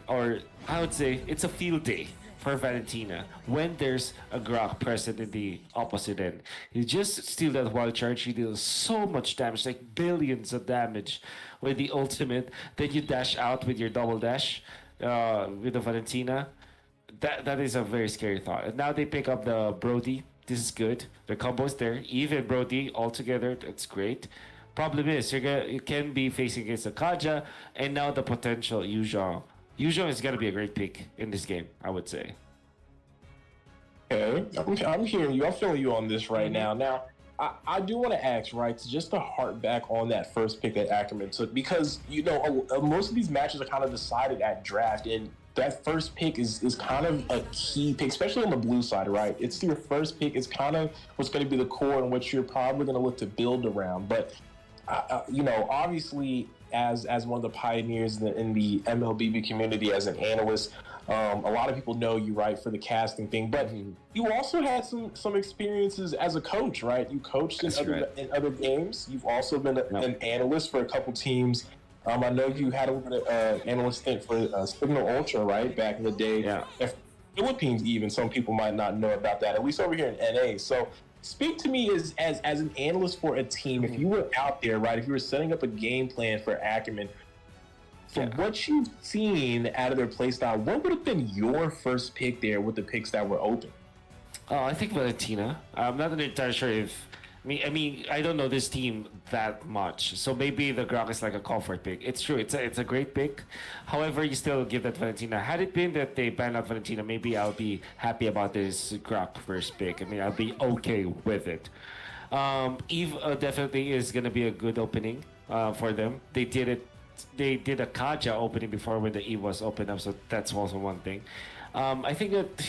I would say it's a field day for Valentina when there's a Grok present in the opposite end. You just steal that wild charge, you deal so much damage, like billions of damage with the ultimate. Then you dash out with your double dash with the Valentina. That is a very scary thought. And now they pick up the Brody. This is good. The combo's there. Even Brody all together. That's great. Problem is, you can be facing against a Kaja, and now the potential Yuzhong. Yuzhong is going to be a great pick in this game, I would say. Okay, I'm hearing you. I'm feeling you on this right now. Now, I do want to ask, right, just to harp back on that first pick that Ackerman took, because, most of these matches are kind of decided at draft, and that first pick is kind of a key pick, especially on the blue side, right? It's your first pick. It's kind of what's going to be the core in which you're probably going to look to build around. But, obviously, as one of the pioneers in the MLBB community, as an analyst, a lot of people know you, right, for the casting thing. But you also had some experiences as a coach, right? You coached in other games. You've also been an analyst for a couple teams. I know you had a little bit of analyst stint for Signal Ultra, right, back in the day. Yeah. Philippines even. Some people might not know about that, at least over here in NA. So speak to me as an analyst for a team. If you were out there, right, if you were setting up a game plan for Ackerman, from what you've seen out of their play style, what would have been your first pick there with the picks that were open? I think Valentina. I'm not entirely sure if. I don't know this team that much, so maybe the Grok is like a comfort pick. It's true, it's a great pick. However, you still give that Valentina. Had it been that they banned out Valentina, maybe I'll be happy about this Grok first pick. I'll be okay with it. Eve definitely is gonna be a good opening for them. They did it. They did a Kaja opening before when the Eve was opened up, so that's also one thing. I think that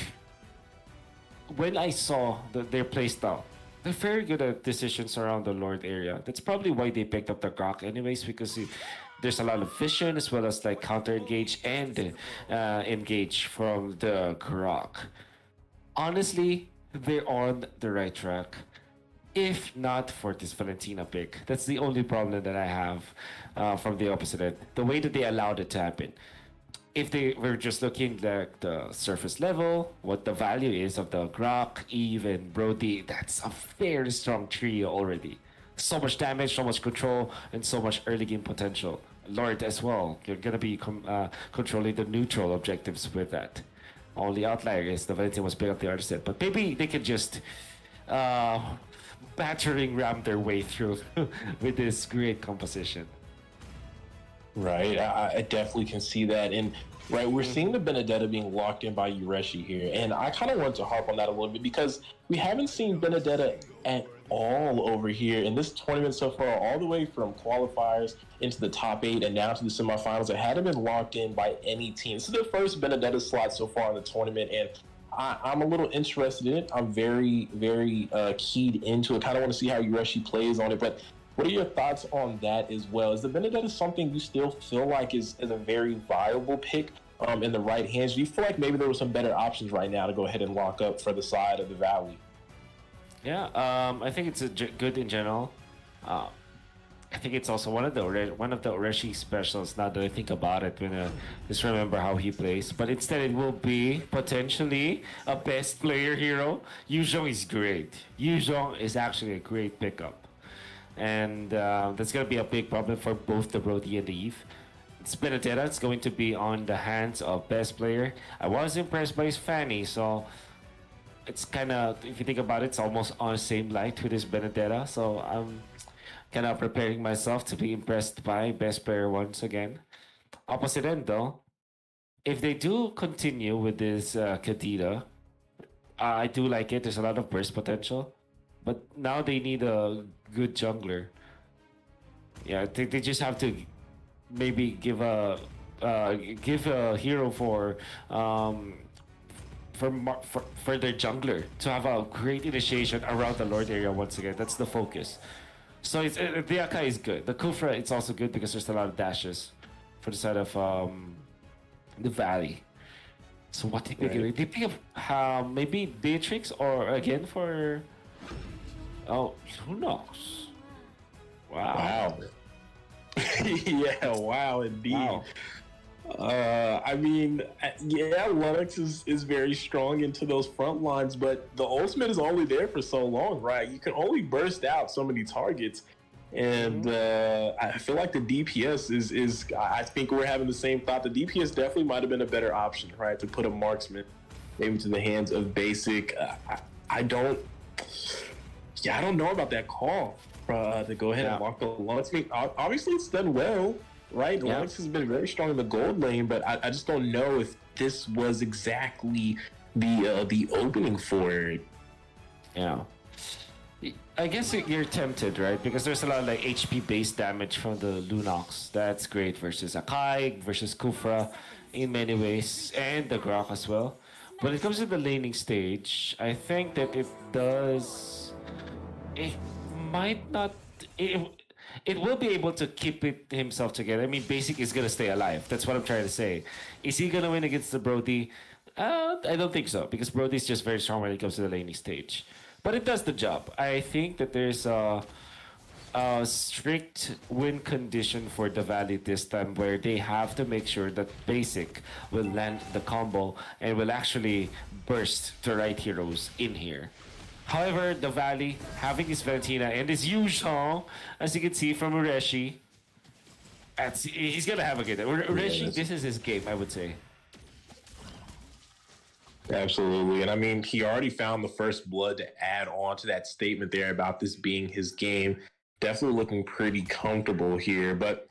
when I saw their playstyle, they're very good at decisions around the Lord area. That's probably why they picked up the Grok anyways, because there's a lot of vision as well as like counter engage and engage from the Grok. Honestly, they're on the right track. If not for this Valentina pick, that's the only problem that I have from the opposite end. The way that they allowed it to happen. If they were just looking at the surface level, what the value is of the Grok, Eve, and Brody, that's a very strong trio already. So much damage, so much control, and so much early game potential. Lord as well. You're gonna be controlling the neutral objectives with that. Only outlier is the Valentina was big up the other set, but maybe they could just battering ram their way through with this great composition. Right, I definitely can see that. And right, we're seeing the Benedetta being locked in by Ureshi here, and I kind of want to harp on that a little bit because we haven't seen Benedetta at all over here in this tournament so far, all the way from qualifiers into the top 8 and now to the semifinals. It hadn't been locked in by any team. This is the first Benedetta slot so far in the tournament, and I'm a little interested in it. I'm very, very keyed into it. Kind of want to see how Ureshi plays on it, but what are your thoughts on that as well? Is the Benedetta something you still feel like is a very viable pick in the right hands? Do you feel like maybe there were some better options right now to go ahead and lock up for the side of the Valley? Yeah, I think it's good in general. I think it's also one of the Ureshi specials. Now that I think about it, when just remember how he plays. But instead, it will be potentially a best player hero. Yuzhong is great. Yuzhong is actually a great pickup. And that's going to be a big problem for both the Brody and the Eve. It's Benedetta. It's going to be on the hands of best player. I was impressed by his Fanny, so it's kind of, if you think about it, it's almost on the same light with this Benedetta. So I'm kind of preparing myself to be impressed by best player once again. Opposite end though, if they do continue with this Kadita, I do like it. There's a lot of burst potential. But now they need a good jungler. Yeah, they just have to maybe give a hero for their jungler to have a great initiation around the Lord area once again. That's the focus. So it's, the Akai is good. The Kufra, it's also good because there's a lot of dashes for the side of the Valley. So what did they do? They pick up maybe Beatrix or again for... Oh, who knows? Wow. Yeah, wow, indeed. Wow. Lennox is very strong into those front lines, but the ultimate is only there for so long, right? You can only burst out so many targets. And I feel like the DPS is I think we're having the same thought. The DPS definitely might have been a better option, right? To put a marksman maybe to the hands of basic. I don't know about that call to go ahead and walk the Lennox. I mean, obviously it's done well, right? Yeah. Lennox has been very strong in the gold lane, but I just don't know if this was exactly the opening for it. Yeah. I guess you're tempted, right? Because there's a lot of like HP based damage from the Lunox. That's great versus Akai, versus Kufra in many ways, and the Grok as well. When it comes to the laning stage, I think that it might not. It will be able to keep it himself together. I mean, Basic is gonna stay alive. That's what I'm trying to say. Is he gonna win against the Brody? I don't think so, because Brody is just very strong when it comes to the laning stage. But it does the job. I think that there's strict win condition for the Valley this time, where they have to make sure that basic will land the combo and will actually burst the right heroes in here. However, the Valley, having his Valentina and his Yuzhong, as you can see from Ureshi, he's gonna have a good. Ureshi, this is his game, I would say. Absolutely. And I mean, he already found the first blood to add on to that statement there about this being his game. Definitely looking pretty comfortable here. But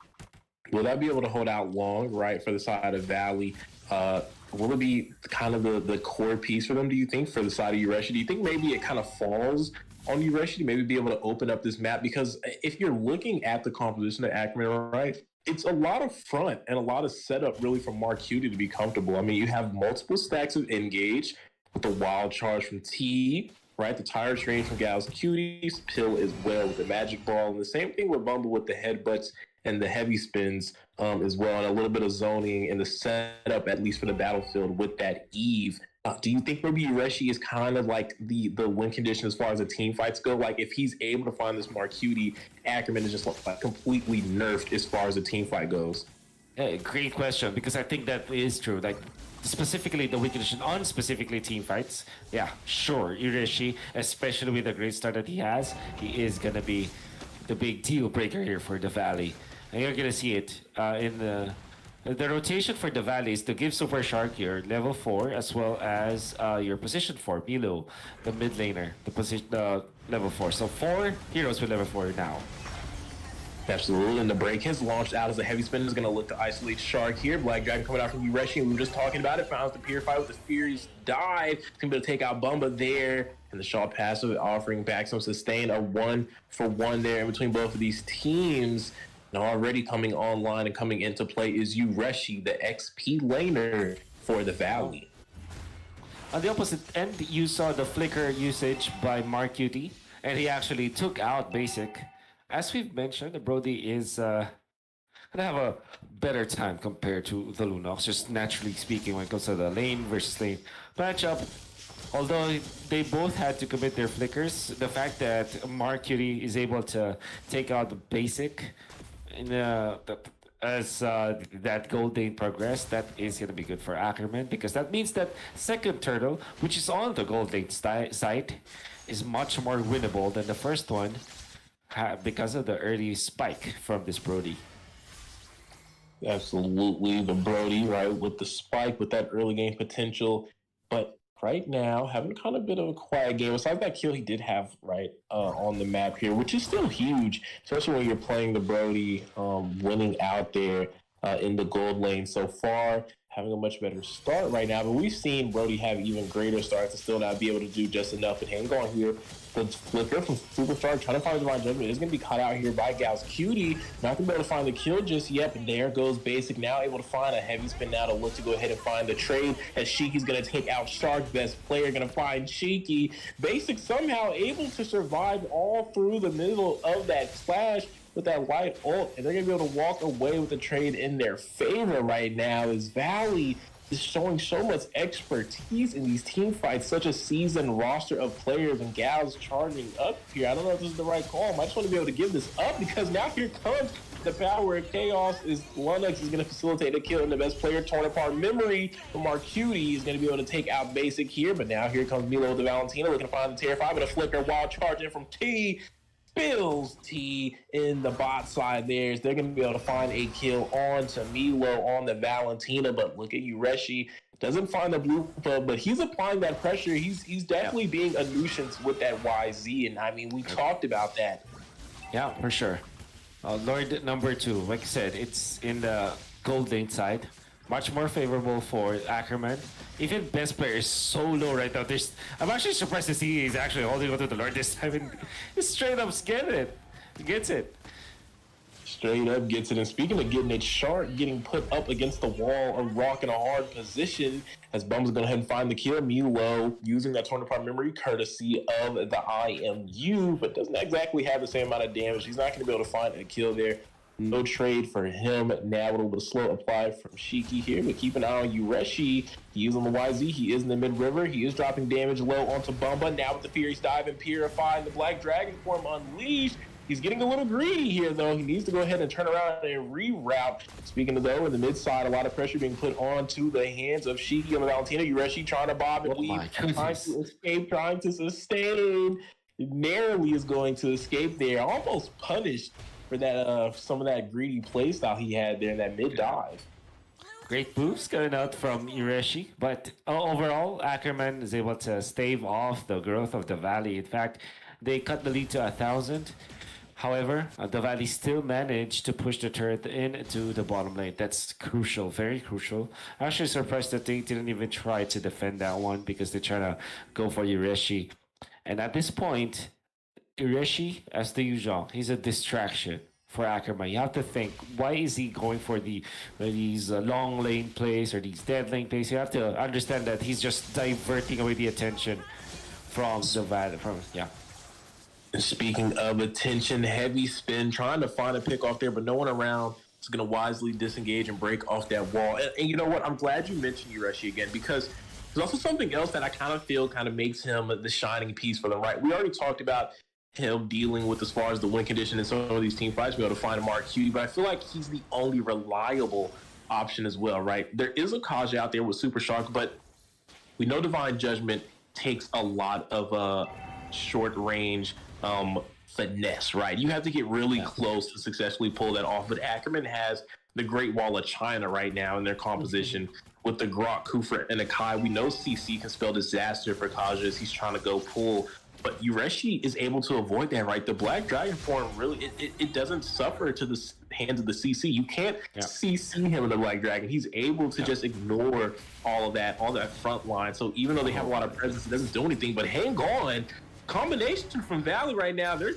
will that be able to hold out long, right, for the side of Valley? Will it be kind of the core piece for them, do you think, for the side of Ureshi? Do you think maybe it kind of falls on Ureshi to maybe be able to open up this map? Because if you're looking at the composition of Ackerman, right, it's a lot of front and a lot of setup really for Mark Cutie to be comfortable. I mean, you have multiple stacks of engage with the wild charge from T, right? The tire range from Gal's Cuties, Pill as well with the magic ball. And the same thing with Bumble with the headbutts and the heavy spins as well, and a little bit of zoning in the setup, at least for the battlefield, with that Eve. Do you think maybe Ureshi is kind of like the win condition as far as the team fights go? Like, if he's able to find this Mark Cutie, Ackerman is just like completely nerfed as far as the team fight goes? Yeah, great question, because I think that is true. Like, specifically the win condition on specifically team fights, yeah, sure, Ureshi, especially with the great start that he has, he is going to be the big deal breaker here for the Valley. And you're going to see it in the rotation for the Valley is to give Super Shark your level 4 as well as your position 4, Milo, the mid laner, the position level 4. So 4 heroes with level 4 now. Absolutely, and the break has launched out as a heavy spin is going to look to isolate Shark here. Black Dragon coming out from Ureshi, and we were just talking about it. Finds the Purify with the Furious Dive. It's going to be able to take out Bumba there. And the Shaw passive offering back some sustain, a 1-for-1 there in between both of these teams. And already coming online and coming into play is Ureshi, the XP laner for the Valley. On the opposite end, you saw the flicker usage by Mark Cutie, and he actually took out basic. As we've mentioned, the Brody is gonna have a better time compared to the Lunox, just naturally speaking, when it comes to the lane versus lane matchup. Although they both had to commit their flickers, the fact that Mark Cutie is able to take out the basic in as that gold lane progress, that is going to be good for Ackerman, because that means that second turtle, which is on the gold lane side, is much more winnable than the first one because of the early spike from this Brody. Absolutely, the Brody, right, with the spike, with that early game potential. But right now, having kind of a bit of a quiet game. Besides that kill he did have, right, on the map here, which is still huge, especially when you're playing the Brody, winning out there in the gold lane so far, having a much better start right now. But we've seen Brody have even greater starts and still not be able to do just enough. And hang on here, the flicker from Superstar trying to find the right judgment is going to be caught out here by Gal's Cutie. Not going to be able to find the kill just yet, but there goes Basic, now able to find a heavy spin now to look to go ahead and find the trade, as Shiki's going to take out Shark, best player, going to find Shiki. Basic somehow able to survive all through the middle of that clash with that white ult, and they're going to be able to walk away with the trade in their favor right now, as Valley is showing so much expertise in these team fights, such a seasoned roster of players, and Gal's charging up here. I don't know if this is the right call. I just want to be able to give this up, because now here comes the power of Chaos. Lunux is going to facilitate a kill, and the best player, torn apart memory from our Cutie, is going to be able to take out Basic here, but now here comes Milo with the Valentina, looking to find the Terrify, but a flicker, wild charge in from T. Bills T in the bot side there. They're going to be able to find a kill on to Milo on the Valentina, but look at Ureshi. Doesn't find the blue, but he's applying that pressure. He's definitely being a nuisance with that YZ, and I mean, we talked about that. Yeah, for sure. Lord number 2, like I said, it's in the gold lane side. Much more favorable for Ackerman. Even best player is so low right now. I'm actually surprised to see he's actually holding on to the Lord this time. And he's straight up getting it. He gets it. Straight up gets it. And speaking of getting it, Shark getting put up against the wall, a rock in a hard position, as Bum's going to head and find the kill. Milo using that torn apart memory courtesy of the IMU, but doesn't exactly have the same amount of damage. He's not going to be able to find a kill there. No trade for him. Now a little bit of slow apply from Shiki here, but keep an eye on Ureshi. He is on the YZ. He is in the mid-river. He is dropping damage low onto Bumba. Now with the Furious Dive and Purify, and the Black Dragon form unleashed. He's getting a little greedy here, though. He needs to go ahead and turn around and reroute. Speaking of, though, in the mid side, a lot of pressure being put onto the hands of Shiki and Valentina. Ureshi trying to bob and weave, trying to escape, trying to sustain. Narrowly is going to escape there. Almost punished for that some of that greedy play style he had there in that mid dive. Great boost going out from Ureshi, but overall, Ackerman is able to stave off the growth of the Valley. In fact, they cut the lead to 1,000. However, the Valley still managed to push the turret into the bottom lane. That's crucial, very crucial. Actually surprised that they didn't even try to defend that one because they're trying to go for Ureshi. And at this point, Ureshi, as the usual, he's a distraction for Ackerman. You have to think, why is he going for these long lane plays or these dead lane plays? You have to understand that he's just diverting away the attention from the Valley. Speaking of attention, heavy spin, trying to find a pick off there, but no one around. Is going to wisely disengage and break off that wall. And you know what? I'm glad you mentioned Ureshi again, because there's also something else that I kind of feel kind of makes him the shining piece for them, right? We already talked about him dealing with as far as the win condition in some of these team fights, be able to find a Mark Cutie, but I feel like he's the only reliable option as well, right? There is a Kaja out there with Super Shark, but we know Divine Judgment takes a lot of short range finesse, right? You have to get really close to successfully pull that off, but Ackerman has the Great Wall of China right now in their composition with the Grok, Kufra, and Akai. We know CC can spell disaster for Kaja as he's trying to go pull, but Ureshi is able to avoid that, right? The Black Dragon form really, it doesn't suffer to the hands of the CC. You can't CC him in the Black Dragon. He's able to just ignore all that front line. So even though they have a lot of presence, it doesn't do anything, but hang on. Combination from Valley right now, they're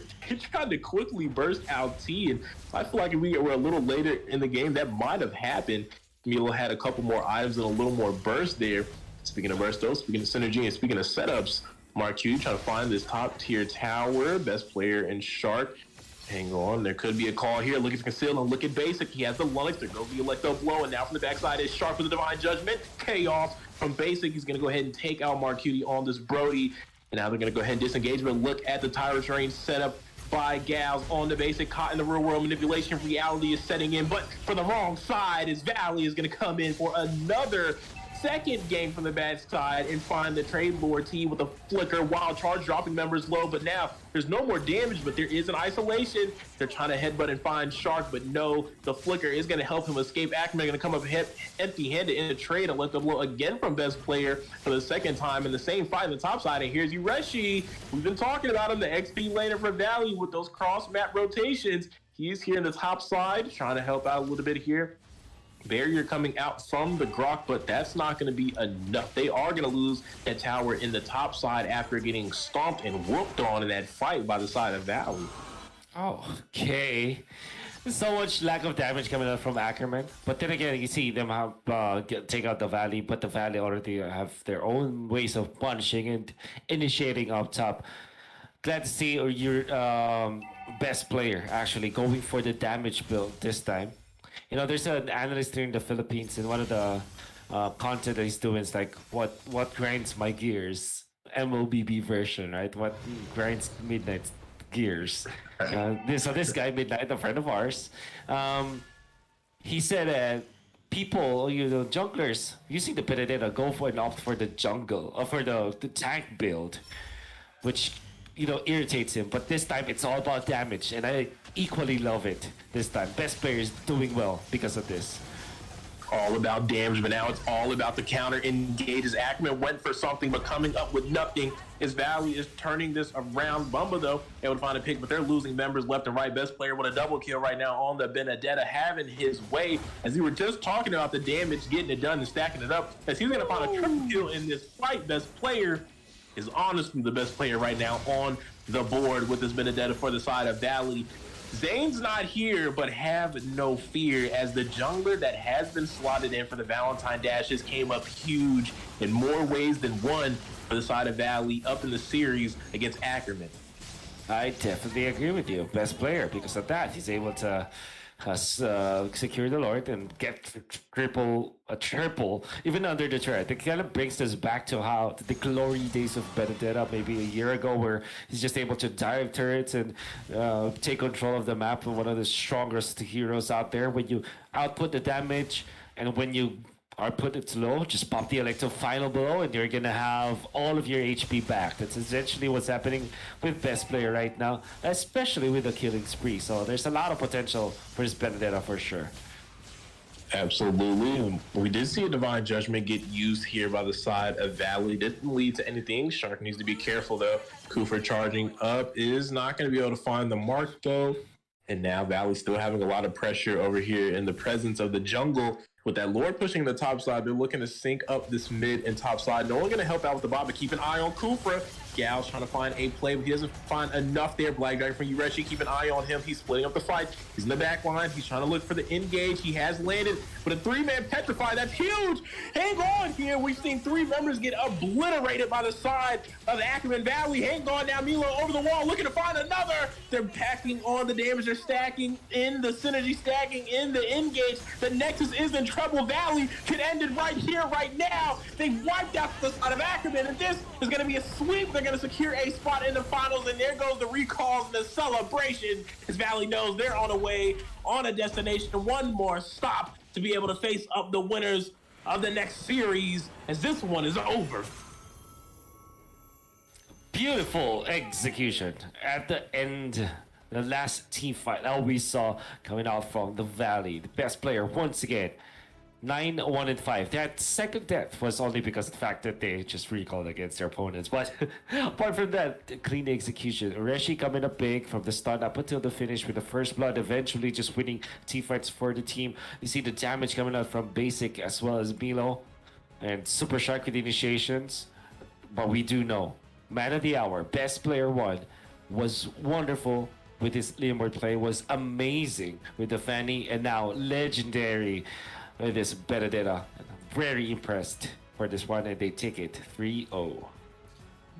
trying to quickly burst out T, and I feel like if we were a little later in the game, that might have happened. Milo had a couple more items and a little more burst there. Speaking of burst, though, speaking of synergy and speaking of setups, Mark Q trying to find this top tier tower, best player in Shark. Hang on, there could be a call here. Look at Conceal and look at Basic. He has the Lunix. There goes the Electro Blow, and now from the backside is Shark with the Divine Judgment. Chaos from Basic. He's going to go ahead and take out Mark Cutie on this Brody. And now they're going to go ahead and disengage, but look at the Tyrus range set up by Gals on the Basic. Caught in the real world manipulation. Reality is setting in, but for the wrong side is Valley is going to come in for another second game from the bad side and find the Trade Lord T with a flicker. Wild Charge dropping members low, but now there's no more damage, but there is an isolation. They're trying to headbutt and find Shark, but no, the flicker is going to help him escape. Ackerman going to come up empty-handed in the trade and let the blow again from best player for the second time in the same fight on the top side. And here's Ureshi. We've been talking about him, the XP laner for Valley with those cross-map rotations. He's here in the top side, trying to help out a little bit here. Barrier coming out from the Grok, but that's not going to be enough. They are going to lose that tower in the top side after getting stomped and whooped on in that fight by the side of Valley. Okay. So much lack of damage coming out from Ackerman. But then again, you see them have take out the Valley, but the Valley already have their own ways of punishing and initiating up top. Glad to see your best player actually going for the damage build this time. You know, there's an analyst here in the Philippines, and one of the content that he's doing is like, what grinds my gears? MLBB version, right? What grinds Midnight gears? So this guy, Midnight, a friend of ours, he said people, junglers using the Benedetta go for and opt for the jungle, or for the tank build, which, irritates him. But this time, it's all about damage, and I equally love it this time. Best player is doing well because of this. All about damage, but now it's all about the counter engages. Ackerman went for something, but coming up with nothing. His Valley is turning this around. Bumba, though, able to find a pick, but they're losing members left and right. Best player with a double kill right now on the Benedetta, having his way. As we were just talking about the damage, getting it done and stacking it up, as he's going to find a triple kill in this fight. Best player is honestly the best player right now on the board with this Benedetta for the side of Valley. Zane's not here, but have no fear, as the jungler that has been slotted in for the Valentine Dashes came up huge in more ways than one for the side of Valley up in the series against Ackerman. I definitely agree with you. Best player because of that. He's able to secure the Lord and get a triple, even under the turret. It kind of brings us back to how the glory days of Benedetta maybe a year ago, where he's just able to dive turrets and take control of the map. One of the strongest heroes out there. When you output the damage and when you are put it low, just pop the Electro final blow and you're gonna have all of your HP back. That's essentially what's happening with best player right now, especially with the killing spree. So there's a lot of potential for this Benedetta for sure. Absolutely. And we did see a Divine Judgment get used here by the side of Valley. Didn't lead to anything. Shark needs to be careful though. Kufa charging up is not going to be able to find the mark though. And now Valley still having a lot of pressure over here in the presence of the jungle. With that Lord pushing the top side, they're looking to sync up this mid and top side. No one going to help out with the bot, but keep an eye on Kufra. Gal's trying to find a play, but he doesn't find enough there. Black Dragon from Ureshi, keep an eye on him. He's splitting up the fight. He's in the back line. He's trying to look for the engage. He has landed, but a three-man petrify, that's huge. Hang on here. We've seen three members get obliterated by the side of Ackerman Valley. Hang on now, Milo over the wall, looking to find another. They're packing on the damage. They're stacking in the synergy, stacking in the engage. The Nexus is in trouble. Valley can end it right here, right now. They wiped out the side of Ackerman, and this is going to be a sweep. They're going to secure a spot in the finals, and there goes the recalls and the celebration, as Valley knows they're on a way, on a destination, one more stop to be able to face up the winners of the next series, as this one is over. Beautiful execution at the end. The last team fight that we saw coming out from the Valley. The best player once again. 9-1-5. That second death was only because of the fact that they just recalled against their opponents. But apart from that, clean execution. Ureshi coming up big from the start up until the finish with the first blood, eventually just winning team fights for the team. You see the damage coming out from Basic as well as Milo and Super Shark with the initiations. But we do know, man of the hour, best player one, was wonderful with his Leonward play, was amazing with the Fanny, and now legendary with this Benedetta. Very impressed for this one, and they take it 3-0.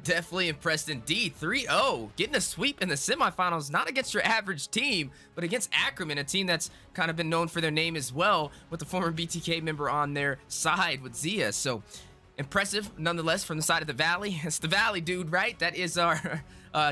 Definitely impressed indeed. 3-0. Getting a sweep in the semifinals, not against your average team, but against Ackerman, a team that's kind of been known for their name as well, with the former BTK member on their side with Zia. So impressive nonetheless from the side of the Valley. It's the Valley, dude, right? That is our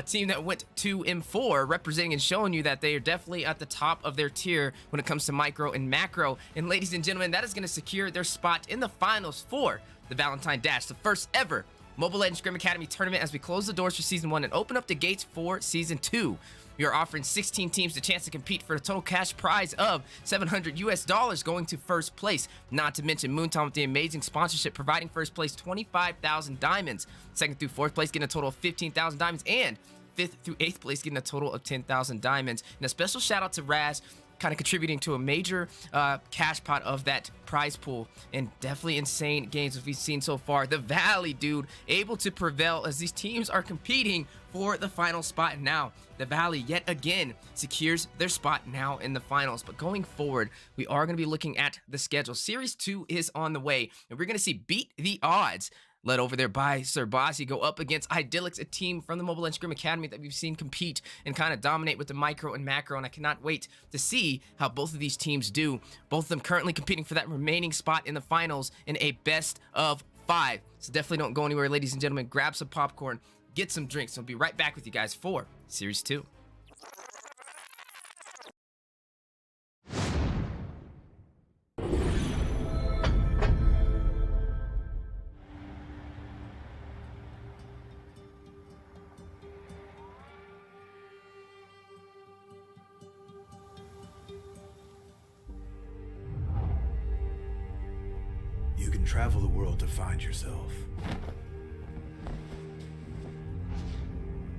team that went 2-4, representing and showing you that they are definitely at the top of their tier when it comes to micro and macro. And ladies and gentlemen, that is going to secure their spot in the finals for the Valentine Dash, the first ever Mobile Legends Scrim Academy tournament, as we close the doors for season 1 and open up the gates for season 2. We are offering 16 teams the chance to compete for a total cash prize of $700 going to first place. Not to mention Moonton with the amazing sponsorship, providing first place 25,000 diamonds. Second through fourth place getting a total of 15,000 diamonds, and fifth through eighth place getting a total of 10,000 diamonds. And a special shout out to Raz, kind of contributing to a major cash pot of that prize pool, and definitely insane games as we've seen so far. The Valley, dude, able to prevail as these teams are competing for the final spot. Now the Valley yet again secures their spot now in the finals. But going forward, we are going to be looking at the schedule. Series 2 is on the way, and we're going to see Beat the Odds, led over there by Sir Bozzy, go up against Idyllics, a team from the Mobile Legends Scrim Academy that we've seen compete and kind of dominate with the micro and macro, and I cannot wait to see how both of these teams do. Both of them currently competing for that remaining spot in the finals in a best of 5. So definitely don't go anywhere, ladies and gentlemen. Grab some popcorn, get some drinks. I'll be right back with you guys for Series 2. You can travel the world to find yourself.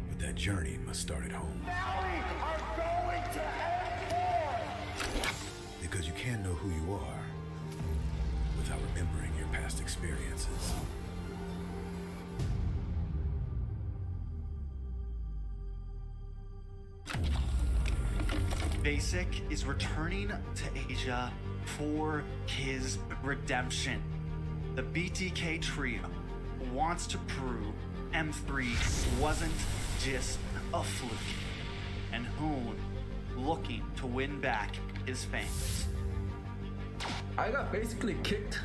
But that journey must start at home. Valley are going to end war! Because you can't know who you are without remembering your past experiences. Basic is returning to Asia for his redemption. The BTK trio wants to prove M3 wasn't just a fluke. And Hoon looking to win back his fans. I got basically kicked,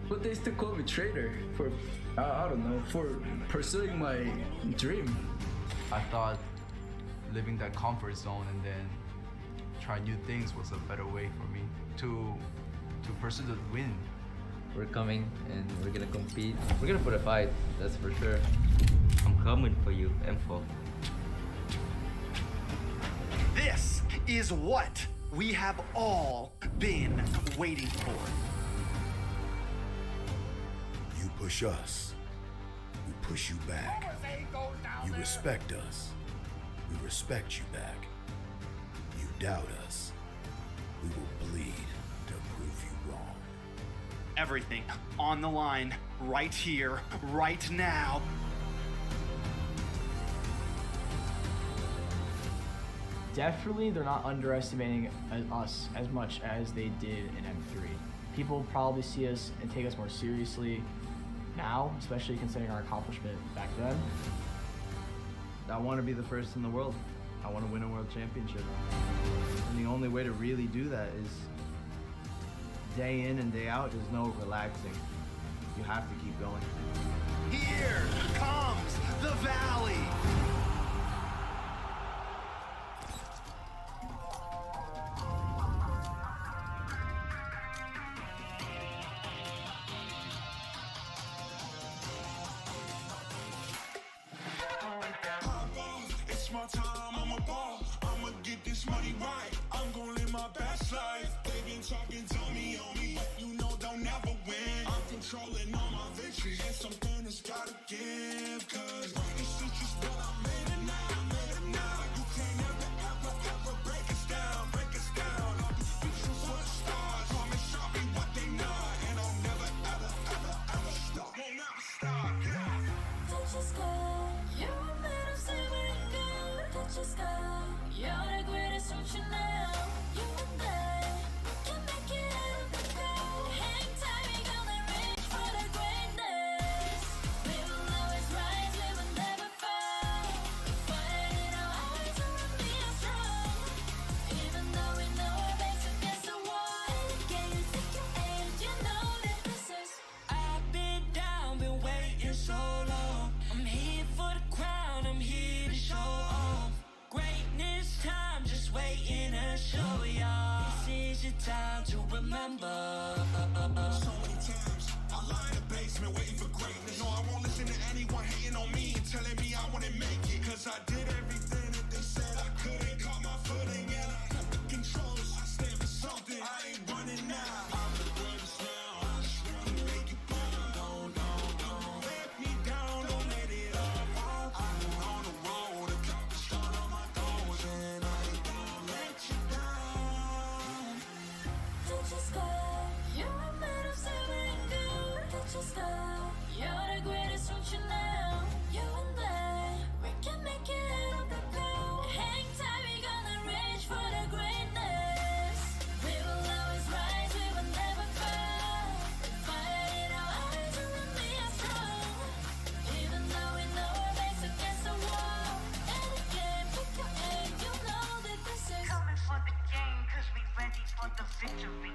but they still call me traitor for, I don't know, for pursuing my dream. I thought living that comfort zone and then try new things was a better way for me to pursue the win. We're coming and we're gonna compete. We're gonna put a fight, that's for sure. I'm coming for you, M4. This is what we have all been waiting for. You push us, we push you back. You respect us, we respect you back. You doubt us, we will bleed to prove you wrong. Everything on the line, right here, right now. Definitely, they're not underestimating us as much as they did in M3. People probably see us and take us more seriously now, especially considering our accomplishment back then. I want to be the first in the world. I want to win a world championship. And the only way to really do that is day in and day out. There's no relaxing. You have to keep going. Here comes the Valley. It's my time, I'm a ball. I'ma get this money right. I'm gonna live my best life. They been talking to me on me. You know they'll never win. I'm controlling all my victories. And something that's gotta give. Cause it's just what I made it now. I made it now. You can't ever break us down. Break us down. I'll be speechless with the stars. Promise I'll be what they not. And I'll never ever stop. Won't never stop. Yeah. Touch the sky, you're a man of saving good. Touch the sky, you're the greatest option now. You and I, we can make it out of the crowd. Hang tight, we gonna reach for the greatness. We will always rise, we will never fall. We fight in our eyes, and we are strong. Even though we know our backs against the wall. Can you take your aim? You know that this is. I've been down, been waiting so long. I'm here for the crown, I'm here to show off. Greatness time, just waiting to show y'all. This is your time to remember. So many times, I lie in the basement waiting for greatness. No, I won't listen to anyone hating on me and telling me I wouldn't make it. Cause I did everything that they said I couldn't. Caught my footing and I kept the control. I stand for something, I ain't running now. I'm the greatest now, I just wanna make it proud. Don't let me down, don't let it all. I'm on the road, accomplish all of my goals. And I ain't gonna let you down. Touch the sky, you're a man of saving good. Touch the sky, you're the greatest option now. You and I, we can make it out of the crowd. Hang tight, we gonna reach for the greatness. We will always rise, we will never fall. We fight in our eyes, and we are strong. Even though we know our backs against the wall. And again, pick your aim, you know that this is. Coming for the game, cause we ready for the victory.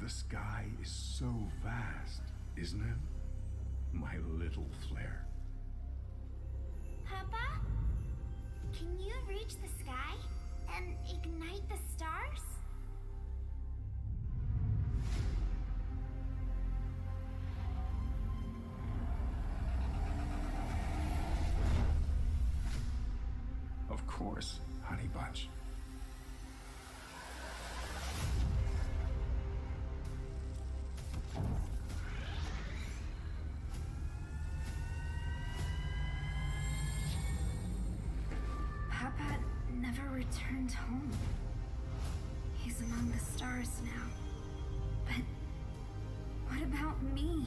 The sky is so vast, isn't it? My little flare. Papa? Can you reach the sky and ignite the stars? Of course, honey bunch. Papa never returned home. He's among the stars now. But what about me?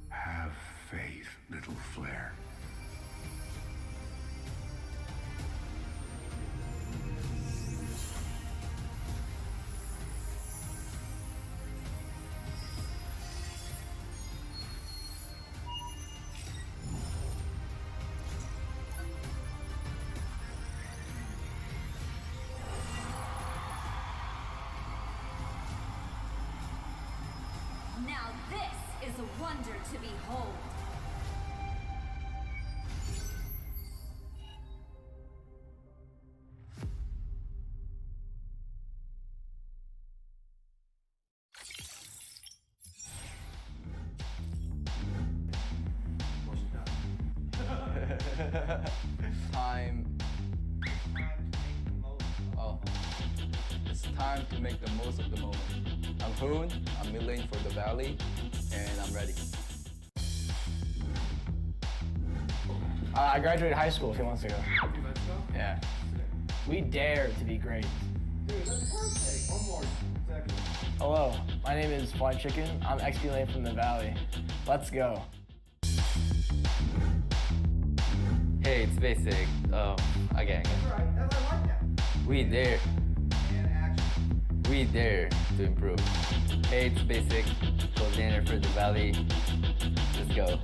Have faith, little flare. Now this is a wonder to behold. Time. Oh. It's time to make the most of the moment. I'm Hoon, I'm mid lane for the Valley, and I'm ready. I graduated high school a few months ago. Yeah. We dare to be great. Dude, that's perfect. One more. Exactly. Hello, my name is Fly Chicken. I'm XP lane from the Valley. Let's go. Hey, it's basic. Again. We dare. We dare to improve. Hey, it's basic. Coordinator for the Valley. Let's go.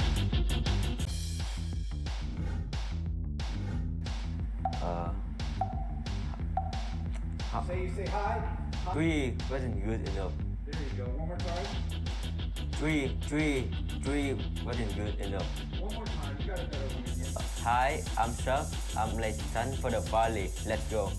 Say hi. 3 wasn't good enough. There you go. One more time. 3 wasn't good enough. One more time. You got it better one. Hi, I'm Chuck. I'm Leighton for the Valley. Let's go.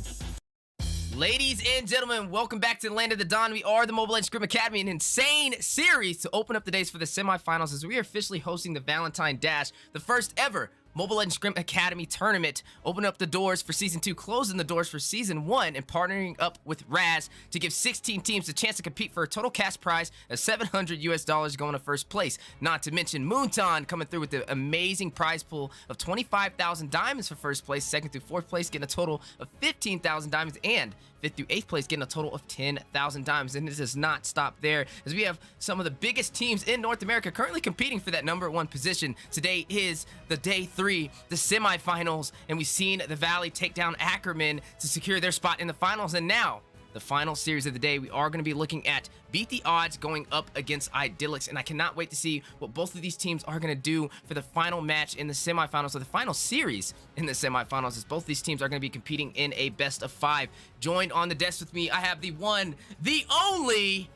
Ladies and gentlemen, welcome back to the Land of the Dawn. We are the Mobile Legends Scrim Academy, an insane series to open up the days for the semifinals as we are officially hosting the Valentine Dash, the first ever Mobile Legends Scrim Academy tournament, opening up the doors for Season 2, closing the doors for Season 1, and partnering up with Raz to give 16 teams a chance to compete for a total cash prize of $700 US going to first place. Not to mention Moonton coming through with the amazing prize pool of 25,000 diamonds for first place, second through fourth place getting a total of 15,000 diamonds, and fifth through eighth place getting a total of 10,000 diamonds. And it does not stop there, as we have some of the biggest teams in North America currently competing for that #1 position. Today is the day 3, the semifinals, and we've seen the Valley take down Ackerman to secure their spot in the finals. And now the final series of the day, we are going to be looking at Beat the Odds going up against Idyllics, and I cannot wait to see what both of these teams are going to do for the final match in the semifinals, or the final series in the semifinals, as both these teams are going to be competing in a best of 5. Joined on the desk with me, I have the one, the only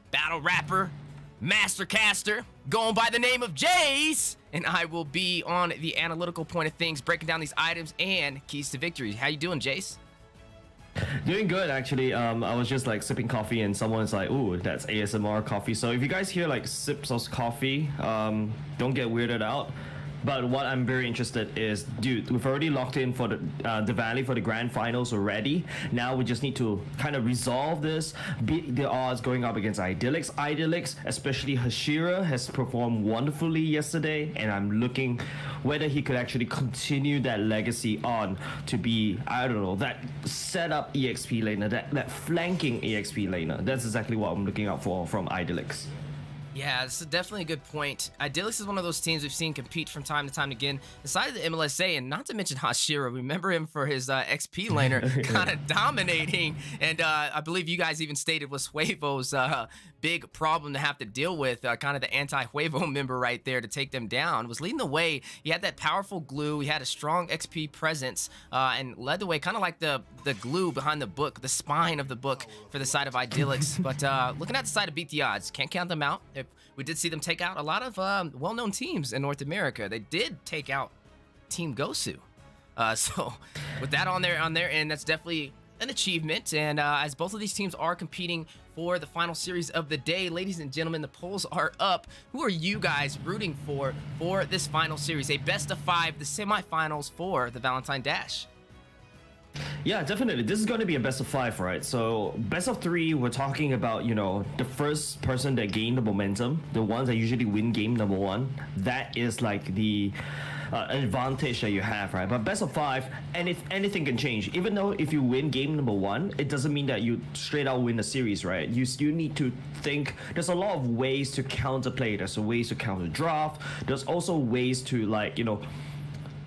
battle rapper, master caster, going by the name of Jace, and I will be on the analytical point of things, breaking down these items and keys to victory. How you doing, Jace? Doing good, actually. I was just like sipping coffee and someone's like, ooh, that's ASMR coffee. So if you guys hear like sips of coffee, don't get weirded out. But what I'm very interested is, dude, we've already locked in for the Valley for the grand finals already. Now we just need to kind of resolve this, beat the odds going up against Idyllics. Idyllics, especially Hashira, has performed wonderfully yesterday, and I'm looking whether he could actually continue that legacy on to be, I don't know, that setup EXP laner, that flanking EXP laner. That's exactly what I'm looking out for from Idyllics. Yeah, this is definitely a good point. Idyllics is one of those teams we've seen compete from time to time again inside of the MLSA, and not to mention Hashira. Remember him for his XP laner, kind of dominating. And I believe you guys even stated was Huevo's big problem to have to deal with, kind of the anti-Huevo member right there to take them down. Was leading the way. He had that powerful glue. He had a strong XP presence and led the way, kind of like the glue behind the book, the spine of the book for the side of Idyllics. But looking at the side of Beat the Odds, can't count them out. We did see them take out a lot of well-known teams in North America. They did take out Team Gosu. So with that on their end, that's definitely an achievement. And as both of these teams are competing for the final series of the day, ladies and gentlemen, the polls are up. Who are you guys rooting for this final series? A best of 5, the semifinals for the Valentine Dash. Yeah, definitely. This is going to be a best of 5, right? So best of 3, we're talking about, you know, the first person that gained the momentum, the ones that usually win game number 1. That is like the advantage that you have, right? But best of 5, and if anything can change. Even though if you win game number 1, it doesn't mean that you straight out win the series, right? You still need to think. There's a lot of ways to counterplay. There's ways to counter draft. There's also ways to, like, you know,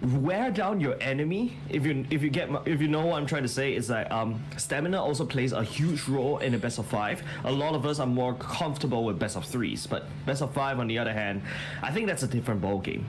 wear down your enemy. If you know what I'm trying to say, is that stamina also plays a huge role in the best of 5. A lot of us are more comfortable with best of 3s, but best of 5 on the other hand, I think that's a different ball game.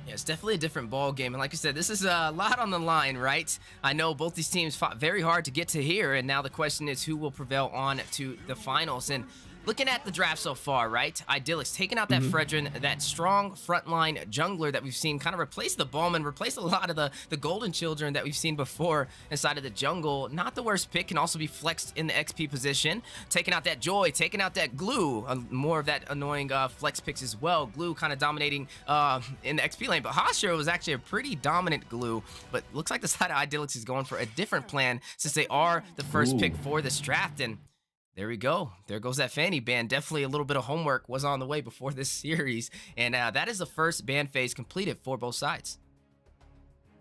Yeah, it's definitely a different ball game, and like I said, this is a lot on the line, right? I know both these teams fought very hard to get to here, and now the question is who will prevail on to the finals. And looking at the draft so far, right? Idyllics taking out that Fredrin, that strong frontline jungler that we've seen kind of replace the Ballman, replace a lot of the Golden Children that we've seen before inside of the jungle. Not the worst pick, can also be flexed in the XP position. Taking out that Joy, taking out that Glue, more of that annoying flex picks as well. Glue kind of dominating in the XP lane, but Hashira was actually a pretty dominant Glue. But looks like the side of Idyllics is going for a different plan since they are the first pick for this draft. And there we go. There goes that Fanny ban. Definitely a little bit of homework was on the way before this series. And that is the first ban phase completed for both sides.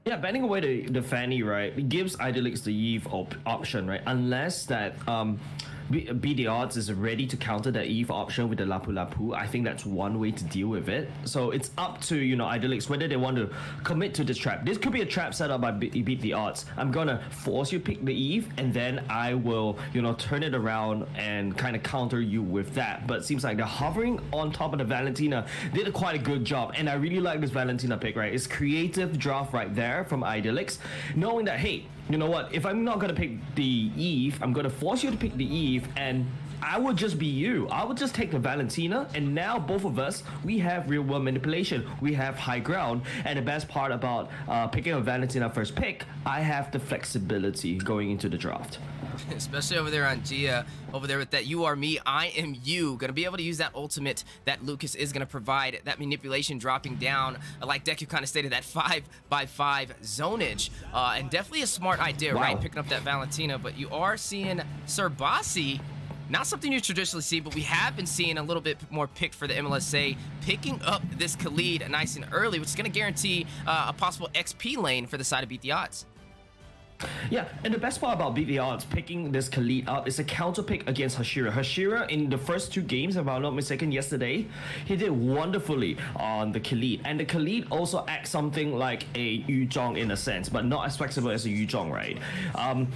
Yeah, banning away the Fanny, right, it gives Idyllics the Eve option, right? Unless that Be the Odds is ready to counter the Eve option with the Lapu Lapu. I think that's one way to deal with it. So it's up to, you know, Idyllics whether they want to commit to this trap. This could be a trap set up by Beat the Odds. I'm gonna force you pick the Eve, and then I will, you know, turn it around and kind of counter you with that. But it seems like they're hovering on top of the Valentina. Did quite a good job, and I really like this Valentina pick, right? It's creative draft right there from Idyllics, knowing that, hey, you know what, if I'm not gonna pick the Eve, I'm gonna force you to pick the Eve, and I would just be you. I would just take the Valentina, and now both of us, we have real world manipulation. We have high ground, and the best part about picking a Valentina first pick, I have the flexibility going into the draft. Especially over there on Gia, over there with that you are me, I am you. Gonna be able to use that ultimate that Lucas is gonna provide, that manipulation dropping down, like Deku kind of stated, that 5x5 zonage. And definitely a smart idea, right? Picking up that Valentina, but you are seeing Sir Bossy, not something you traditionally see, but we have been seeing a little bit more picked for the MLSA, picking up this Khalid nice and early, which is gonna guarantee a possible XP lane for the side of Beat the Odds. Yeah, and the best part about Beat the Odds picking this Khalid up is a counter pick against Hashira. Hashira, in the first 2 games, if I'm not mistaken, yesterday, he did wonderfully on the Khalid. And the Khalid also acts something like a Yu Zhong in a sense, but not as flexible as a Yu Zhong, right?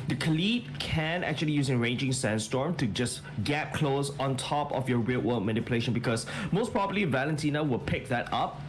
The Khalid can actually use Enraging Sandstorm to just gap close on top of your real world manipulation, because most probably Valentina will pick that up,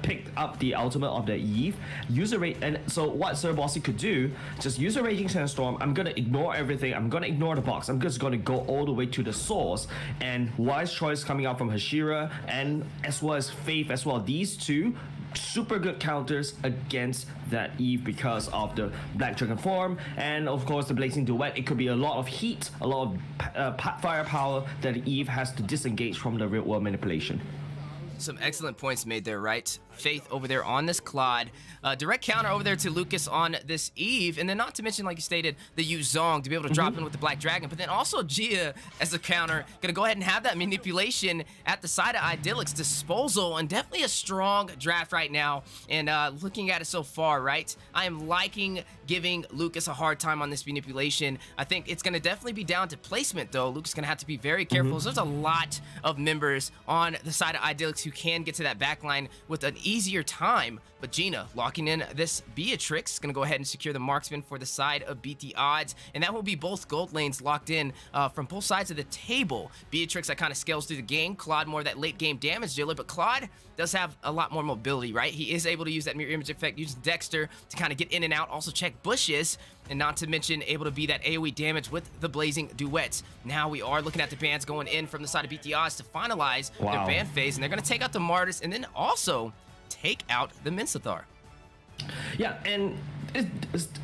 pick up the ultimate of the Eve, use a rate, and so what Sir Bossy could do, just use a Raging Sandstorm. I'm gonna ignore everything. I'm gonna ignore the box. I'm just gonna go all the way to the source. And wise choice coming out from Hashira, and as well as Faith as well. These two super good counters against that Eve because of the Black Dragon form, and of course the Blazing Duet. It could be a lot of heat, a lot of firepower that Eve has to disengage from the real world manipulation. Some excellent points made there, right? Faith over there on this Claude. Direct counter over there to Lucas on this Eve. And then not to mention, like you stated, the Yuzong to be able to drop in with the Black Dragon. But then also Gia as a counter. Going to go ahead and have that manipulation at the side of Idyllic's disposal. And definitely a strong draft right now. And looking at it so far, right? I am liking giving Lucas a hard time on this manipulation. I think it's going to definitely be down to placement, though. Lucas is going to have to be very careful. So there's a lot of members on the side of Idyllic's who can get to that back line with an easier time. But Gina locking in this Beatrix is going to go ahead and secure the marksman for the side of Beat the Odds. And that will be both gold lanes locked in from both sides of the table. Beatrix that kind of scales through the game. Claude more that late game damage dealer. But Claude does have a lot more mobility, right? He is able to use that mirror image effect, using Dexter to kind of get in and out. Also check bushes. And not to mention able to be that AoE damage with the Blazing Duets. Now we are looking at the bans going in from the side of Beat the Odds to finalize their ban phase. And they're going to take out the Martyrs and then also take out the Minsathar. Yeah, and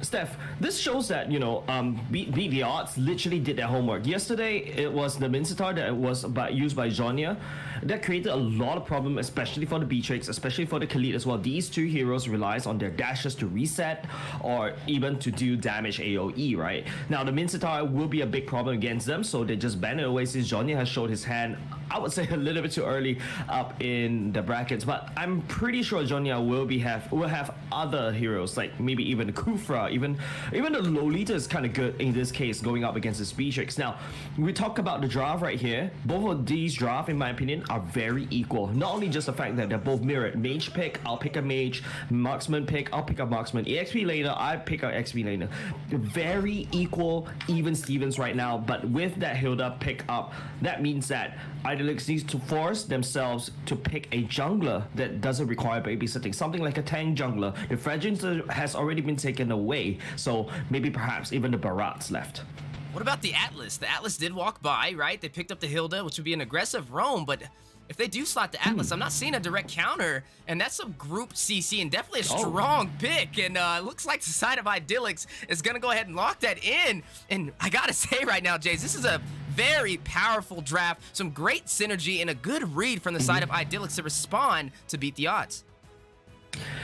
Steph, this shows that, Beat the Odds literally did their homework. Yesterday, it was the Minsathar that was used by Jonia. That created a lot of problem, especially for the Beatrix, especially for the Khalid as well. These two heroes relies on their dashes to reset or even to do damage AoE, right? Now, the Minsathar will be a big problem against them, so they just ban it away since Jonia has showed his hand, I would say a little bit too early up in the brackets, but I'm pretty sure Jonia will have other heroes, like maybe even Kufra, even the Lolita is kind of good in this case going up against this Beatrix. Now, we talk about the draft right here. Both of these drafts, in my opinion, are very equal. Not only just the fact that they're both mirrored. Mage pick, I'll pick a mage. Marksman pick, I'll pick a marksman. EXP laner, I pick a XP laner. Very equal, even Stevens right now, but with that Hilda pick up, that means that Idyllics needs to force themselves to pick a jungler that doesn't require babysitting, something like a tank jungler. The Fragile has already been taken away, so maybe perhaps even the Barat's left. What about the Atlas? The Atlas did walk by, right? They picked up the Hilda, which would be an aggressive roam, but if they do slot the Atlas, I'm not seeing a direct counter, and that's some group CC and definitely a strong pick. And it looks like the side of Idyllics is going to go ahead and lock that in. And I got to say right now, Jays, this is a very powerful draft, some great synergy, and a good read from the side of Idyllics to respond to Beat the Odds.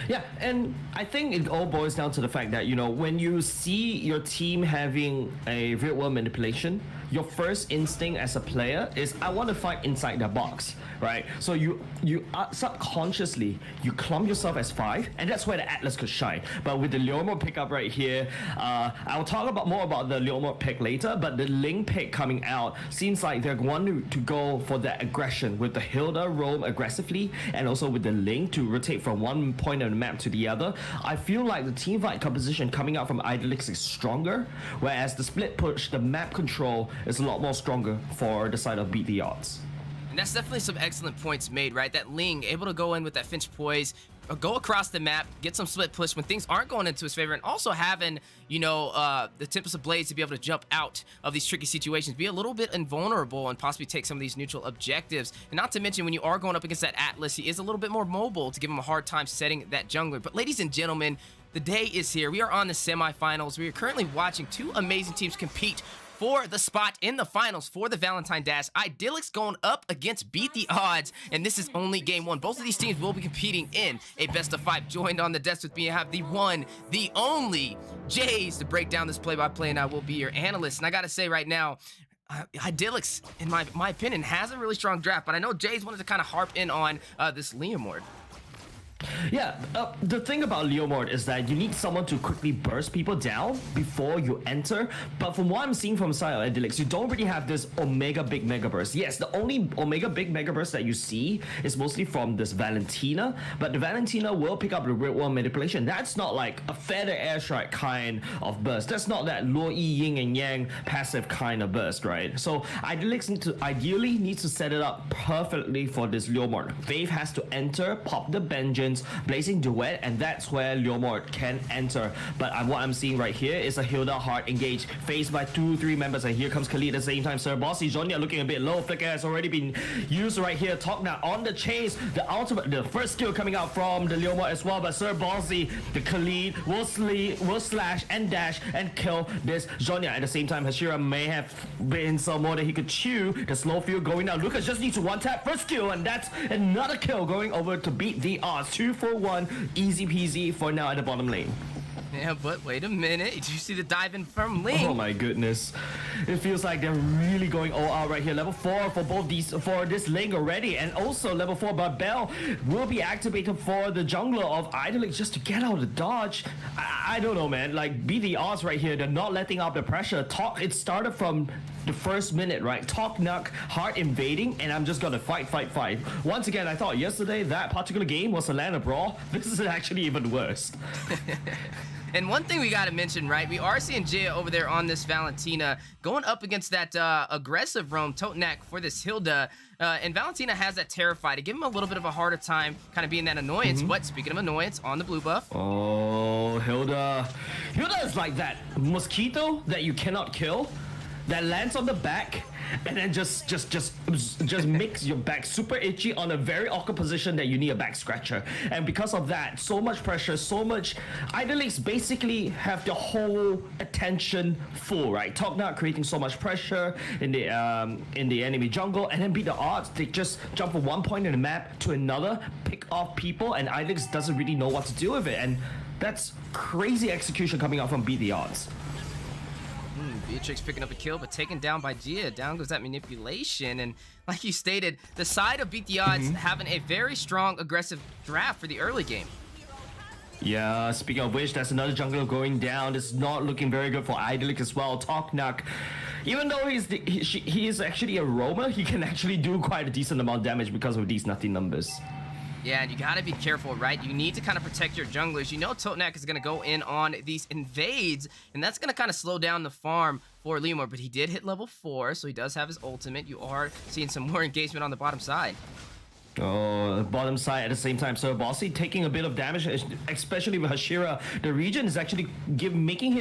Yeah, and I think it all boils down to the fact that, when you see your team having a real world manipulation, your first instinct as a player is, I want to fight inside the box, right? So you subconsciously, you clump yourself as 5, and that's where the Atlas could shine. But with the Leomord pickup right here, I'll talk more about the Leomord pick later, but the Ling pick coming out seems like they're wanting to go for that aggression with the Hilda roam aggressively, and also with the Ling to rotate from one point of the map to the other. I feel like the team fight composition coming out from Idyllics is stronger, whereas the split push, the map control, is a lot more stronger for the side of Beat the Odds. And that's definitely some excellent points made, right? That Ling able to go in with that Finch Poise, go across the map, get some split push when things aren't going into his favor, and also having, the Tempest of Blades to be able to jump out of these tricky situations, be a little bit invulnerable, and possibly take some of these neutral objectives. And not to mention, when you are going up against that Atlas, he is a little bit more mobile to give him a hard time setting that jungler. But ladies and gentlemen, the day is here. We are on the semifinals. We are currently watching two amazing teams compete for the spot in the finals for the Valentine Dash. Idyllics going up against Beat the Odds, and this is only game 1. Both of these teams will be competing in a best of 5. Joined on the desk with me, I have the one, the only Jays to break down this play-by-play, and I will be your analyst. And I gotta say right now, Idyllics, in my opinion, has a really strong draft, but I know Jays wanted to kind of harp in on this Leomord. Yeah, the thing about Leomord is that you need someone to quickly burst people down before you enter, but from what I'm seeing from side of Idyllics, you don't really have this Omega Big Mega Burst. Yes, the only Omega Big Mega Burst that you see is mostly from this Valentina, but the Valentina will pick up the Real World Manipulation. That's not like a Feather Airstrike kind of burst. That's not that Luo Yi Yin and Yang passive kind of burst, right? So Idyllics ideally needs to set it up perfectly for this Leomord. Faith has to enter, pop the Vengeance, Blazing Duet, and that's where Leomord can enter. But what I'm seeing right here is a Hilda hard engage, faced by 2-3 members, and here comes Khalid at the same time. Sir Bossy, Jonya looking a bit low. Flicker has already been used right here. Toknak on the chase. The first skill coming out from the Leomord as well, but Sir Bossy, the Khalid, will slash and dash and kill this Jonya. At the same time, Hashira may have been some more that he could chew. The slow field going now. Lucas just needs to one tap first kill, and that's another kill going over to beat the odds. 2 for 1, easy peasy for now at the bottom lane. Yeah, but wait a minute. Did you see the dive in from Ling? Oh my goodness. It feels like they're really going all out right here. Level 4 for this Ling already. And also level 4 Barbell will be activated for the jungler of Idolix just to get out of the dodge. I don't know, man. Like, beat the odds right here. They're not letting up the pressure. It started from the first minute, right? Toknak hard invading, and I'm just gonna fight. Once again, I thought yesterday that particular game was a land of brawl. This is actually even worse. And one thing we got to mention, right? We are seeing Jaya over there on this Valentina going up against that aggressive roam Totnak for this Hilda. And Valentina has that Terrify to give him a little bit of a harder time kind of being that annoyance. But speaking of annoyance, on the blue buff. Oh, Hilda is like that mosquito that you cannot kill, that lands on the back and then just makes your back super itchy on a very awkward position that you need a back scratcher. And because of that, so much pressure, so much Idolix basically have the whole attention full, right? Toknak creating so much pressure in the enemy jungle, and then beat the odds. They just jump from one point in the map to another, pick off people, and Idolix doesn't really know what to do with it. And that's crazy execution coming out from Beat the Odds. Beatrix picking up a kill, but taken down by Gia. Down goes that manipulation, and like you stated, the side of Beat the Odds having a very strong, aggressive draft for the early game. Yeah, speaking of which, that's another jungler going down. It's not looking very good for Idolic as well. Toknak, even though he is actually a roamer, he can actually do quite a decent amount of damage because of these nutty numbers. Yeah, and you gotta be careful, right? You need to kind of protect your junglers. You know Totnak is gonna go in on these invades, and that's gonna kind of slow down the farm for Leomord, but he did hit level 4, so he does have his ultimate. You are seeing some more engagement on the bottom side. Oh, bottom side at the same time. So Bossy taking a bit of damage, especially with Hashira. The region is actually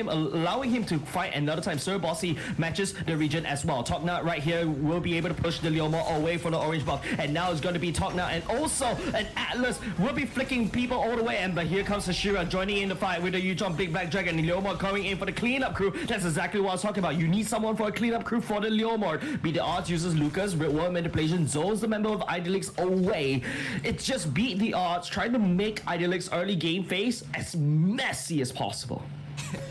allowing him to fight another time. Sir Bossy matches the region as well. Toknak right here will be able to push the Leomord away from the orange buff. And now it's going to be Toknak, and also an Atlas will be flicking people all the way. But here comes Hashira joining in the fight with the Yujong Big Black Dragon. And Leomord coming in for the cleanup crew. That's exactly what I was talking about. You need someone for a cleanup crew for the Leomord. Beat the Odds uses Lucas. World Manipulation zones the member of Idolix away. It's just Beat the Odds, trying to make Idolix early game phase as messy as possible.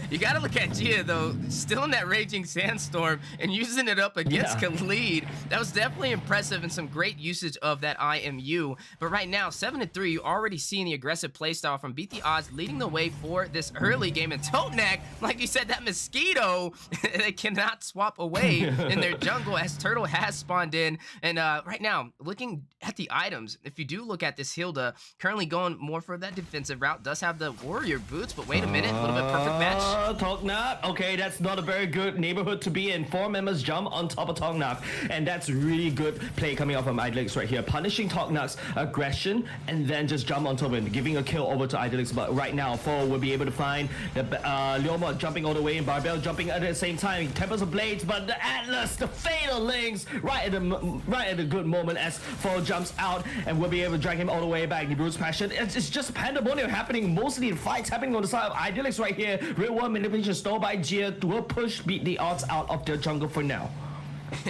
You gotta look at Gia though, still in that raging sandstorm and using it up against Khalid. That was definitely impressive and some great usage of that IMU. But right now, 7-3, you already seeing the aggressive playstyle from Beat the Odds leading the way for this early game. And Totnak, like you said, that mosquito, they cannot swap away in their jungle as Turtle has spawned in. And right now, looking at the items, if you do look at this Hilda, currently going more for that defensive route, does have the warrior boots, but wait a minute, a little bit perfect match. Toknak, okay, that's not a very good neighborhood to be in. 4 members jump on top of Toknak, and that's really good play coming out from Idolix right here, punishing Toknak's aggression and then just jump on top of him, giving a kill over to Idolix. But right now, 4 will be able to find the Leomord jumping all the way and Barbell jumping at the same time. Tempers of Blades, but the Atlas, the Fatal Links, right at the good moment as 4 jumps out and will be able to drag him all the way back. The Brute's Passion, it's just pandemonium happening. Mostly the fights happening on the side of Idolix right here. Real world manipulation stole by Gia will push Beat the Odds out of their jungle for now.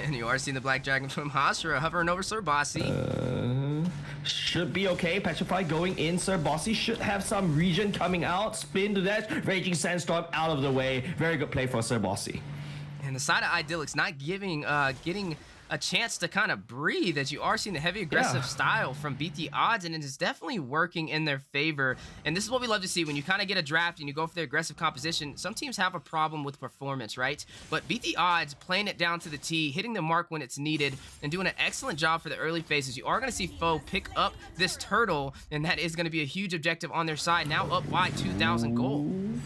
And you are seeing the Black Dragon from Hashira hovering over Sir Bossy. Should be okay. Petrify going in. Sir Bossy should have some region coming out. Spin to that. Raging Sandstorm out of the way. Very good play for Sir Bossy. And the side of Idyllics not getting a chance to kind of breathe, as you are seeing the heavy aggressive style from Beat the Odds, and it is definitely working in their favor. And this is what we love to see when you kind of get a draft and you go for the aggressive composition. Some teams have a problem with performance, right? But Beat the Odds playing it down to the T, hitting the mark when it's needed, and doing an excellent job for the early phases. You are going to see Foe pick up this turtle, and that is going to be a huge objective on their side, now up by 2,000 gold.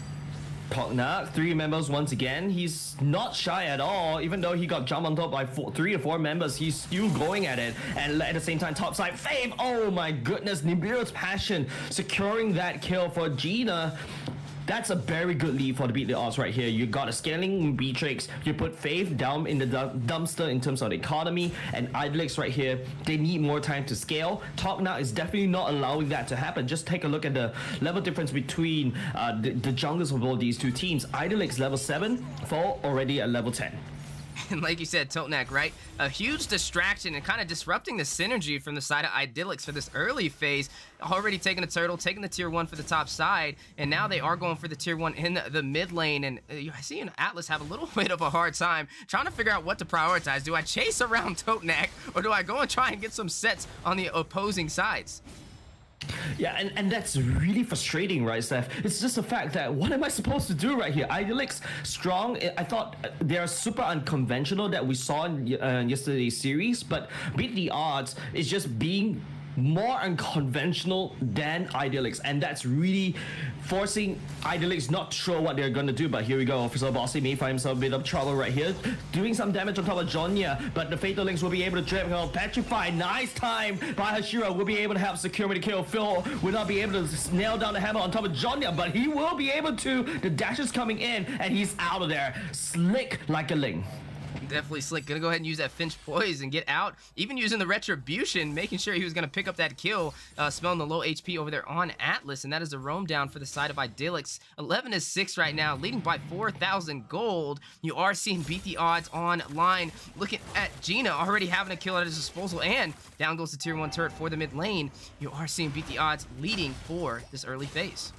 Tognac, 3 members once again. He's not shy at all. Even though he got jumped on top by 3 or 4 members, he's still going at it. And at the same time, top side, Fave. Oh my goodness, Nibiru's Passion securing that kill for Gina. That's a very good lead for the Beat the Odds right here. You got a scaling Beatrix. You put Faith down in the dumpster in terms of the economy. And Idolix right here, they need more time to scale. Tognac is definitely not allowing that to happen. Just take a look at the level difference between the junglers of all these two teams. Idolix level 7, Foe already at level 10. And like you said, Totnak, right? A huge distraction and kind of disrupting the synergy from the side of Idyllics for this early phase. Already taking the turtle, taking the tier 1 for the top side, and now they are going for the tier 1 in the mid lane. And I see Atlas have a little bit of a hard time trying to figure out what to prioritize. Do I chase around Totnak, or do I go and try and get some sets on the opposing sides? Yeah, and that's really frustrating, right, Steph? It's just the fact that what am I supposed to do right here? Idylix, strong. I thought they are super unconventional that we saw in yesterday's series, but Beat the Odds is just being more unconventional than Idylix, and that's really forcing Idylix not sure what they're gonna do. But here we go. Officer Bossy may find himself a bit of trouble right here, doing some damage on top of Jonya, but the Fatal Links will be able to trap him. Petrify, nice time by Hashira, will be able to help secure the kill. Phil will not be able to nail down the hammer on top of Jonya, but he will be able to. The dash is coming in, and he's out of there. Slick like a ling. Definitely Slick. Gonna go ahead and use that Finch Poise and get out. Even using the Retribution, making sure he was gonna pick up that kill, smelling the low HP over there on Atlas, and that is a roam down for the side of Idyllics. 11-6 right now, leading by 4,000 gold. You are seeing Beat the Odds online. Looking at Gina already having a kill at his disposal, and down goes the tier 1 turret for the mid lane. You are seeing Beat the Odds leading for this early phase.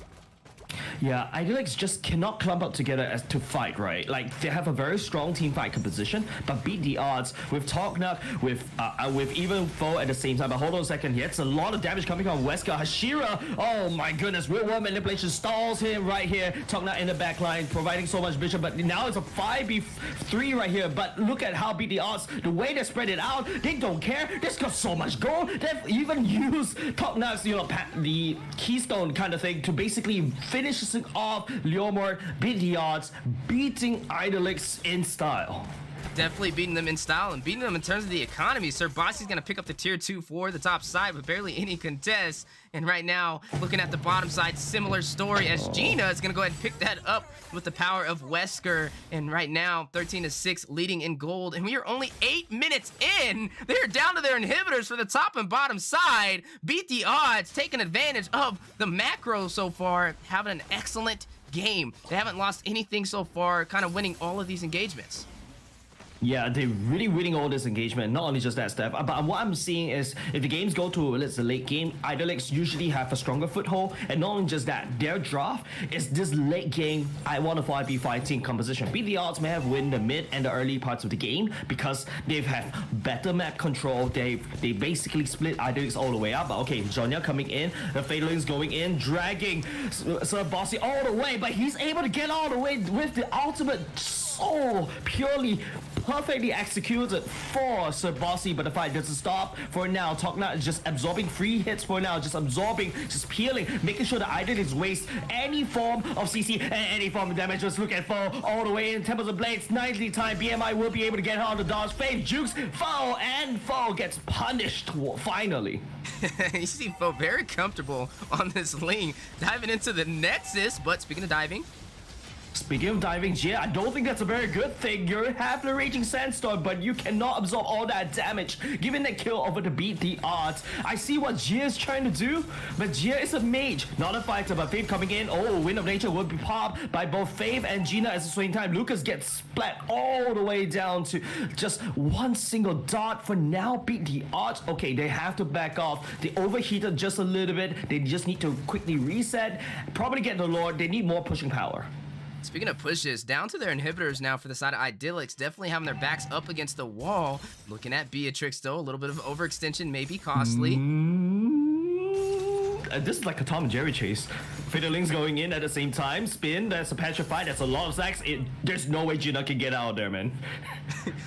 Yeah, Idyllics just cannot clump up together as to fight, right? Like, they have a very strong team fight composition, but Beat the Odds with Tognac, with even Foe at the same time. But hold on a second here. It's a lot of damage coming from Wesker. Hashira, oh my goodness, real world manipulation stalls him right here. Tognac in the back line, providing so much vision, but now it's a 5v3 right here. But look at how Beat the Odds, the way they spread it out, they don't care. They've got so much gold. They've even used Tognac's, the keystone kind of thing to basically finishing off Leomord. Beat the Odds, beating Idyllics in style. Definitely beating them in style and beating them in terms of the economy. Sir Bossy's going to pick up the tier 2 for the top side with barely any contest. And right now, looking at the bottom side, similar story as Gina is going to go ahead and pick that up with the power of Wesker. And right now, 13-6 leading in gold. And we are only 8 minutes in. They're down to their inhibitors for the top and bottom side. Beat the Odds, taking advantage of the macro so far, having an excellent game. They haven't lost anything so far, kind of winning all of these engagements. Yeah, they're really winning all this engagement. Not only just that, Steph, but what I'm seeing is if the games go to, let's say, late game, Idyllics usually have a stronger foothold. And not only just that, their draft is this late game, I want a 5v5 team composition. Beat the Odds may have win the mid and the early parts of the game because they've had better map control. They basically split Idyllics all the way up. But okay, Jonya coming in, the Fatalings going in, dragging Sir Bossy all the way, but he's able to get all the way with the ultimate so purely perfectly executed for Sir Bossy, but the fight doesn't stop for now. Tognac is just absorbing free hits for now, just absorbing, just peeling, making sure that Idyllics waste any form of CC and any form of damage. Just look at Foe all the way in Temples of Blades, nicely timed. BMI will be able to get her on the dodge. Faith jukes Foe, and Foe gets punished finally. You see Foe very comfortable on this lane, diving into the Nexus, but speaking of diving, speaking of diving, Gia, I don't think that's a very good thing. You have the Raging Sandstorm, but you cannot absorb all that damage. Given that kill over to Beat the Odds, I see what Gia is trying to do, but Gia is a mage, not a fighter. But Faith coming in, oh, Wind of Nature will be popped by both Faith and Gina at the same time. Lucas gets splat all the way down to just one single dot. For now, Beat the Odds, okay, they have to back off. They overheated just a little bit. They just need to quickly reset, probably get the Lord. They need more pushing power. Speaking of pushes, down to their inhibitors now for the side of Idyllics, definitely having their backs up against the wall. Looking at Beatrix though, a little bit of overextension may be costly. this is like a Tom and Jerry chase. Fiddling's going in at the same time. Spin, that's a petrified, that's a lot of sacks. There's no way Gina can get out of there, man.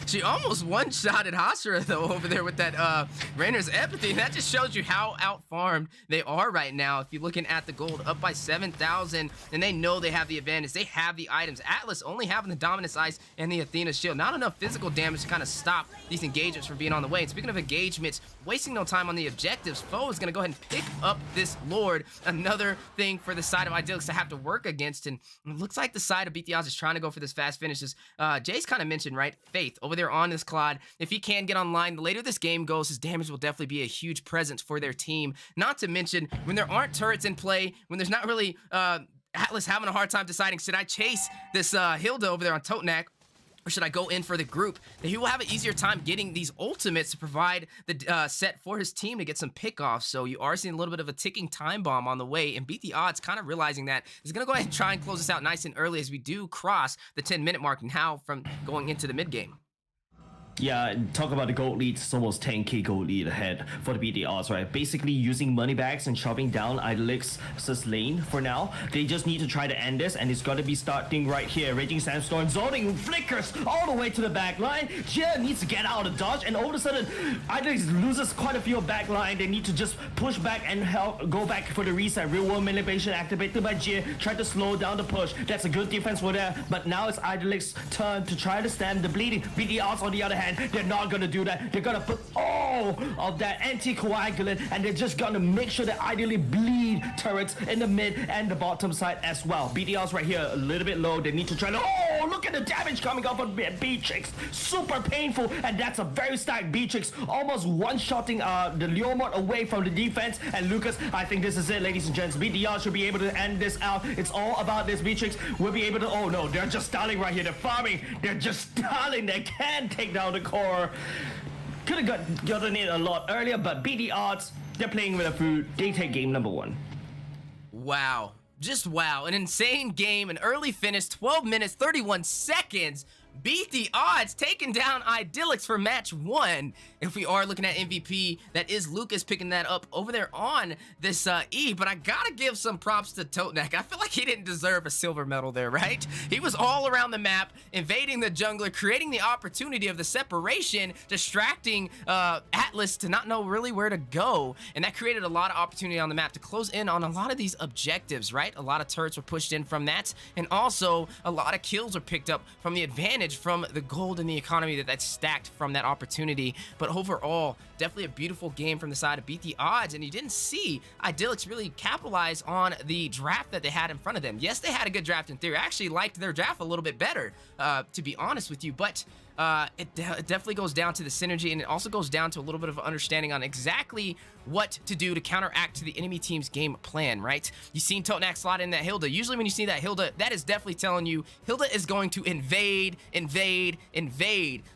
She almost one-shotted Hashira, though, over there with that Rainer's Empathy. That just shows you how out-farmed they are right now. If you're looking at the gold, up by 7,000, and they know they have the advantage. They have the items. Atlas only having the Dominus Ice and the Athena Shield. Not enough physical damage to kind of stop these engagements from being on the way. And speaking of engagements, wasting no time on the objectives, Foe is going to go ahead and pick up this Lord. Another thing for the side of Idyllics to have to work against, and it looks like the side of BT Odds is trying to go for this fast finishes. Jay's kind of mentioned, right? Faith over there on this Claude. If he can get online, the later this game goes, his damage will definitely be a huge presence for their team. Not to mention, when there aren't turrets in play, when there's not really Atlas having a hard time deciding, should I chase this Hilda over there on Totenak, or should I go in for the group? That he will have an easier time getting these ultimates to provide the set for his team to get some pickoffs. So you are seeing a little bit of a ticking time bomb on the way, and Beat the Odds kind of realizing that is going to go ahead and try and close this out nice and early as we do cross the 10-minute mark now from going into the mid game. Yeah, talk about the gold lead. It's almost 10k gold lead ahead for the BD odds, right? Basically using money bags and shoving down Idyllics' lane for now. They just need to try to end this, and it's got to be starting right here. Raging Sandstorm zoning flickers all the way to the back line. Jia needs to get out of dodge, and all of a sudden Idyllics loses quite a few back line. They need to just push back and help go back for the reset. Real world manipulation activated by Jia. Try to slow down the push. That's a good defense for there, but now it's Idyllics' turn to try to stem the bleeding. BD odds on the other hand, they're not gonna do that. They're gonna put all of that anticoagulant, and they're just gonna make sure that ideally bleed turrets in the mid and the bottom side as well. BDL's right here a little bit low. They need to try to, oh, look at the damage coming off of Beatrix. Super painful, and that's a very stacked Beatrix, almost one-shotting the Leomord away from the defense. And Lucas, I think this is it, ladies and gents. BDL should be able to end this out. It's all about this. Beatrix will be able to, oh no, they're just stalling right here. They're farming. They're just stalling. They can't take down the core. Could have gotten it a lot earlier, but BD odds, they're playing with the food. They take game number 1. Wow. Just wow. An insane game, an early finish, 12 minutes, 31 seconds. Beat the odds, taking down Idyllics for match 1. If we are looking at MVP, that is Lucas picking that up over there on this E, but I gotta give some props to Totenak. I feel like he didn't deserve a silver medal there, right? He was all around the map, invading the jungler, creating the opportunity of the separation, distracting Atlas to not know really where to go, and that created a lot of opportunity on the map to close in on a lot of these objectives, right? A lot of turrets were pushed in from that, and also a lot of kills were picked up from the advantage from the gold and the economy that's stacked from that opportunity. But overall, definitely a beautiful game from the side of Beat the Odds, and you didn't see Idyllics really capitalize on the draft that they had in front of them. Yes, they had a good draft in theory. I actually liked their draft a little bit better, to be honest with you, but it definitely goes down to the synergy, and it also goes down to a little bit of understanding on exactly what to do to counteract to the enemy team's game plan, right? You've seen Totenak slot in that Hilda. Usually when you see that Hilda, that is definitely telling you Hilda is going to invade.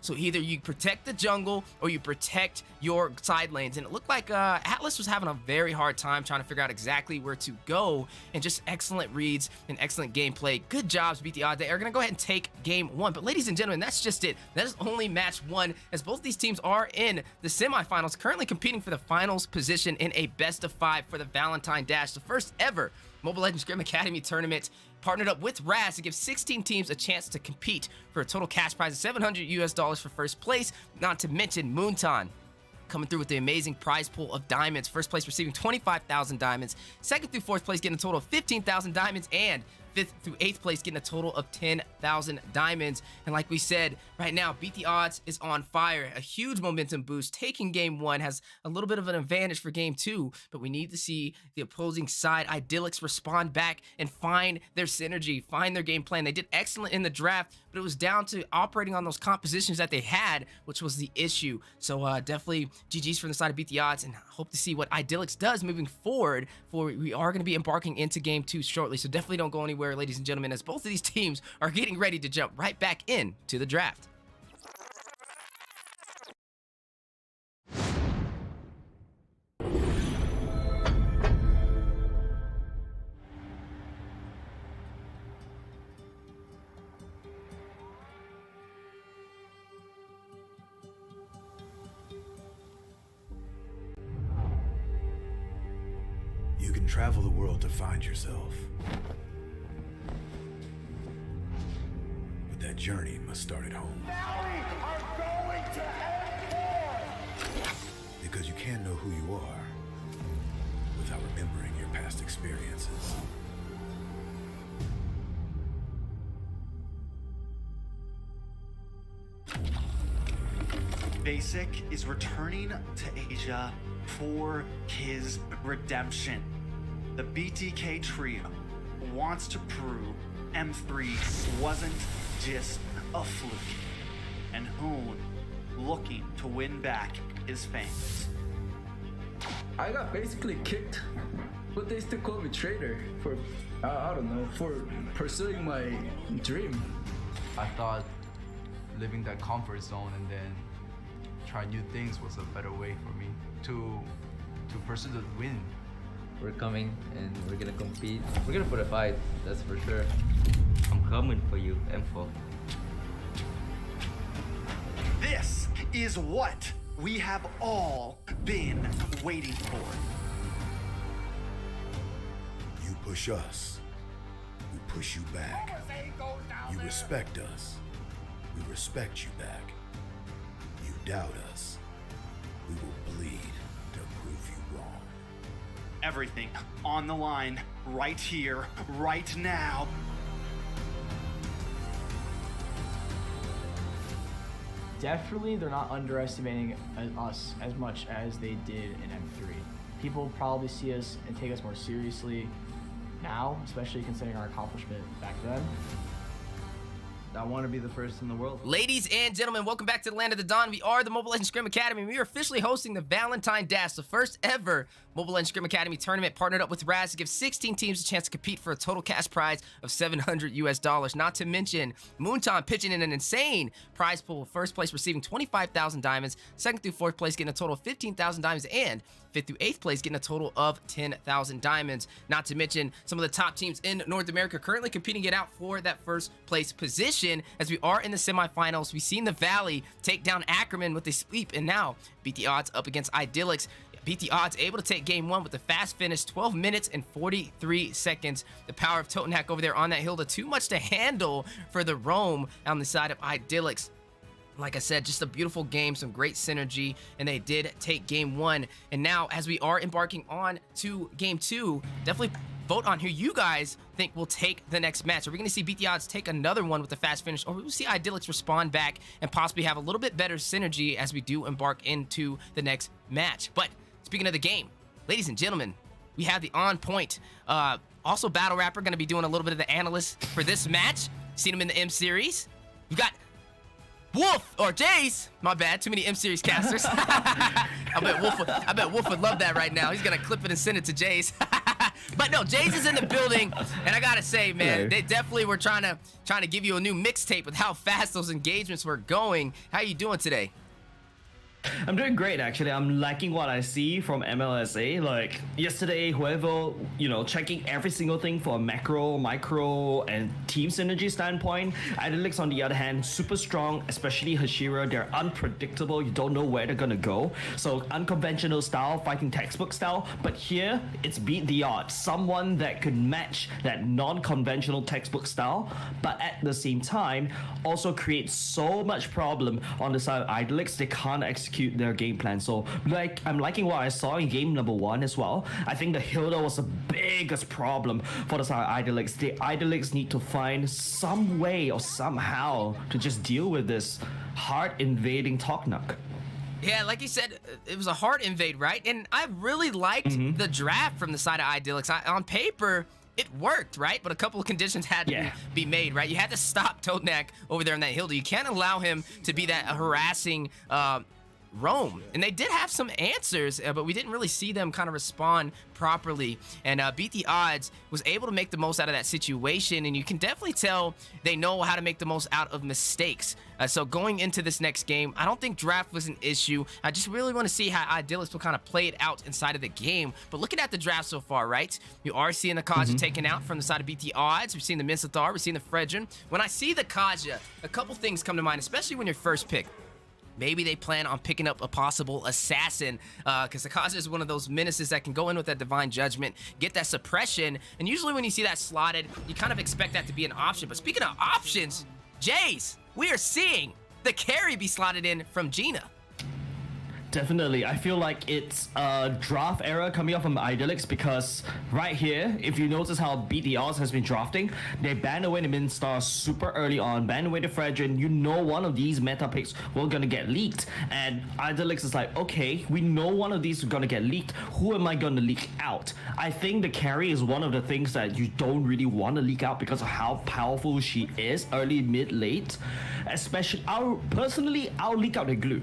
So either you protect the jungle or you protect your side lanes. And it looked like Atlas was having a very hard time trying to figure out exactly where to go, and just excellent reads and excellent gameplay. Good jobs, Beat the Odds. They are going to go ahead and take game 1. But ladies and gentlemen, that's just it. That is only match 1, as both these teams are in the semifinals, currently competing for the finals position in a best of 5 for the Valentine Dash, the first ever Mobile Legends Scrim Academy tournament, partnered up with Raz to give 16 teams a chance to compete for a total cash prize of $700 for first place, not to mention Moonton coming through with the amazing prize pool of diamonds. First place receiving 25,000 diamonds, second through fourth place getting a total of 15,000 diamonds, and 5th through 8th place getting a total of 10,000 diamonds. And like we said, right now, Beat the Odds is on fire. A huge momentum boost. Taking game 1 has a little bit of an advantage for game 2, but we need to see the opposing side, Idyllics, respond back and find their synergy, find their game plan. They did excellent in the draft, but it was down to operating on those compositions that they had, which was the issue. So definitely GG's from the side of Beat the Odds, and hope to see what Idyllics does moving forward, for we are going to be embarking into game 2 shortly. So definitely don't go anywhere, ladies and gentlemen, as both of these teams are getting ready to jump right back in to the draft. You can Travel the world to find yourself. But that journey must start at home. Because you can't know who you are without remembering your past experiences. Basic is returning to Asia for his redemption. The BTK trio wants to prove M3 wasn't just a fluke, and Hoon looking to win back his fans. I got basically kicked, but they still call me traitor for, I don't know, for pursuing my dream. I thought living that comfort zone and then try new things was a better way for me to pursue the win. We're coming and we're gonna compete. We're gonna put a fight, that's for sure. I'm coming for you, M4. This is what we have all been waiting for. You push us, we push you back. You respect us, we respect you back. You doubt us, we will bleed to prove you wrong. Everything on the line right here, right now. Definitely, they're not underestimating us as much as they did in M3. People probably see us and take us more seriously now, especially considering our accomplishment back then. I want to be the first in the world. Ladies and gentlemen, welcome back to the Land of the Dawn. We are the Mobile Legends Scrim Academy. We are officially hosting the Valentine Dash, the first ever Mobile Legends Scrim Academy tournament, partnered up with Raz to give 16 teams a chance to compete for a total cash prize of $700 US. Not to mention, Moonton pitching in an insane prize pool. First place receiving 25,000 diamonds, second through fourth place getting a total of 15,000 diamonds, and fifth through eighth place getting a total of 10,000 diamonds. Not to mention some of the top teams in North America currently competing it out for that first place position. As we are in the semifinals, we've seen the Valley take down Ackerman with a sweep, and now beat the odds up against Idyllics. Beat the odds, able to take game one with a fast finish, 12 minutes and 43 seconds. The power of Totenak over there on that Hilda, too much to handle for the Roam on the side of Idyllics. Like I said, just a beautiful game, some great synergy, and they did take game one. And now, as we are embarking on to game two, definitely vote on who you guys think will take the next match. Are we going to see Beat the Odds take another one with a fast finish, or will we see Idyllics respond back and possibly have a little bit better synergy as we do embark into the next match? But speaking of the game, ladies and gentlemen, we have the on point. Also, Battle Rapper going to be doing a little bit of the analyst for this match. Seen him in the M Series. We've got Wolf, or Jace, my bad, too many M Series casters. I bet Wolf would love that right now. He's gonna clip it and send it to Jace. But no, Jace is in the building, and I gotta say, man, they definitely were trying to give you a new mixtape with how fast those engagements were going. How are you doing today? I'm doing great, actually. I'm liking what I see from MLSA. Like yesterday, whoever, checking every single thing for a macro, micro, and team synergy standpoint. Idyllics, on the other hand, super strong, especially Hashira. They're unpredictable. You don't know where they're gonna go. So unconventional style, fighting textbook style. But here, it's beat the odds. Someone that could match that non-conventional textbook style, but at the same time, also create so much problem on the side of Idyllics. They can't execute their game plan. So I'm liking what I saw in game number one as well. I think the Hilda was the biggest problem for the side of Idyllics. The Idyllics need to find some way or somehow to just deal with this hard invading Totenak. Yeah, like you said, it was a hard invade, right? And I really liked the draft from the side of Idyllics. On paper, it worked, right? But a couple of conditions had to be made, right? You had to stop Totenak over there on that Hilda. You can't allow him to be that harassing Roam. And they did have some answers, but we didn't really see them kind of respond properly. And Beat the Odds was able to make the most out of that situation, and you can definitely tell they know how to make the most out of mistakes. So going into this next game, I don't think draft was an issue. I just really want to see how Idyllics will kind of play it out inside of the game. But looking at the draft so far, right? You are seeing the Kaja taken out from the side of Beat the Odds. We've seen the Minsathar, we've seen the Fredrin. When I see the Kaja, a couple things come to mind, especially when you're first pick. Maybe they plan on picking up a possible assassin, because Akaza is one of those menaces that can go in with that divine judgment, get that suppression, and usually when you see that slotted, you kind of expect that to be an option. But speaking of options, Jays, we are seeing the carry be slotted in from Gina. Definitely. I feel like it's a draft era coming up from Idyllics, because right here, if you notice how Beat the Odds has been drafting, they banned away the Minstar super early on, banned away the Fredrin. You know one of these meta picks will gonna get leaked. And Idyllics is like, okay, we know one of these is gonna get leaked. Who am I gonna leak out? I think the carry is one of the things that you don't really want to leak out because of how powerful she is early, mid, late. Especially, I'll leak out the glue.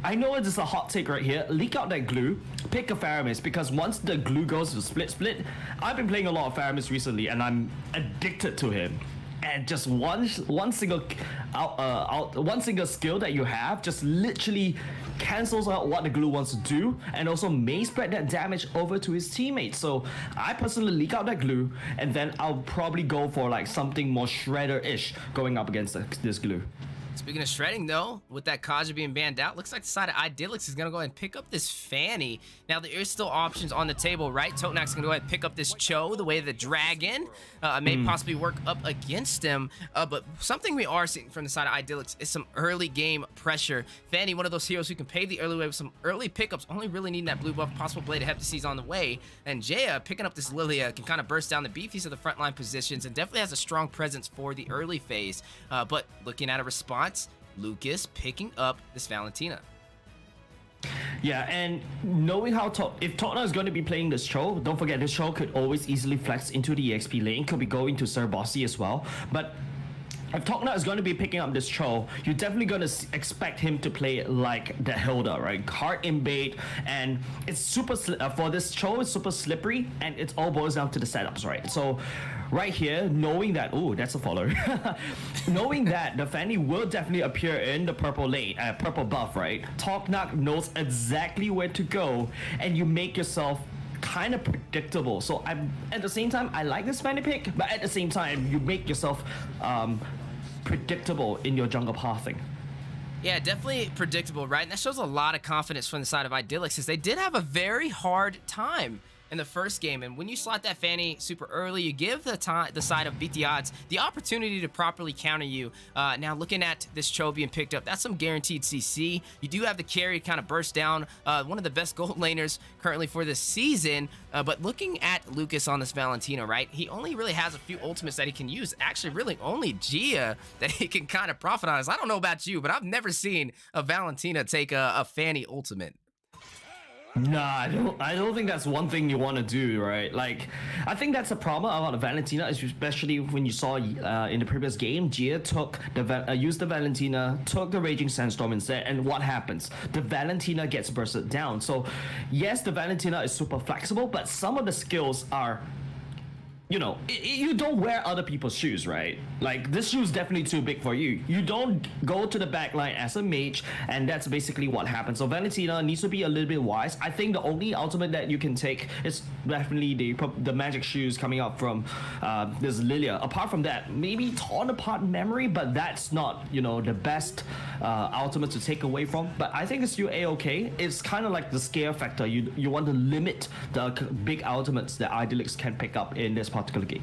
I know it is a hot take right here. Leak out that glue, pick a Faramis, because once the glue goes to split, I've been playing a lot of Faramis recently and I'm addicted to him. And just one single skill that you have just literally cancels out what the glue wants to do, and also may spread that damage over to his teammates. So I personally leak out that glue, and then I'll probably go for like something more shredder-ish going up against this glue. Speaking of shredding, though, with that Kaja being banned out, looks like the side of Idyllics is going to go ahead and pick up this Fanny. Now, there is still options on the table, right? Totenak's going to go ahead and pick up this Cho, the way the Dragon may possibly work up against him. But something we are seeing from the side of Idyllics is some early game pressure. Fanny, one of those heroes who can pay the early way with some early pickups, only really needing that blue buff, possible Blade of Heptases on the way. And Jaya, picking up this Lilia, can kind of burst down the beefies of the frontline positions and definitely has a strong presence for the early phase. But looking at a response, Lucas picking up this Valentina. Yeah, and knowing how if Tottenham is going to be playing this Cho, don't forget this Cho could always easily flex into the EXP lane, could be going to Sir Bossy as well. But if Tokna is going to be picking up this Cho, you're definitely going to expect him to play like the Hilda, right? Hard in bait, and it's super for this Cho, it's super slippery, and it all boils down to the setups, right? So right here, knowing that, oh, that's a follower. Knowing that the Fanny will definitely appear in the purple lane, purple buff, right? Toknak knows exactly where to go, and you make yourself kind of predictable. So I'm at the same time, I like this Fanny pick, but at the same time, you make yourself predictable in your jungle pathing. Yeah, definitely predictable, right? And that shows a lot of confidence from the side of Idyllics, as they did have a very hard time in the first game. And when you slot that Fanny super early, you give the side of Beat the Odds the opportunity to properly counter you. Now looking at this Cho being picked up, that's some guaranteed CC. You do have the carry kind of burst down, one of the best gold laners currently for this season. But looking at Lucas on this Valentina, right? He only really has a few ultimates that he can use. Actually, really only Gia that he can kind of profit on. I don't know about you, but I've never seen a Valentina take a Fanny ultimate. Nah, I don't think that's one thing you want to do, right? Like, I think that's a problem about the Valentina, especially when you saw in the previous game, Gia took used the Valentina, took the Raging Sandstorm instead, and what happens? The Valentina gets bursted down. So, yes, the Valentina is super flexible, but some of the skills are, you know, you don't wear other people's shoes, right? Like, this shoe is definitely too big for you. You don't go to the backline as a mage, and that's basically what happens. So Valentina needs to be a little bit wise. I think the only ultimate that you can take is definitely the magic shoes coming up from this Lilia. Apart from that, maybe torn apart memory, but that's not, you know, the best ultimate to take away from. But I think it's still a-okay. It's kind of like the scare factor. You want to limit the big ultimates that Idyllics can pick up in this particular game.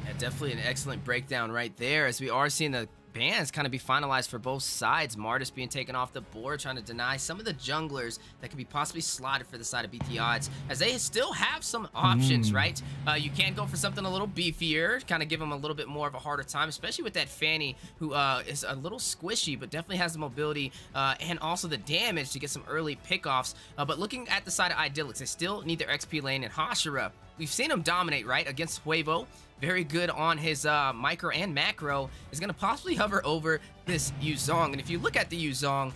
Yeah, definitely an excellent breakdown right there, as we are seeing the bans kind of be finalized for both sides. Martis being taken off the board, trying to deny some of the junglers that could be possibly slotted for the side of BT Odds, as they still have some options, right? You can go for something a little beefier, kind of give them a little bit more of a harder time, especially with that Fanny, who is a little squishy, but definitely has the mobility and also the damage to get some early pickoffs. But looking at the side of Idyllics, they still need their XP lane, and Hashira, we've seen him dominate, right, against Huevo. Very good on his micro and macro. Is going to possibly hover over this Yuzong. And if you look at the Yuzong,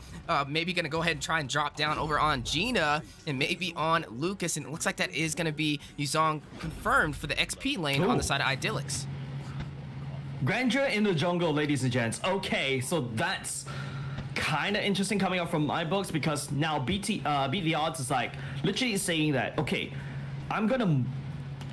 maybe going to go ahead and try and drop down over on Gina and maybe on Lucas. And it looks like that is going to be Yuzong confirmed for the XP lane on the side of Idyllics. Grandeur in the jungle, ladies and gents. Okay, so that's kind of interesting coming up from my books, because now Beat the Odds is like literally saying that, okay, I'm going to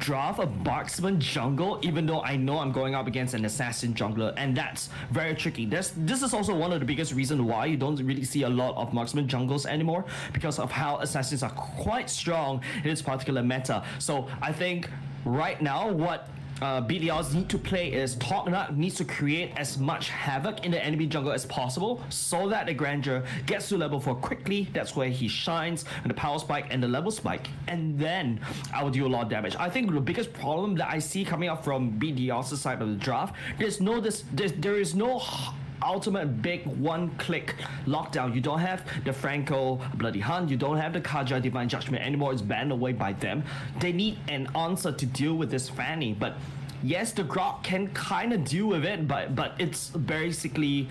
draft a marksman jungle even though I know I'm going up against an assassin jungler, and that's very tricky. This is also one of the biggest reasons why you don't really see a lot of marksman jungles anymore, because of how assassins are quite strong in this particular meta. So I think right now what BDRs need to play is Tognak needs to create as much havoc in the enemy jungle as possible so that the Grandeur gets to level 4 quickly. That's where he shines, and the power spike and the level spike, and then I will do a lot of damage. I think the biggest problem that I see coming up from BDR's side of the draft, there is no ultimate big one-click lockdown. You don't have the Franco Bloody Hunt, you don't have the Kaja Divine Judgment anymore. It's banned away by them. They need an answer to deal with this Fanny, but yes, the Grok can kind of deal with it, but it's basically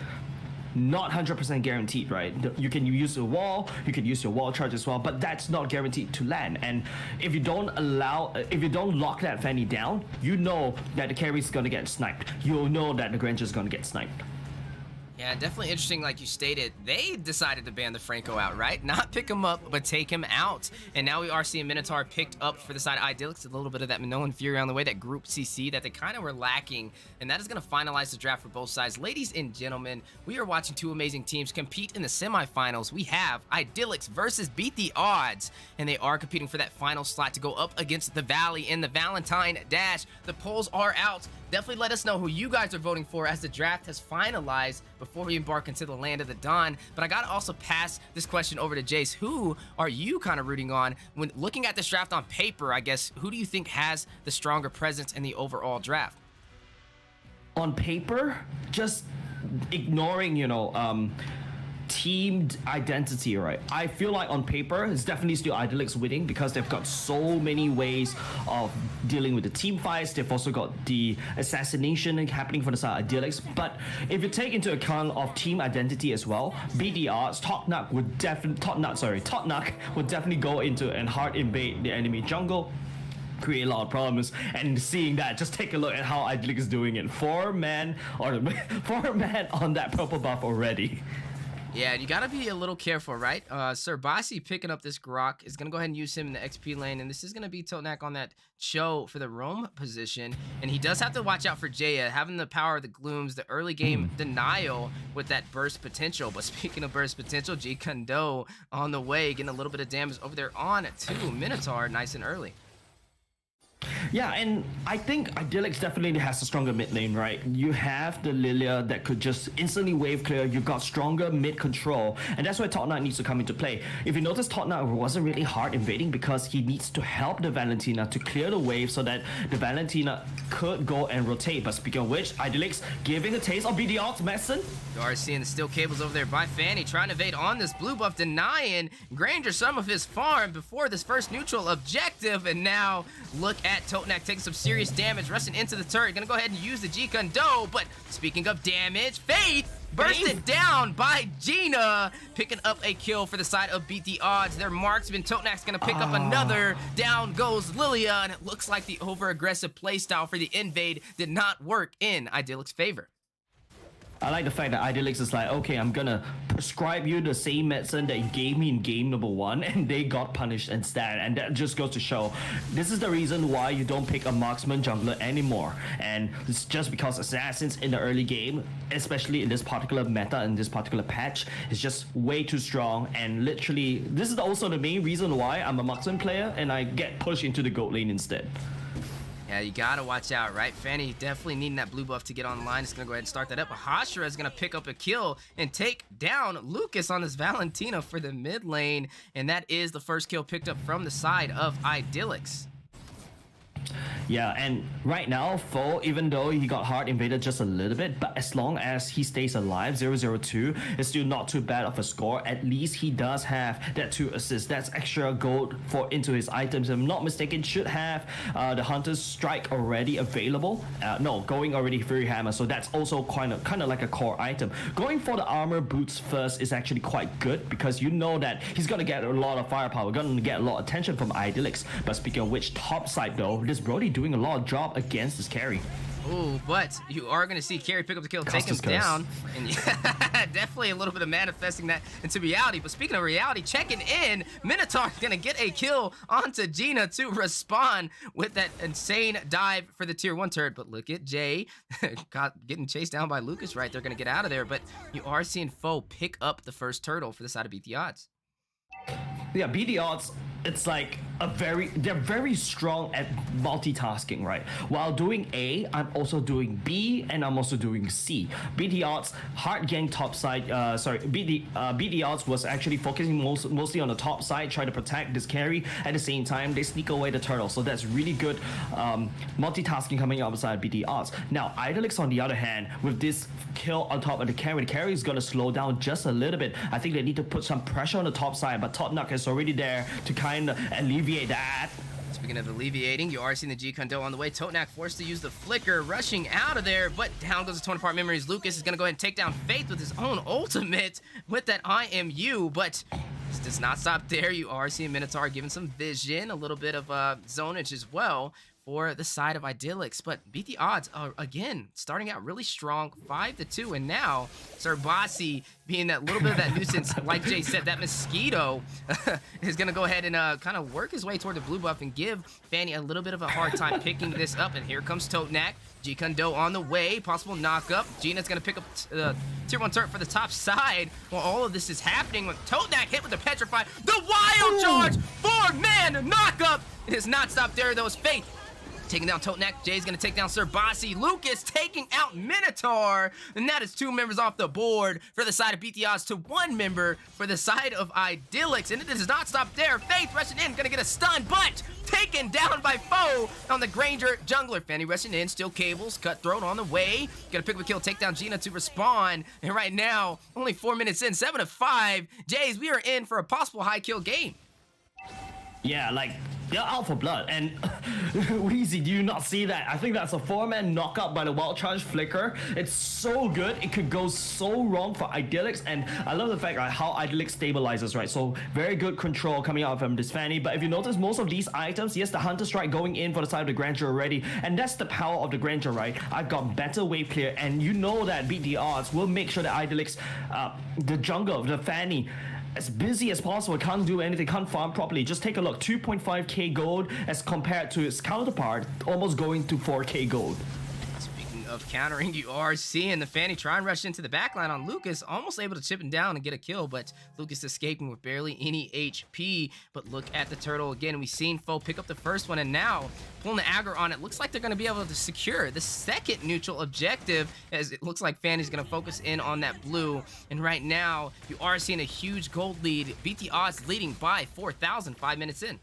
not 100% guaranteed, right? You can use a wall, you can use your wall charge as well, but that's not guaranteed to land. And if you don't lock that Fanny down, you know that the carry's gonna get sniped. You'll know that the Granger's gonna get sniped. Yeah, definitely interesting. Like you stated, they decided to ban the Franco outright, not pick him up, but take him out. And now we are seeing Minotaur picked up for the side of Idyllics, a little bit of that Minoan Fury on the way, that group CC that they kind of were lacking. And that is going to finalize the draft for both sides. Ladies and gentlemen, we are watching two amazing teams compete in the semifinals. We have Idyllics versus Beat the Odds, and they are competing for that final slot to go up against the Valley in the Valentine Dash. The polls are out. Definitely let us know who you guys are voting for as the draft has finalized before we embark into the Land of the Dawn. But I gotta also pass this question over to Jace. Who are you kind of rooting on when looking at this draft on paper? I guess, who do you think has the stronger presence in the overall draft? On paper, just ignoring, team identity, right? I feel like on paper it's definitely still Idyllics winning because they've got so many ways of dealing with the team fights. They've also got the assassination happening for the side of Idyllics. But if you take into account of team identity as well, BDR's Tognak would definitely go into and hard invade the enemy jungle, create a lot of problems. And seeing that, just take a look at how Idyllic is doing it. 4 man on that purple buff already. Yeah, you gotta be a little careful, right? Sir Basi picking up this Grok is gonna go ahead and use him in the XP lane, and this is gonna be Totnak on that Cho for the roam position, and he does have to watch out for Jaya, having the power of the Glooms, the early game denial with that burst potential. But speaking of burst potential, G Kondo on the way, getting a little bit of damage over there on to Minotaur, nice and early. Yeah, and I think Idyllics definitely has a stronger mid lane, right? You have the Lilia that could just instantly wave clear. You got stronger mid control, and that's where Totnak needs to come into play. If you notice, Totnak wasn't really hard invading because he needs to help the Valentina to clear the wave so that the Valentina could go and rotate. But speaking of which, Idyllics giving a taste of BDR's medicine. You are seeing the steel cables over there by Fanny, trying to evade on this blue buff, denying Granger some of his farm before this first neutral objective, and now look at Totnak taking some serious damage, rushing into the turret. Gonna go ahead and use the G Kondo, but speaking of damage, Faith bursted down by Gina, picking up a kill for the side of Beat the Odds. Their marksman, Totnak's gonna pick up another. Down goes Lilia, and it looks like the over-aggressive playstyle for the invade did not work in Idyllic's favor. I like the fact that Idyllics is like, okay, I'm gonna prescribe you the same medicine that you gave me in game number 1, and they got punished instead. And that just goes to show, this is the reason why you don't pick a marksman jungler anymore. And it's just because assassins in the early game, especially in this particular meta, in this particular patch, is just way too strong. And literally, this is also the main reason why I'm a marksman player and I get pushed into the goat lane instead. Yeah, you gotta watch out, right? Fanny definitely needing that blue buff to get online. It's gonna go ahead and start that up. Hashira is gonna pick up a kill and take down Lucas on this Valentina for the mid lane. And that is the first kill picked up from the side of Idyllics. Yeah, and right now, Foe, even though he got hard invaded just a little bit, but as long as he stays alive, 002 is still not too bad of a score. At least he does have that 2 assists. That's extra gold for into his items. If I'm not mistaken, should have the Hunter's Strike already available. No, going already Fury Hammer, so that's also kind of like a core item. Going for the armor boots first is actually quite good because you know that he's gonna get a lot of firepower, gonna get a lot of attention from Idyllics. But speaking of which, top side though, this Brody doing a lot of job against this carry. Ooh, but you are going to see Carry pick up the kill, take him down. And yeah, definitely a little bit of manifesting that into reality. But speaking of reality, checking in, Minotaur going to get a kill onto Gina to respond with that insane dive for the tier 1 turret. But look at Jay getting chased down by Lucas right. They're going to get out of there. But you are seeing Foe pick up the first turtle for the side of Beat the Odds. Yeah, Beat the Odds, it's like they're very strong at multitasking, right? While doing A, I'm also doing B, and I'm also doing C. Beat the Odds, hard gang top side, Beat the Odds was actually focusing mostly on the top side, trying to protect this carry. At the same time, they sneak away the turtle, so that's really good multitasking coming outside Beat the Odds. Now, Idolix on the other hand, with this kill on top of the carry is gonna slow down just a little bit. I think they need to put some pressure on the top side, but Top Knuck is already there to kind of alleviate that. Speaking of alleviating, you are seeing the G Kondo on the way. Totenak forced to use the flicker, rushing out of there, but down goes the 20-part memories. Lucas is going to go ahead and take down Faith with his own ultimate with that IMU, but this does not stop there. You are seeing Minotaur giving some vision, a little bit of zonage as well for the side of Idyllics, but Beat the Odds are again starting out really strong, 5-2, and now Serbasi being that little bit of that nuisance, like Jay said, that mosquito is gonna go ahead and kind of work his way toward the blue buff and give Fanny a little bit of a hard time picking this up. And here comes Totenak, G Kondo on the way, possible knockup. Gina's gonna pick up the tier 1 turret for the top side while all of this is happening. With Totenak hit with the Petrify, the wild charge, 4-man knockup. It has not stopped there though. It's Faith taking down Totenak. Jay's gonna take down Serbasi. Lucas taking out Minotaur. And that is 2 members off the board for the side of Beat the Odds to 1 member for the side of Idyllics. And it does not stop there. Faith rushing in, gonna get a stun, but taken down by Foe on the Granger jungler. Fanny rushing in, still cables, Cutthroat on the way. Gonna pick up a kill, take down Gina to respawn. And right now, only 4 minutes in, 7-5. Jays, we are in for a possible high kill game. Yeah, like, they're out for blood. And Weezy, do you not see that? I think that's a 4-man knockout by the Wild Charge Flicker. It's so good. It could go so wrong for Idyllics. And I love the fact how Idyllics stabilizes, right? So very good control coming out from this Fanny. But if you notice, most of these items, yes, the Hunter Strike going in for the side of the Granger already. And that's the power of the Granger, right? I've got better wave clear. And you know that Beat the Odds will make sure that Idyllics, the jungle, the Fanny, as busy as possible, can't do anything, can't farm properly. Just take a look, 2.5k gold as compared to its counterpart, almost going to 4k gold. Speaking of countering, you are seeing the Fanny try and rush into the backline on Lucas, almost able to chip him down and get a kill, but Lucas escaping with barely any HP. But look at the turtle again. We've seen Foe pick up the first one, and now pulling the aggro on it. Looks like they're going to be able to secure the second neutral objective, as it looks like Fanny's going to focus in on that blue. And right now, you are seeing a huge gold lead. Beat the Odds leading by 4,000 5 minutes in.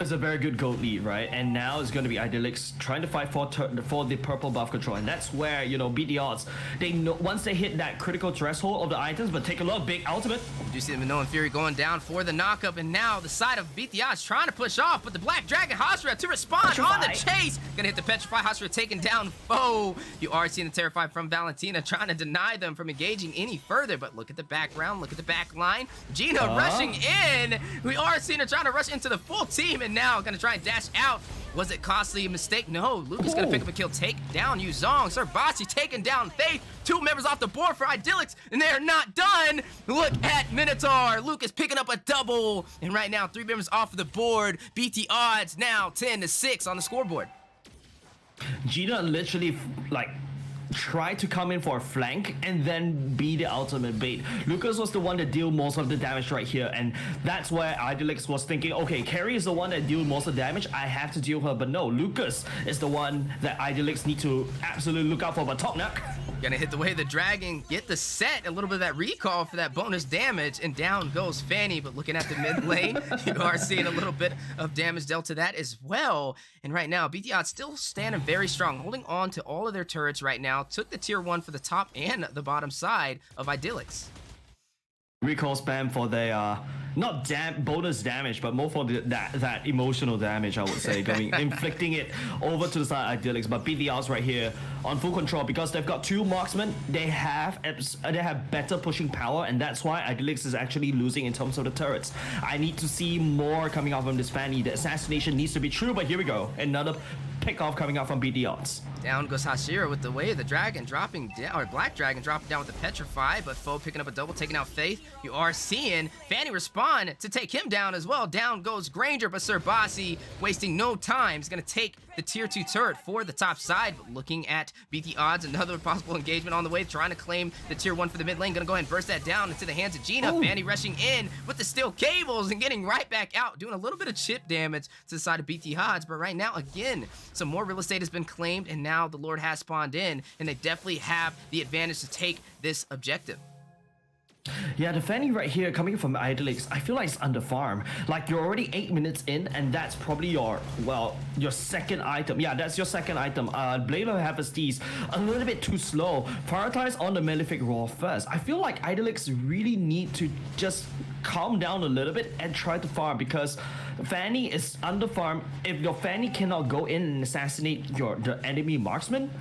It's a very good gold lead, right? And now it's going to be Idyllics trying to fight for the purple buff control. And that's where, you know, Beat the Odds, they know once they hit that critical threshold of the items. But take a look, big ultimate. You see the Minoan Fury going down for the knockup. And now the side of Beat the Odds trying to push off. But the Black Dragon Hashira to respond on the chase. Gonna hit the Petrify. Hashira taking down Foe. You are seeing the Terrify from Valentina trying to deny them from engaging any further. But look at the background. Look at the back line. Gina rushing in. We are seeing her trying to rush into the full team. And now gonna try and dash out. Was it costly? A mistake? No. Lucas gonna pick up a kill, take down Yuzong. Serbasi taking down Faith. 2 members off the board for Idyllics, and they're not done. Look at Minotaur. Lucas picking up a double, and right now 3 members off of the board. Beat the Odds now 10-6 on the scoreboard. Gina literally like tried to come in for a flank and then be the ultimate bait. Lucas was the one that deal most of the damage right here, and that's where Idyllics was thinking, okay, Carrie is the one that deal most of the damage, I have to deal her. But no, Lucas is the one that Idyllics need to absolutely look out for. But Top Knuck gonna hit the way of the dragon, get the set, a little bit of that recall for that bonus damage, and down goes Fanny. But looking at the mid lane, you are seeing a little bit of damage dealt to that as well. And right now, BT Odds still standing very strong, holding on to all of their turrets right now. Took the tier 1 for the top and the bottom side of Idyllics. Recall spam for their not bonus damage, but more for that emotional damage, I would say, inflicting it over to the side of Idyllics. But beat the odds right here on full control because they've got 2 marksmen. They have better pushing power, and that's why Idyllics is actually losing in terms of the turrets. I need to see more coming out from this Fanny. The assassination needs to be true, but here we go. Another pick off coming out from beat the odds. Down goes Hashira with the way of the dragon dropping down, or Black Dragon dropping down with the Petrify, but Foe picking up a double, taking out Faith. You are seeing Fanny respond to take him down as well. Down goes Granger, but Sir Bossy wasting no time. He's going to take the tier 2 turret for the top side, but looking at beat the odds, another possible engagement on the way, trying to claim the tier 1 for the mid lane. Going to go ahead and burst that down into the hands of Gina. Ooh. Fanny rushing in with the steel cables and getting right back out, doing a little bit of chip damage to the side of beat the odds. But right now, again, some more real estate has been claimed, and now the Lord has spawned in, and they definitely have the advantage to take this objective. Yeah, the Fanny right here coming from Idyllics, I feel like it's under farm. Like, you're already 8 minutes in, and that's probably your second item. Yeah, that's your second item. Blade of Hephaestus, a little bit too slow. Prioritize on the Malefic Roar first. I feel like Idyllics really need to just calm down a little bit and try to farm, because Fanny is under farm. If your Fanny cannot go in and assassinate the enemy marksman,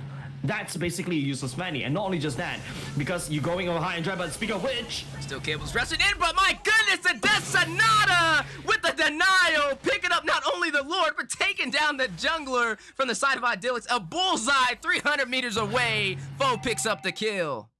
that's basically a useless Fanny. And not only just that, because you're going over high and dry, but speak of which... Still cables rushing in, but my goodness, the Death Sonata with the denial, picking up not only the Lord, but taking down the jungler from the side of Idyllics. A bullseye 300 meters away. Foe picks up the kill.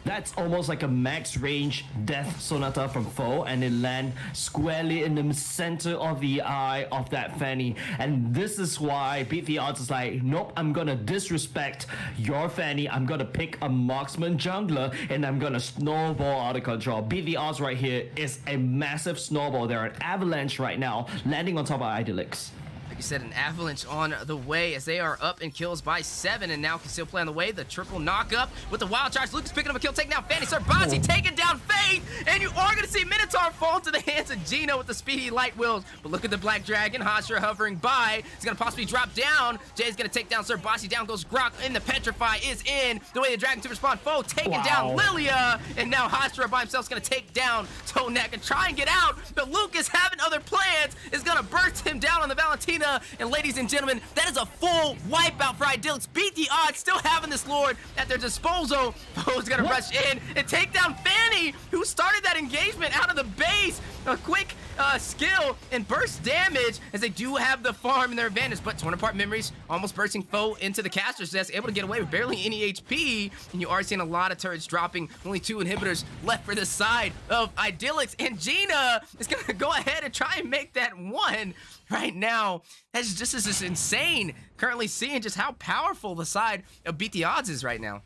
That's almost like a max range Death Sonata from Foe, and it land squarely in the center of the eye of that Fanny. And this is why Beat the Odds is like, nope, I'm gonna disrespect your Fanny. I'm gonna pick a marksman jungler, and I'm gonna snowball out of control. Beat the Odds right here is a massive snowball. They're an avalanche right now, landing on top of Idyllics. Like you said, an avalanche on the way as they are up in kills by 7, and now can still play on the way. The triple knock up with the wild charge. Lucas picking up a kill, taking down Fanny. Sir Bossy taking down Faith, and you are going to see Minotaur fall to the hands of Gino with the speedy light wheels. But look at the Black Dragon. Hashira hovering by. He's going to possibly drop down. Jay's going to take down Sir Bossy. Down goes Grok, and the Petrify is in. The way the Dragon to respond. Foe taking down Lilia, and now Hashira by himself is going to take down Tonek and try and get out. But Lucas, having other plans, is going to burst him down on the Valentina. And ladies and gentlemen, that is a full wipeout for Idyllics. Beat the odds, still having this Lord at their disposal. Foe's gonna rush in and take down Fanny, who started that engagement out of the base. A quick skill and burst damage, as they do have the farm in their advantage, but torn apart memories, almost bursting Foe into the caster's desk, able to get away with barely any HP, and you are seeing a lot of turrets dropping. Only 2 inhibitors left for the side of Idyllics, and Gina is gonna go ahead and try and make that 1 right now. That's just as insane, currently seeing just how powerful the side of Beat the Odds is right now.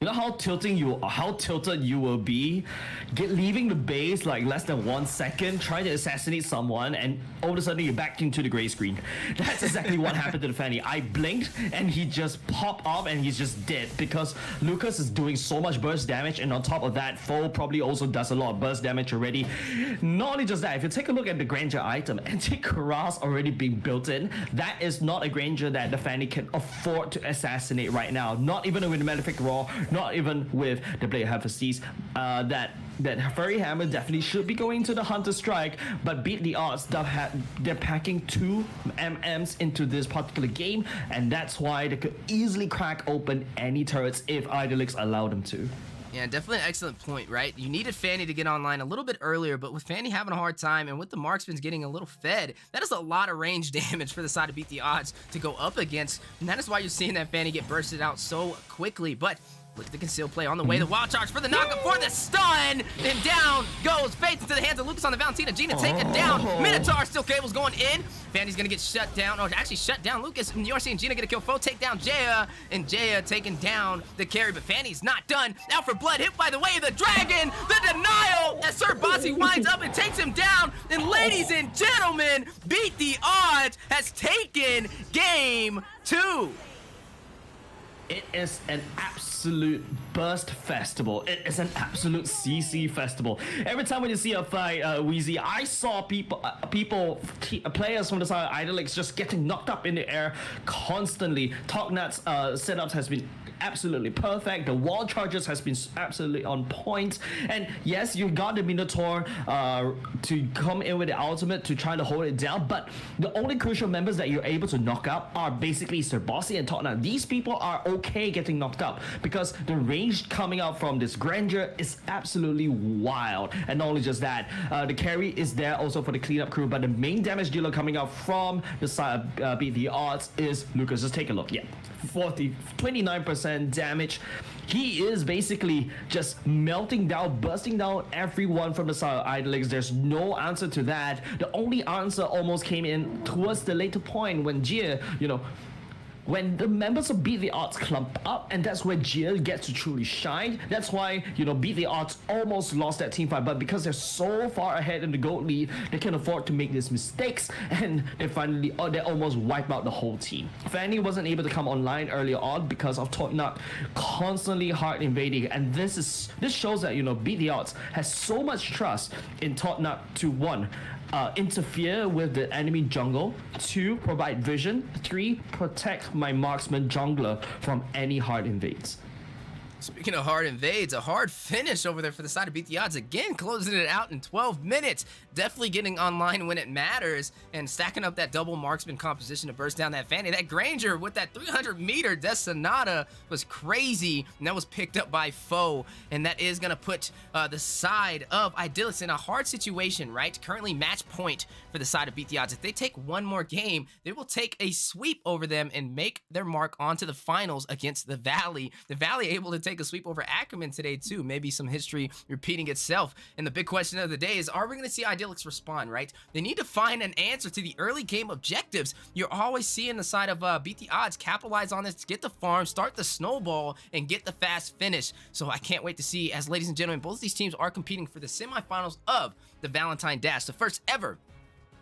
You know how tilted you will be, leaving the base like less than 1 second, trying to assassinate someone, and all of a sudden you're back into the gray screen. That's exactly what happened to the Fanny. I blinked and he just popped off and he's just dead, because Lucas is doing so much burst damage, and on top of that, Foe probably also does a lot of burst damage already. Not only just that, if you take a look at the Granger item, Anti-Cuirass already being built in, that is not a Granger that the Fanny can afford to assassinate right now. Not even with the Malefic Roar, not even with the Blade of Hephaestus. That Furry Hammer definitely should be going to the Hunter Strike, but Beat the Odds, they're packing 2 MMs into this particular game, and that's why they could easily crack open any turrets if Idyllics allow them to. Yeah, definitely an excellent point, right? You needed Fanny to get online a little bit earlier, but with Fanny having a hard time and with the marksmans getting a little fed, that is a lot of range damage for the side to Beat the Odds to go up against, and that is why you're seeing that Fanny get bursted out so quickly. But look at the concealed play on the way. The wild charge for the knockup for the stun. And down goes Faith into the hands of Lucas on the Valentina. Gina taken down. Minotaur still cables going in. Fanny's going to get shut down. Or actually shut down Lucas. And you're seeing Gina get a kill. Foe take down Jaya. And Jaya taking down the carry. But Fanny's not done. Out for blood. Hit by the way of the dragon. The denial as Sir Bossy winds up and takes him down. And ladies and gentlemen, Beat the Odds has taken game 2. It is an absolute burst festival. It is an absolute CC festival. Every time when you see a fight, Wheezy, I saw players from the side of Idyllics just getting knocked up in the air constantly. Talknut's setups has been absolutely perfect. The wall charges has been absolutely on point. And yes, you got the Minotaur to come in with the ultimate to try to hold it down, but the only crucial members that you're able to knock out are basically Sir Bossy and Tottenham. These people are okay getting knocked out because the range coming out from this Grandeur is absolutely wild. And not only just that, the carry is there also for the cleanup crew, but the main damage dealer coming out from the side of Beat the Odds is Lucas. Just take a look. Yeah, 29% damage. He is basically just melting down, busting down everyone from the side of Idolix. There's no answer to that. The only answer almost came in towards the later point when Jia, when the members of Beat the Odds clump up, and that's where Jia gets to truly shine. That's why, Beat the Odds almost lost that team fight, but because they're so far ahead in the gold lead, they can afford to make these mistakes, and they almost wipe out the whole team. Fanny wasn't able to come online earlier on because of Totnak constantly hard invading, and this shows that, Beat the Odds has so much trust in Totnak to one, interfere with the enemy jungle, 2, provide vision, 3, protect my marksman jungler from any hard invades. Speaking of hard invades, a hard finish over there for the side of Beat the Odds. Again, closing it out in 12 minutes. Definitely getting online when it matters and stacking up that double marksman composition to burst down that Fanny. That Granger with that 300-meter Death Sonata was crazy, and that was picked up by Foe. And that is going to put the side of Idyllics in a hard situation, right? Currently match point for the side of Beat the Odds. If they take one more game, they will take a sweep over them and make their mark onto the finals against the Valley. The Valley able to take a sweep over Ackerman today too. Maybe some history repeating itself. And the big question of the day is, are we going to see Idyllics respond, right? They need to find an answer to the early game objectives. You're always seeing the side of Beat the Odds capitalize on this, get the farm, start the snowball, and get the fast finish. So I can't wait to see, as ladies and gentlemen, both of these teams are competing for the semifinals of the Valentine Dash, the first ever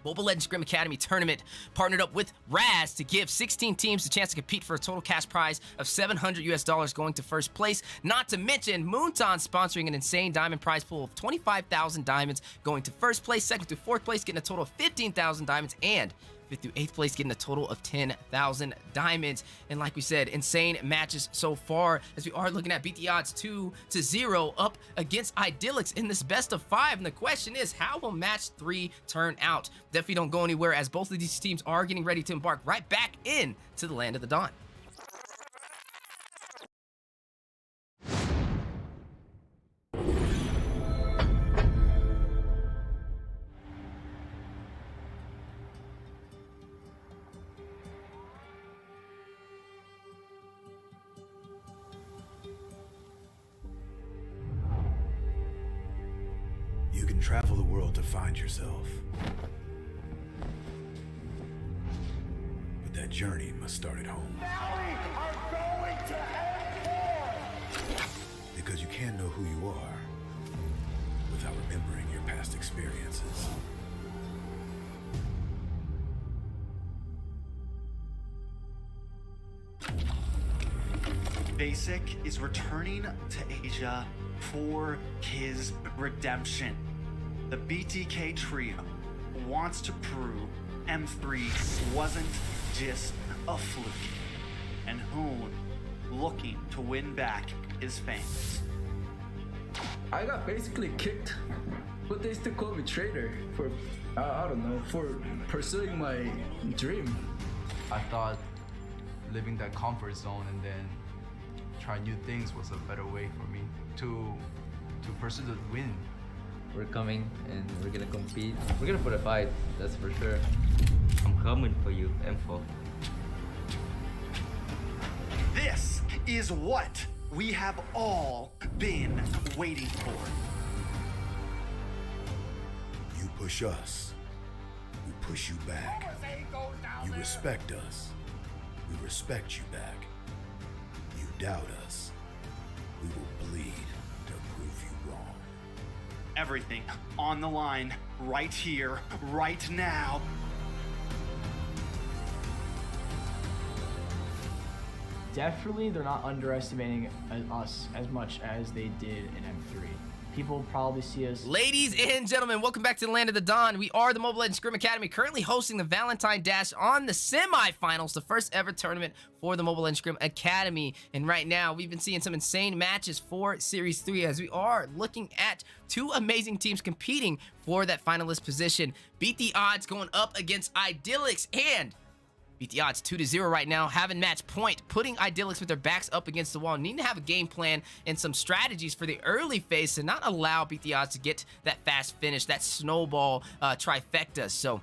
Mobile Legends Scrim Academy tournament, partnered up with Raz to give 16 teams the chance to compete for a total cash prize of $700 going to first place. Not to mention Moonton sponsoring an insane diamond prize pool of 25,000 diamonds going to first place, second to fourth place getting a total of 15,000 diamonds, and fifth through eighth place getting a total of 10,000 diamonds. And like we said, insane matches so far as we are looking at Beat the Odds 2-0 up against Idyllics in this best of 5. And the question is, how will match 3 turn out? Definitely don't go anywhere, as both of these teams are getting ready to embark right back in to the Land of the Dawn. You can travel the world to find yourself. But that journey must start at home. Valley are going to end Because you can't know who you are without remembering your past experiences. Basic is returning to Asia for his redemption. The BTK trio wants to prove M3 wasn't just a fluke, and Hoon looking to win back his fans. I got basically kicked, but they still call me traitor for, I don't know, for pursuing my dream. I thought living that comfort zone and then try new things was a better way for me to pursue the win. We're coming and we're gonna compete. We're gonna put a fight, that's for sure. I'm coming for you, M4. This is what we have all been waiting for. You push us, we push you back. You respect us, we respect you back. You doubt us, we will bleed to prove you wrong. Everything on the line, right here, right now. Definitely, they're not underestimating us as much as they did in M3. People probably see us. Ladies and gentlemen, welcome back to the Land of the Dawn. We are the Mobile Legends Scrim Academy, currently hosting the Valentine Dash on the semifinals, the first ever tournament for the Mobile Legends Scrim Academy. And right now, we've been seeing some insane matches for Series 3 as we are looking at two amazing teams competing for that finalist position. Beat the Odds going up against Idyllics, and beat the odds 2-0 right now, having match point, putting Idyllics with their backs up against the wall. Needing to have a game plan and some strategies for the early phase to not allow Beat the Odds to get that fast finish, that snowball trifecta. So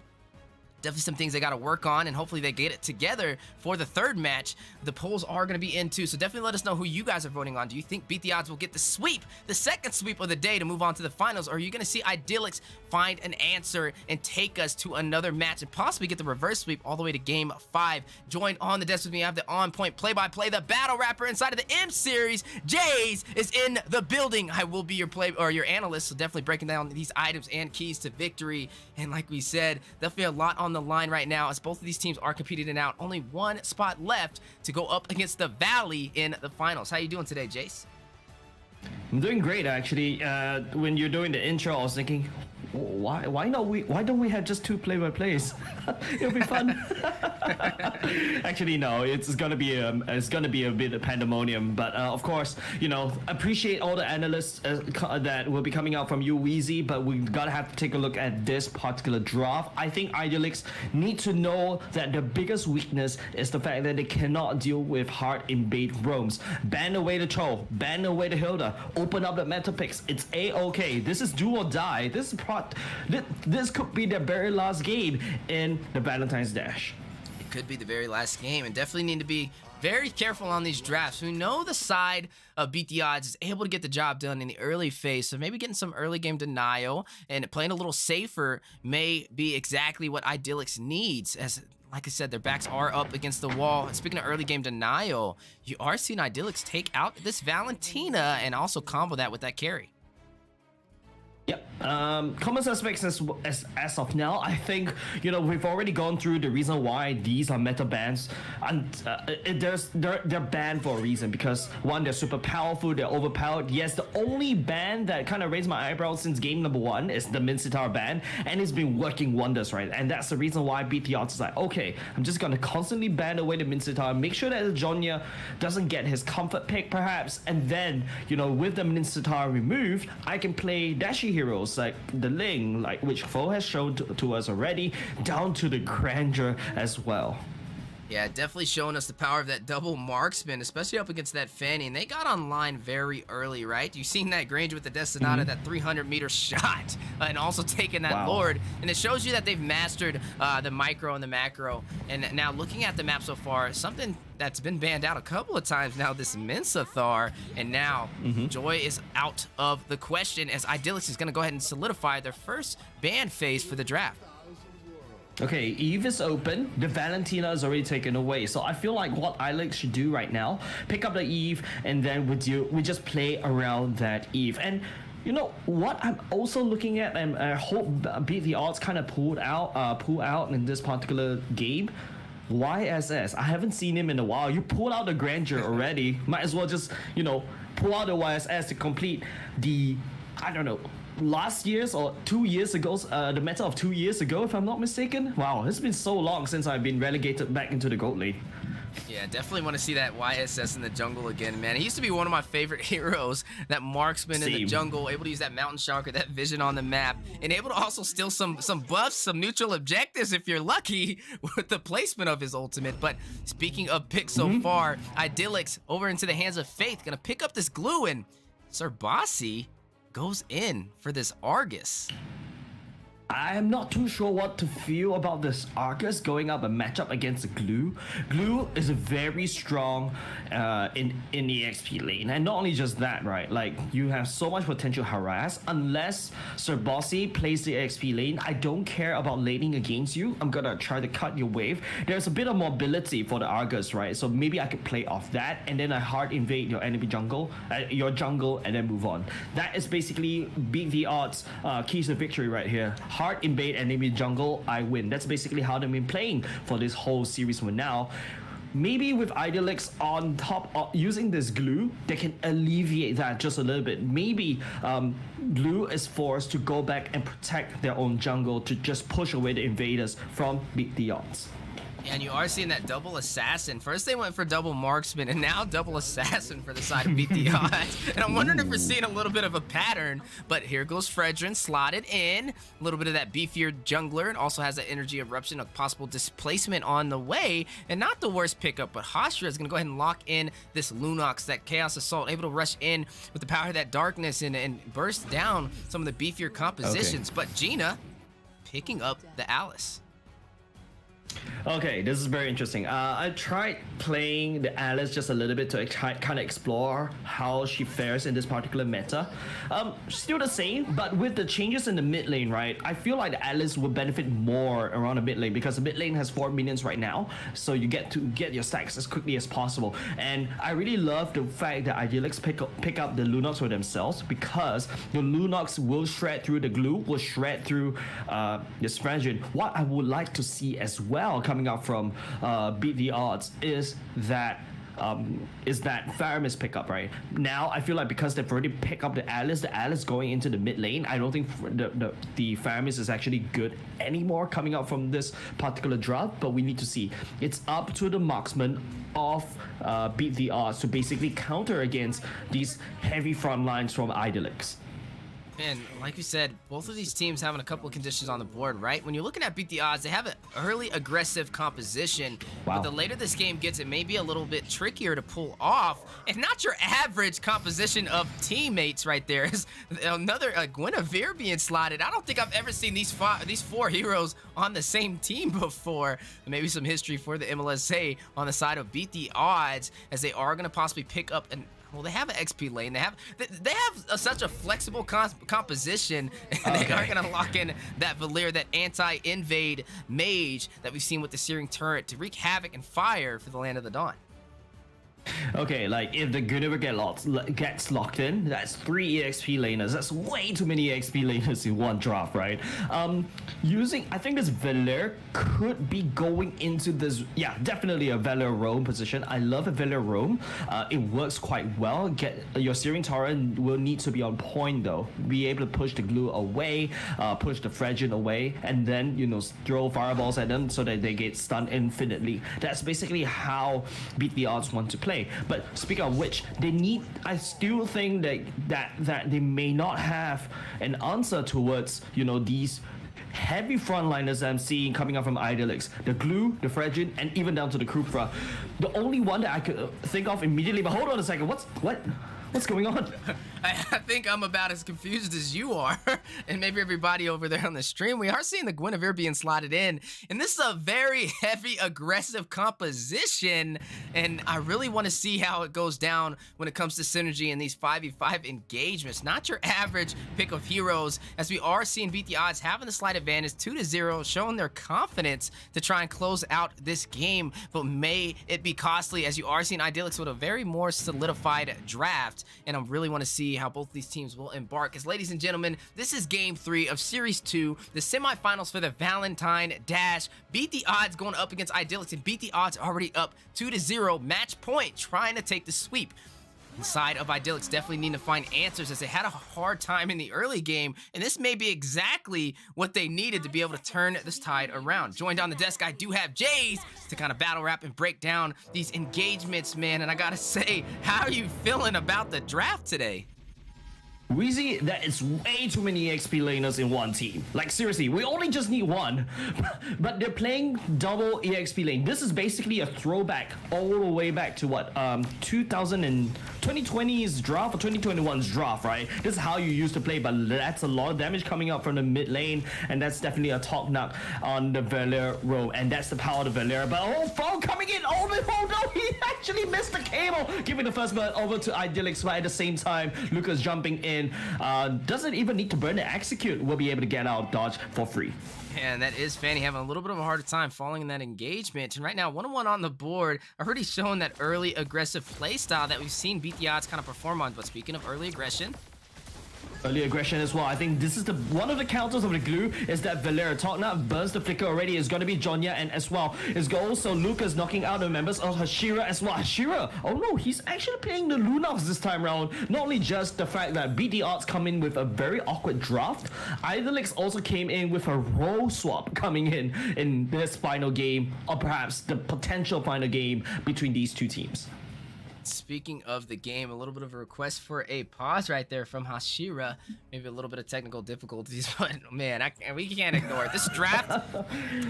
definitely some things they got to work on, and hopefully they get it together for the third match. The polls are going to be in too, so definitely let us know who you guys are voting on. Do you think Beat the Odds will get the sweep, the second sweep of the day to move on to the finals, or are you going to see Idyllics find an answer and take us to another match and possibly get the reverse sweep all the way to Game 5? Join on the desk with me. I have the on-point play-by-play, the battle rapper inside of the M Series. Jays is in the building. I will be your your analyst, so definitely breaking down these items and keys to victory. And like we said, definitely a lot on the line right now as both of these teams are competing out. Only one spot left to go up against the Valley in the finals. How you doing today, Jace? I'm doing great, actually. When you're doing the intro, I was thinking, why don't we have just two play-by-plays? It'll be fun. Actually, no, it's gonna be a bit of pandemonium. But of course, appreciate all the analysts that will be coming out from you, Wheezy. But we gotta have to take a look at this particular draft. I think Idyllics need to know that the biggest weakness is the fact that they cannot deal with hard invade roams. Ban away the troll, ban away the Hilda, open up the meta picks. It's a-okay. This is do or die. This could be their very last game in the Valentine's Dash. It could be the very last game, and definitely need to be very careful on these drafts. We know the side of Beat the Odds is able to get the job done in the early phase, so maybe getting some early game denial and playing a little safer may be exactly what Idyllics needs, as like I said, their backs are up against the wall. And speaking of early game denial, you are seeing Idyllics take out this Valentina and also combo that with that carry. Yep. Common suspects as of now, I think, we've already gone through the reason why these are meta bans, and they're banned for a reason, because one, they're super powerful, they're overpowered. Yes, the only ban that kind of raised my eyebrows since game number 1 is the Mincetar ban, and it's been working wonders, right? And that's the reason why Beat the Odds is like, okay, I'm just gonna constantly ban away the Mincetar, make sure that Jonya doesn't get his comfort pick perhaps, and then, with the Mincetar removed, I can play Dashy heroes like the Ling, which Foe has shown to us already, down to the Grandeur as well. Yeah, definitely showing us the power of that double marksman, especially up against that Fanny. And they got online very early, right? You've seen that Granger with the Destinata, that 300-meter shot, and also taking that Lord. And it shows you that they've mastered the micro and the macro. And now looking at the map so far, something that's been banned out a couple of times now, this Mincetar, and now Joy is out of the question, as Idyllics is going to go ahead and solidify their first ban phase for the draft. Okay, Eve is open. The Valentina is already taken away. So I feel like what Idyllics should do right now, pick up the Eve, and then we just play around that Eve. And what I'm also looking at, and I hope Beat the Odds kind of pull out in this particular game, YSS. I haven't seen him in a while. You pulled out the Grandeur already. Might as well just, pull out the YSS to complete the, I don't know, last year's or 2 years ago, the meta of 2 years ago, if I'm not mistaken. Wow, it's been so long since I've been relegated back into the gold lane. Yeah, definitely want to see that YSS in the jungle again, man. He used to be one of my favorite heroes, that marksman in the jungle, able to use that mountain chakra, that vision on the map, and able to also steal some buffs, some neutral objectives if you're lucky with the placement of his ultimate. But speaking of picks so far, Idyllics over into the hands of Faith, gonna pick up this glue, and Sir Bossy goes in for this Argus. I'm not too sure what to feel about this Argus going up a matchup against Glue. Glue is very strong in the XP lane, and not only just that, right? Like, you have so much potential harass. Unless Sir Bossy plays the XP lane, I don't care about laning against you. I'm gonna try to cut your wave. There's a bit of mobility for the Argus, right? So maybe I could play off that, and then I hard invade your enemy jungle, and then move on. That is basically Beat the Odds keys to victory right here. Hard invade enemy jungle, I win. That's basically how they've been playing for this whole series for now. maybe with Idylix on top of using this glue, they can alleviate that just a little bit. Maybe Blue is forced to go back and protect their own jungle to just push away the invaders from Beat the Odds. And you are seeing that double assassin. First they went for double marksman, and now double assassin for the side of Beat the Odds. And I'm wondering if we're seeing a little bit of a pattern. But here goes Fredrin slotted in. A little bit of that beefier jungler, and also has that energy eruption, a possible displacement on the way. And not the worst pickup, but Hashira is going to go ahead and lock in this Lunox, that Chaos Assault, able to rush in with the power of that darkness and burst down some of the beefier compositions. But Gina picking up the Alice. Okay, this is very interesting. I tried playing the Alice just a little bit to kind of explore how she fares in this particular meta. Still the same, but with the changes in the mid lane, right? I feel like the Alice would benefit more around the mid lane because the mid lane has 4 minions right now, so you get to get your stacks as quickly as possible. And I really love the fact that Idylix pick up the Lunox for themselves, because the Lunox will shred through the glue, will shred through this Frenzy. What I would like to see as well coming out from Beat the Odds is that Faramis pickup right now. I feel like because they've already picked up the Alice going into the mid lane, I don't think the Faramis is actually good anymore coming out from this particular draft. But we need to see. It's up to the marksman of Beat the Odds to basically counter against these heavy front lines from Idylix. And like you said, both of these teams having a couple of conditions on the board, right? When you're looking at Beat the Odds, they have an early aggressive composition. Wow. But the later this game gets, it may be a little bit trickier to pull off. And not your average composition of teammates right there. Is another Guinevere being slotted. I don't think I've ever seen these 4 heroes on the same team before. Maybe some history for the MLSA on the side of Beat the Odds, as they are going to possibly pick up an... Well, they have an XP lane. They have such a flexible composition, and they are going to lock in that Valir, that anti-invade mage that we've seen with the Searing Turret to wreak havoc and fire for the Land of the Dawn. Okay, like if the Guinevere gets locked in, that's 3 EXP laners. That's way too many EXP laners in one draft, right? I think this Valir could be going into this, yeah, definitely a Valir roam position. I love a Valir roam. It works quite well. Your Searing Torrent will need to be on point though. Be able to push the glue away, push the Fredrin away, and then, you know, throw fireballs at them so that they get stunned infinitely. That's basically how Beat the Odds want to play. But speaking of which, I still think that they may not have an answer towards, you know, these heavy frontliners that I'm seeing coming up from Idylix. The Glue, the Fredrin, and even down to the Krupra. The only one that I could think of immediately, but hold on a second, what's going on? I think I'm about as confused as you are, and maybe everybody over there on the stream. We are seeing the Guinevere being slotted in, and this is a very heavy, aggressive composition, and I really want to see how it goes down when it comes to synergy in these 5v5 engagements. Not your average pick of heroes, as we are seeing Beat the Odds having the slight advantage, 2-0, showing their confidence to try and close out this game, but may it be costly, as you are seeing Idylix with a very more solidified draft, and I really want to see how both these teams will embark. As ladies and gentlemen, this is game 3 of series 2, the semifinals for the Valentine Dash. Beat the Odds going up against Idylix, and Beat the Odds already up 2-0, match point, trying to take the sweep. Inside of Idylix, definitely need to find answers, as they had a hard time in the early game, and this may be exactly what they needed to be able to turn this tide around. Joined on the desk, I do have Jays to kind of battle rap and break down these engagements, man, and I gotta say, how are you feeling about the draft today? Weezy, that is way too many XP laners in one team. Like seriously, we only just need one, but they're playing double EXP lane. This is basically a throwback all the way back to what, 2020's draft or 2021's draft, right? This is how you used to play, but that's a lot of damage coming up from the mid lane, and that's definitely a talk knock on the Valir row, and that's the power of the Valir. But phone coming in, oh no, he actually missed the cable, giving the first blood over to Idylix, but at the same time, Lucas jumping in. Doesn't even need to burn the execute, will be able to get out dodge for free. And that is Fanny having a little bit of a harder time falling in that engagement. And right now, 1-1 on the board. I heard he's showing that early aggressive play style that we've seen Beat the Odds kind of perform on. But speaking of early aggression, early aggression as well. I think this is one of the counters of the glue is that Valera Toknak burns the flicker already. It's going to be Jonya, and as well is also Lucas knocking out the members of Hashira as well. Hashira, oh no, he's actually playing the Lunox this time around. Not only just the fact that BT Arts come in with a very awkward draft, Idolix also came in with a role swap coming in this final game, or perhaps the potential final game between these two teams. Speaking of the game, a little bit of a request for a pause right there from Hashira. Maybe a little bit of technical difficulties, but man, we can't ignore it. This draft,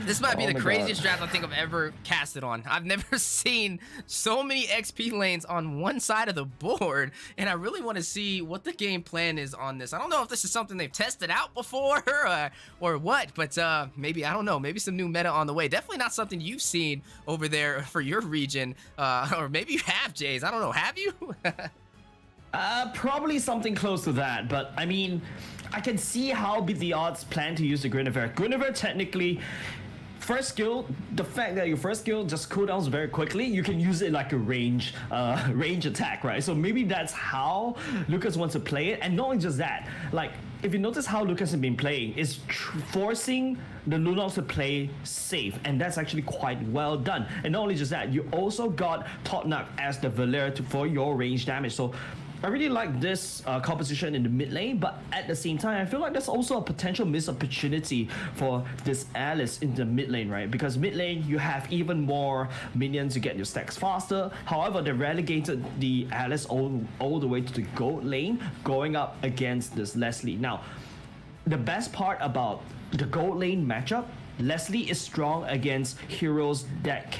this might be the craziest draft I think I've ever casted on. I've never seen so many XP lanes on one side of the board, and I really want to see what the game plan is on this. I don't know if this is something they've tested out before or what, but maybe, I don't know, maybe some new meta on the way. Definitely not something you've seen over there for your region, or maybe you have, Jays. I don't know. Have you? Probably something close to that, but I mean, I can see how the odds plan to use the Guinevere. Guinevere technically, first skill, the fact that your first skill just cooldowns very quickly, you can use it like a range attack, right? So maybe that's how Lucas wants to play it, and not only just that, like if you notice how Lucas has been playing, is forcing the Lunox to play safe, and that's actually quite well done. And not only just that, you also got Totnak as the Valera for your range damage. So I really like this composition in the mid lane, but at the same time, I feel like there's also a potential missed opportunity for this Alice in the mid lane, right? Because mid lane, you have even more minions to get your stacks faster. However, they relegated the Alice all the way to the gold lane, going up against this Leslie. Now, the best part about the gold lane matchup, Leslie is strong against heroes that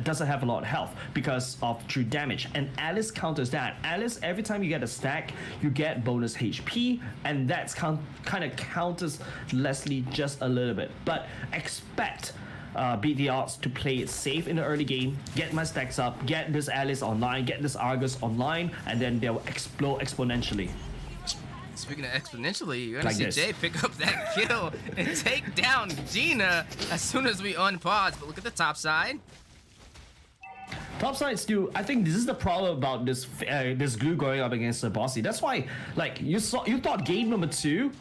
doesn't have a lot of health because of true damage, and Alice counters that. Alice, every time you get a stack, you get bonus HP, and that's kind of counters Leslie just a little bit. But expect beat the odds to play it safe in the early game, get my stacks up, get this Alice online, get this Argus online, and then they'll explode exponentially. Speaking of exponentially, you're gonna Like see this. Jay pick up that kill and take down Gina as soon as we unpause. But look at the top side. Top side still, I think this is the problem about this glue going up against the Bossy. That's why, like you thought game number 2,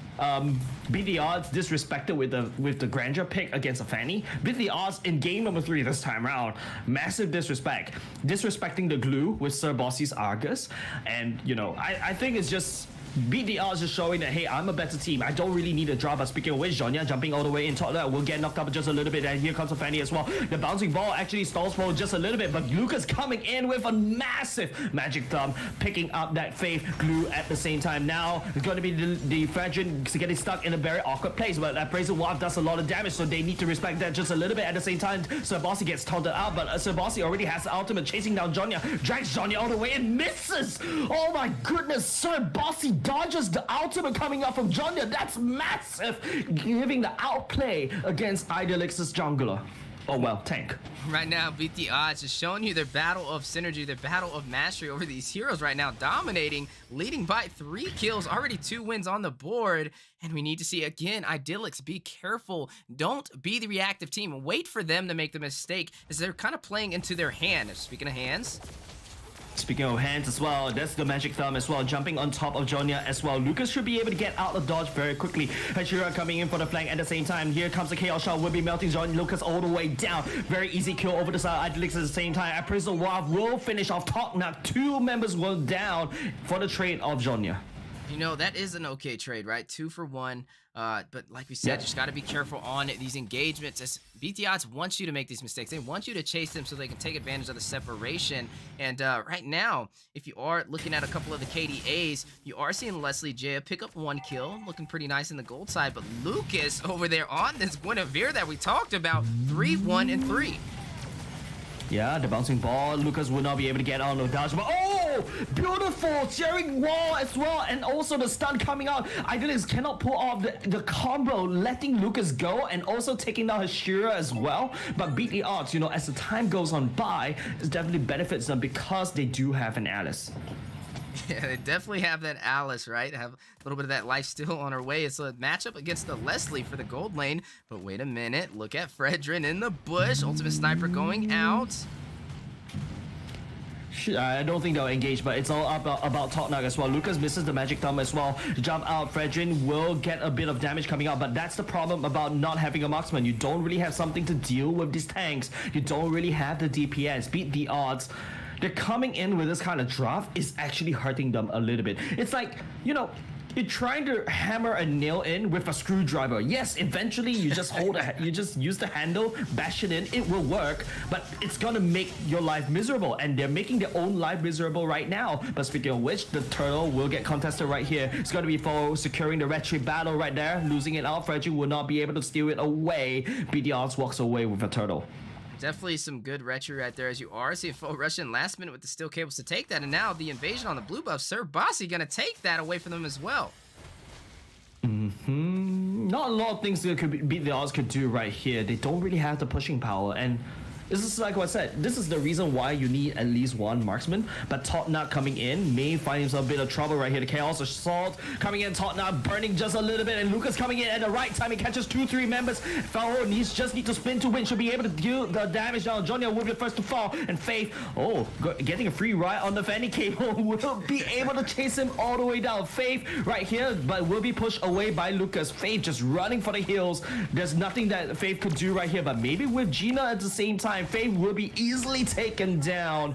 beat the odds disrespected with the Grandeur pick against a Fanny. Beat the odds in game number 3 this time around. Massive disrespect, disrespecting the glue with Sir Bossy's Argus, and you know I think it's just. Beat the odds just showing that, hey, I'm a better team. I don't really need a draw. But speaking of which, Jonya jumping all the way in top there will get knocked up just a little bit. And here comes a Fanny as well. The bouncing ball actually stalls for just a little bit. But Lucas coming in with a massive magic thumb, picking up that Faith glue at the same time. Now it's going to be the Fredrin getting stuck in a very awkward place. But that Brazen Waft does a lot of damage, so they need to respect that just a little bit. At the same time, Sir Bossy gets taunted out. But Sir Bossy already has the ultimate, chasing down Jonya. Drags Jonya all the way and misses. Oh my goodness, Sir Bossy dodges the ultimate coming up from Jonya. That's massive, giving the outplay against Idolix's jungler. Oh well, tank. Right now, Beat the Odds is showing you their battle of synergy, their battle of mastery over these heroes right now, dominating, leading by 3 kills, already 2 wins on the board. And we need to see, again, Idyllics, be careful. Don't be the reactive team. Wait for them to make the mistake, as they're kind of playing into their hand. Speaking of hands, Speaking of hands as well, that's the magic thumb as well, jumping on top of Jonya as well. Lucas should be able to get out of dodge very quickly. Hashira coming in for the flank at the same time. Here comes the chaos shot, will be melting Jonya Lucas all the way down. Very easy kill over the side. Idylix at the same time. Appraisal Wav will finish off top. Now 2 members will down for the trade of Jonya. you know, that is an okay trade, right? 2 for 1. But like we said, just got to be careful on these engagements. As Beat the Odds wants you to make these mistakes. They want you to chase them so they can take advantage of the separation. And right now, if you are looking at a couple of the KDAs, you are seeing Leslie Jaya pick up 1 kill, looking pretty nice in the gold side. But Lucas over there on this Guinevere that we talked about, 3, 1, and 3. Yeah, the bouncing ball. Lucas will not be able to get on the dodge. But oh, beautiful tearing wall as well, and also the stun coming out. Idyllis cannot pull off the combo, letting Lucas go, and also taking down Hashira as well. But Beat the Odds, you know, as the time goes on by, it definitely benefits them because they do have an Alice. Yeah, they definitely have that Alice, right? Have a little bit of that life still on her way. It's a matchup against the Leslie for the gold lane. But wait a minute. Look at Fredrin in the bush. Ultimate Sniper going out. I don't think they'll engage, but it's all about Tottenham as well. Lucas misses the magic thumb as well. Jump out, Fredrin will get a bit of damage coming out, but that's the problem about not having a marksman. You don't really have something to deal with these tanks. You don't really have the DPS. Beat the odds. They're coming in with this kind of draft is actually hurting them a little bit. It's like, you know, you're trying to hammer a nail in with a screwdriver. Yes, eventually you just you just use the handle, bash it in, it will work, but it's gonna make your life miserable, and they're making their own life miserable right now. But speaking of which, the turtle will get contested right here. It's gonna be for securing the retreat battle right there, losing it out. Frederick will not be able to steal it away. BDRs walks away with a turtle. Definitely some good retro right there, as you are seeing full Russian last minute with the steel cables to take that, and now the invasion on the blue buff. Sir Bossy gonna take that away from them as well. Not a lot of things that could beat the odds could do right here. They don't really have the pushing power, and this is like what I said. This is the reason why you need at least one marksman. But Tottenham coming in may find himself a bit of trouble right here. The Chaos Assault coming in. Tottenham burning just a little bit, and Lucas coming in at the right time. He catches 2-3 members. Faro just need to spin to win. Should be able to deal the damage down. Johnny will be the first to fall, and Faith, getting a free ride on the Fanny Cable, will be able to chase him all the way down. Faith right here, but will be pushed away by Lucas. Faith just running for the hills. There's nothing that Faith could do right here, but maybe with Gina at the same time, Faith will be easily taken down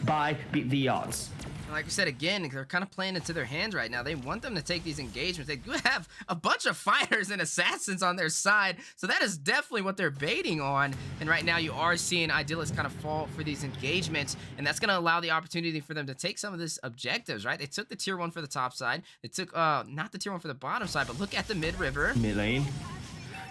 by the odds. Like I said again, they're kind of playing into their hands right now. They want them to take these engagements. They do have a bunch of fighters and assassins on their side, so that is definitely what they're baiting on. And right now you are seeing Idyllics kind of fall for these engagements, and that's going to allow the opportunity for them to take some of these objectives, right? They took the tier 1 for the top side. They took, not the tier 1 for the bottom side, but look at the mid-river. Mid lane.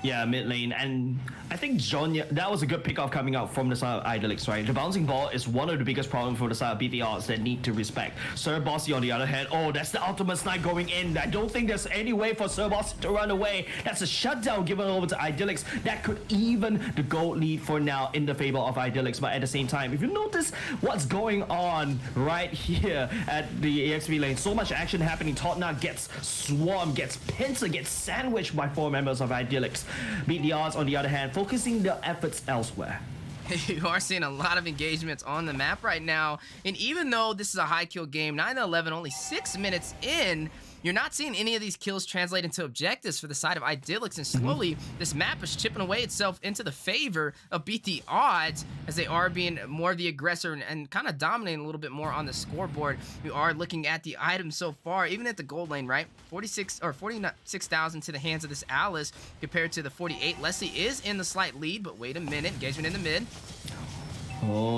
Yeah, mid lane, and I think Jonya, that was a good pickoff coming out from the side of Idyllics, right? The bouncing ball is one of the biggest problems for the side of BT odds that need to respect. Sir Bossy on the other hand, that's the ultimate snipe going in. I don't think there's any way for Sir Bossy to run away. That's a shutdown given over to Idyllics. That could even the gold lead for now in the favor of Idyllics, but at the same time, if you notice what's going on right here at the EXP lane, so much action happening. Tottenham gets swarmed, gets pincer, gets sandwiched by 4 members of Idyllics. Beat the odds on the other hand, focusing their efforts elsewhere. You are seeing a lot of engagements on the map right now, and even though this is a high kill game, 9-11, only 6 minutes in, you're not seeing any of these kills translate into objectives for the side of Idyllics, and slowly this map is chipping away itself into the favor of Beat the Odds, as they are being more of the aggressor and kind of dominating a little bit more on the scoreboard. We are looking at the items so far, even at the gold lane, right? 46,000 to the hands of this Alice compared to the 48. Leslie is in the slight lead, but wait a minute, engagement in the mid.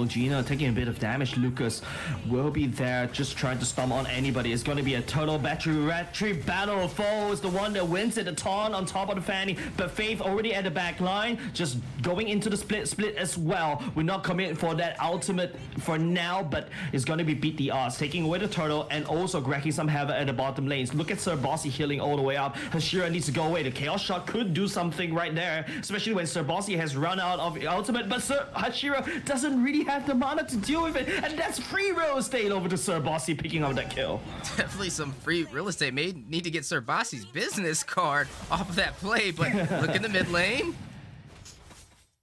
Gina taking a bit of damage. Lucas will be there just trying to stomp on anybody. It's going to be a total battery battle. Foe is the one that wins it. A taunt on top of the Fanny, but Faith already at the back line, just going into the split as well. We're not committing for that ultimate for now, but it's going to be Beat the Odds, taking away the turtle and also cracking some havoc at the bottom lanes. Look at Sir Bossy healing all the way up. Hashira needs to go away. The Chaos Shot could do something right there, especially when Sir Bossy has run out of the ultimate, but Sir Hashira doesn't really have the mana to deal with it, and that's free real estate over to Sir Bossy picking up that kill. Definitely some free real estate. May need to get Sir Bossy's business card off of that play, but look in the mid lane.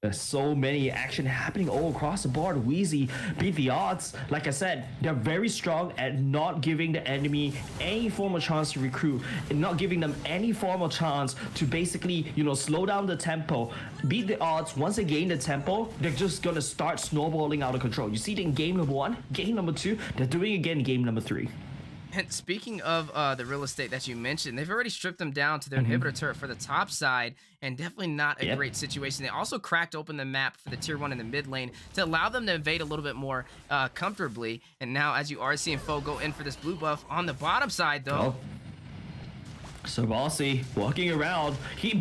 There's so many action happening all across the board. Wheezy beat the odds. Like I said, they're very strong at not giving the enemy any form of chance to recruit and not giving them any form of chance to basically, slow down the tempo. Beat the odds. Once they gain the tempo, they're just gonna start snowballing out of control. You see it in game number 1, game number 2. They're doing it again in game number 3. And speaking of the real estate that you mentioned, they've already stripped them down to their inhibitor turret for the top side, and definitely not a great situation. They also cracked open the map for the tier 1 in the mid lane to allow them to invade a little bit more comfortably. And now, as you are seeing Foe go in for this blue buff on the bottom side, though. Sir Bossy walking around. He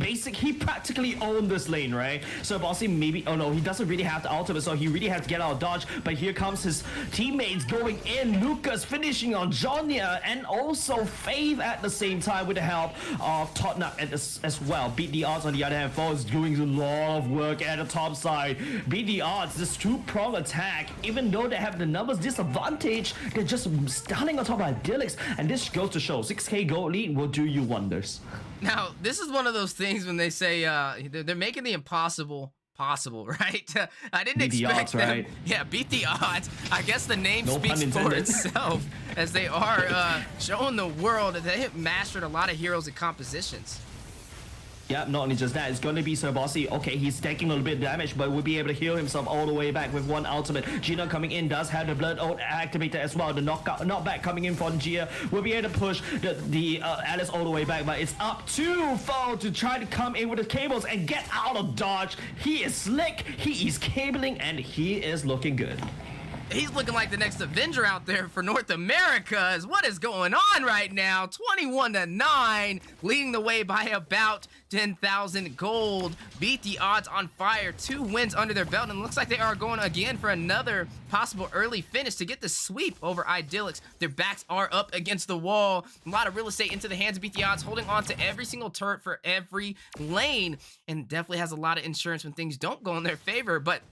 practically owned this lane, right? Sir Bossy maybe, he doesn't really have the ultimate, so he really has to get out of dodge. But here comes his teammates going in. Lucas finishing on Jonya, and also Faith at the same time with the help of Tottenham as well. Beat the odds on the other hand. Foe is doing a lot of work at the top side. Beat the odds, this 2-prong attack, even though they have the numbers disadvantage, they're just stunning on top of Idyllics, and this goes to show 6k gold lead will do you wonders. Now, this is one of those things when they say they're making the impossible possible, right? I didn't Beat the expect odds, them. right? Yeah, beat the odds. I guess the name No speaks pun for intended. itself, as they are showing the world that they have mastered a lot of heroes and compositions. Yeah, not only just that, it's going to be Sir Bossy. Okay, he's taking a little bit of damage, but will be able to heal himself all the way back with one ultimate. Gina coming in does have the Blood Oath activated as well. The knockback coming in from Gia will be able to push the Alice all the way back, but it's up to Foe to try to come in with the cables and get out of dodge. He is slick, he is cabling, and he is looking good. He's looking like the next Avenger out there for North America. What is going on right now? 21-9, leading the way by about 10,000 gold. Beat the odds on fire. 2 wins under their belt, and it looks like they are going again for another possible early finish to get the sweep over Idyllics. Their backs are up against the wall. A lot of real estate into the hands of Beat the Odds, holding on to every single turret for every lane, and definitely has a lot of insurance when things don't go in their favor. But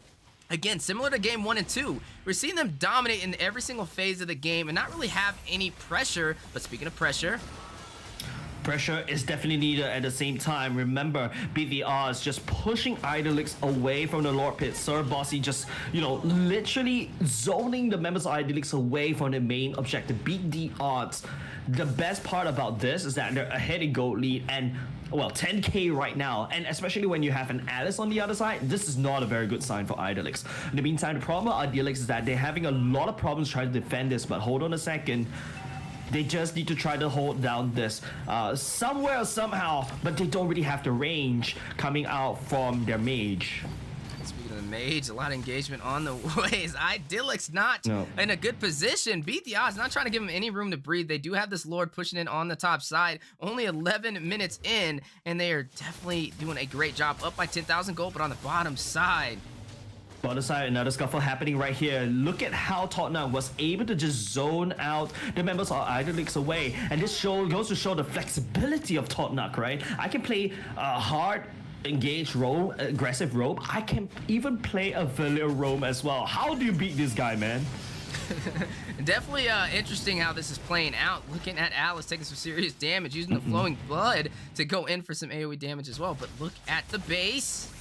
again, similar to game 1 and 2, we're seeing them dominate in every single phase of the game and not really have any pressure. But speaking of pressure is definitely needed at the same time. Remember, Beat the Odds just pushing Idyllics away from the Lord Pit. Sir Bossy just, literally zoning the members of Idyllics away from the main objective. Beat the Odds. The best part about this is that they're ahead in gold lead and, well, 10k right now, and especially when you have an Alice on the other side, this is not a very good sign for Idyllics. In the meantime, the problem with Idyllics is that they're having a lot of problems trying to defend this, but hold on a second. They just need to try to hold down this somewhere or somehow, but they don't really have the range coming out from their mage. Speaking of the mage, a lot of engagement on the ways. Idyllics not in a good position. Beat the Odds, not trying to give them any room to breathe. They do have this Lord pushing in on the top side. Only 11 minutes in, and they are definitely doing a great job. Up by 10,000 gold, but on the bottom side. Bottom side, another scuffle happening right here. Look at how Tottenham was able to just zone out the members of Idyllics away. And this goes to show the flexibility of Tottenham, right? I can play a hard engaged roam, aggressive roam. I can even play a vanilla roam as well. How do you beat this guy, man? Definitely interesting how this is playing out. Looking at Alice taking some serious damage, using the flowing blood to go in for some AoE damage as well. But look at the base.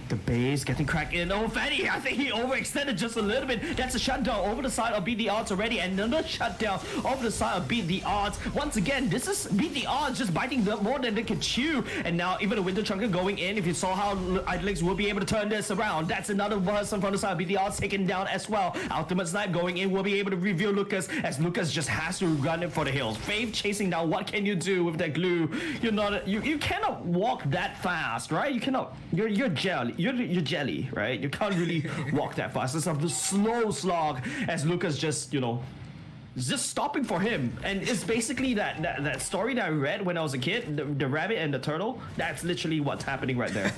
The base getting cracked in. Oh, Fanny, I think he overextended just a little bit. That's a shutdown over the side of Beat the Odds already. And another shutdown over the side of Beat the Odds. Once again, this is Beat the Odds just biting them more than they can chew. And now even the Winter Chunker going in. If you saw how Idyllics will be able to turn this around. That's another person from the side of Beat the Odds taken down as well. Ultimate Snipe going in will be able to reveal Lucas, as Lucas just has to run it for the hills. Faith chasing down. What can you do with that glue? You cannot walk that fast, right? You cannot. You're jelly. You're jelly, right? You can't really walk that fast. It's a slow slog as Lucas just, just stopping for him. And it's basically that story that I read when I was a kid, the rabbit and the turtle. That's literally what's happening right there.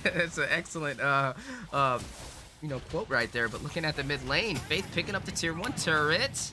That's an excellent quote right there. But looking at the mid lane, Faith picking up the tier 1 turret.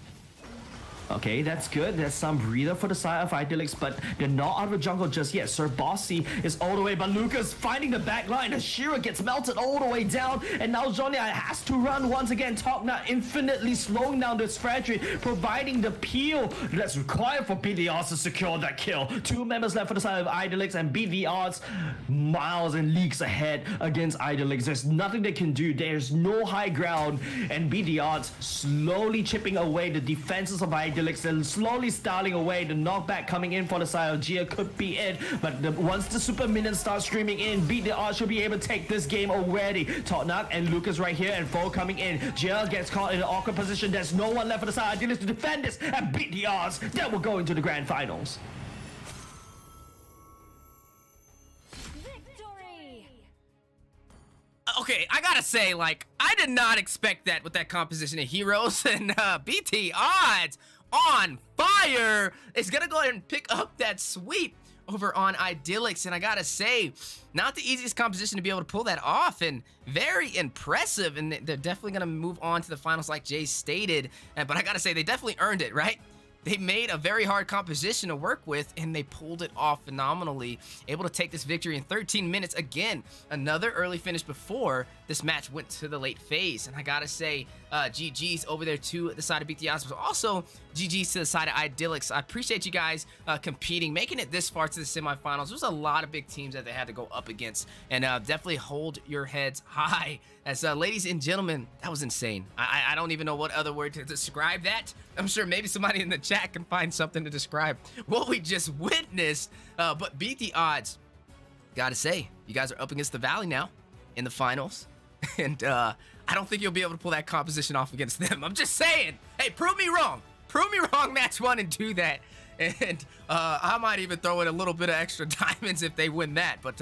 Okay, that's good. There's some breather for the side of Idyllics, but they're not out of the jungle just yet. Sir Bossy is all the way, but Lucas finding the back line. Ashira gets melted all the way down, and now Johnny has to run once again. Tokna infinitely slowing down this Frederick, providing the peel that's required for Beat the Odds to secure that kill. 2 members left for the side of Idyllics, and Beat the Odds miles and leagues ahead against Idyllics. There's nothing they can do. There's no high ground, and Beat the Odds slowly chipping away the defenses of Idyllics and slowly styling away. The knockback coming in for the side of Gia could be it, but once the super minions start streaming in, Beat the Odds should be able to take this game already. Totnak and Lucas right here, and Foe coming in. Gia gets caught in an awkward position. There's no one left for the side of Idyllics to defend this, and Beat the Odds. That will go into the grand finals. Okay, I gotta say, I did not expect that with that composition of heroes, and BT Odds on fire is gonna go ahead and pick up that sweep over on Idyllics, and I gotta say, not the easiest composition to be able to pull that off, and very impressive, and they're definitely gonna move on to the finals like Jay stated, but I gotta say, they definitely earned it, right? they made a very hard composition to work with, and they pulled it off phenomenally, able to take this victory in 13 minutes. Again, another early finish before this match went to the late phase. And I gotta say, GG's over there to the side of Beat the Odds, but also GG's to the side of Idyllics. I appreciate you guys competing, making it this far to the semifinals. There's a lot of big teams that they had to go up against, and definitely hold your heads high. As ladies and gentlemen, that was insane. I don't even know what other word to describe that. I'm sure maybe somebody in the chat can find something to describe what we just witnessed. But Beat the Odds, gotta say, you guys are up against the Valley now in the finals. And I don't think you'll be able to pull that composition off against them. I'm just saying. Hey, prove me wrong. Prove me wrong match 1 and do that. And I might even throw in a little bit of extra diamonds if they win that. But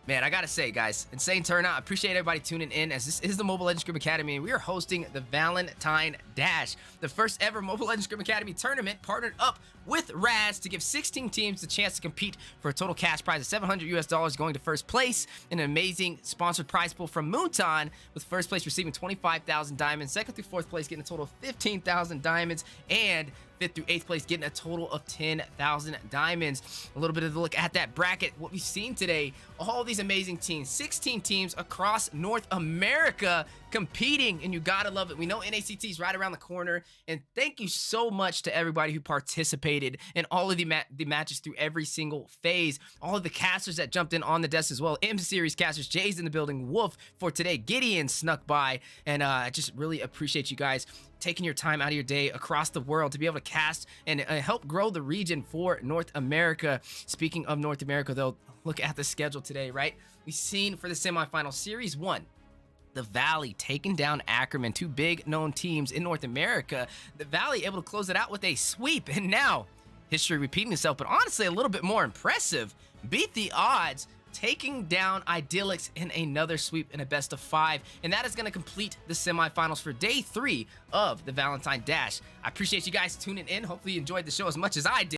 man, I gotta say, guys, insane turnout. I appreciate everybody tuning in, as this is the Mobile Legends Scrim Academy, and we are hosting the Valentine Dash, the first ever Mobile Legends Scrim Academy tournament, partnered up with Raz to give 16 teams the chance to compete for a total cash prize of $700 going to first place, and an amazing sponsored prize pool from Moonton, with first place receiving 25,000 diamonds, second through fourth place getting a total of 15,000 diamonds, and 5th through 8th place getting a total of 10,000 diamonds. A little bit of a look at that bracket, what we've seen today, all these amazing teams, 16 teams across North America competing, and you gotta love it. We know NACT is right around the corner, and thank you so much to everybody who participated in all of the matches through every single phase. All of the casters that jumped in on the desk as well. M-Series casters, Jay's in the building, Wolf for today, Gideon snuck by, and I just really appreciate you guys taking your time out of your day across the world to be able to cast and help grow the region for North America. Speaking of North America, though, look at the schedule today, right? We've seen for the semifinal Series 1, the Valley taking down Ackerman, two big known teams in North America. The Valley able to close it out with a sweep, and now history repeating itself, but honestly a little bit more impressive. Beat the Odds, taking down Idyllics in another sweep in a best of 5, and that is going to complete the semifinals for day 3 of the Valentine Dash. I appreciate you guys tuning in. Hopefully you enjoyed the show as much as I did.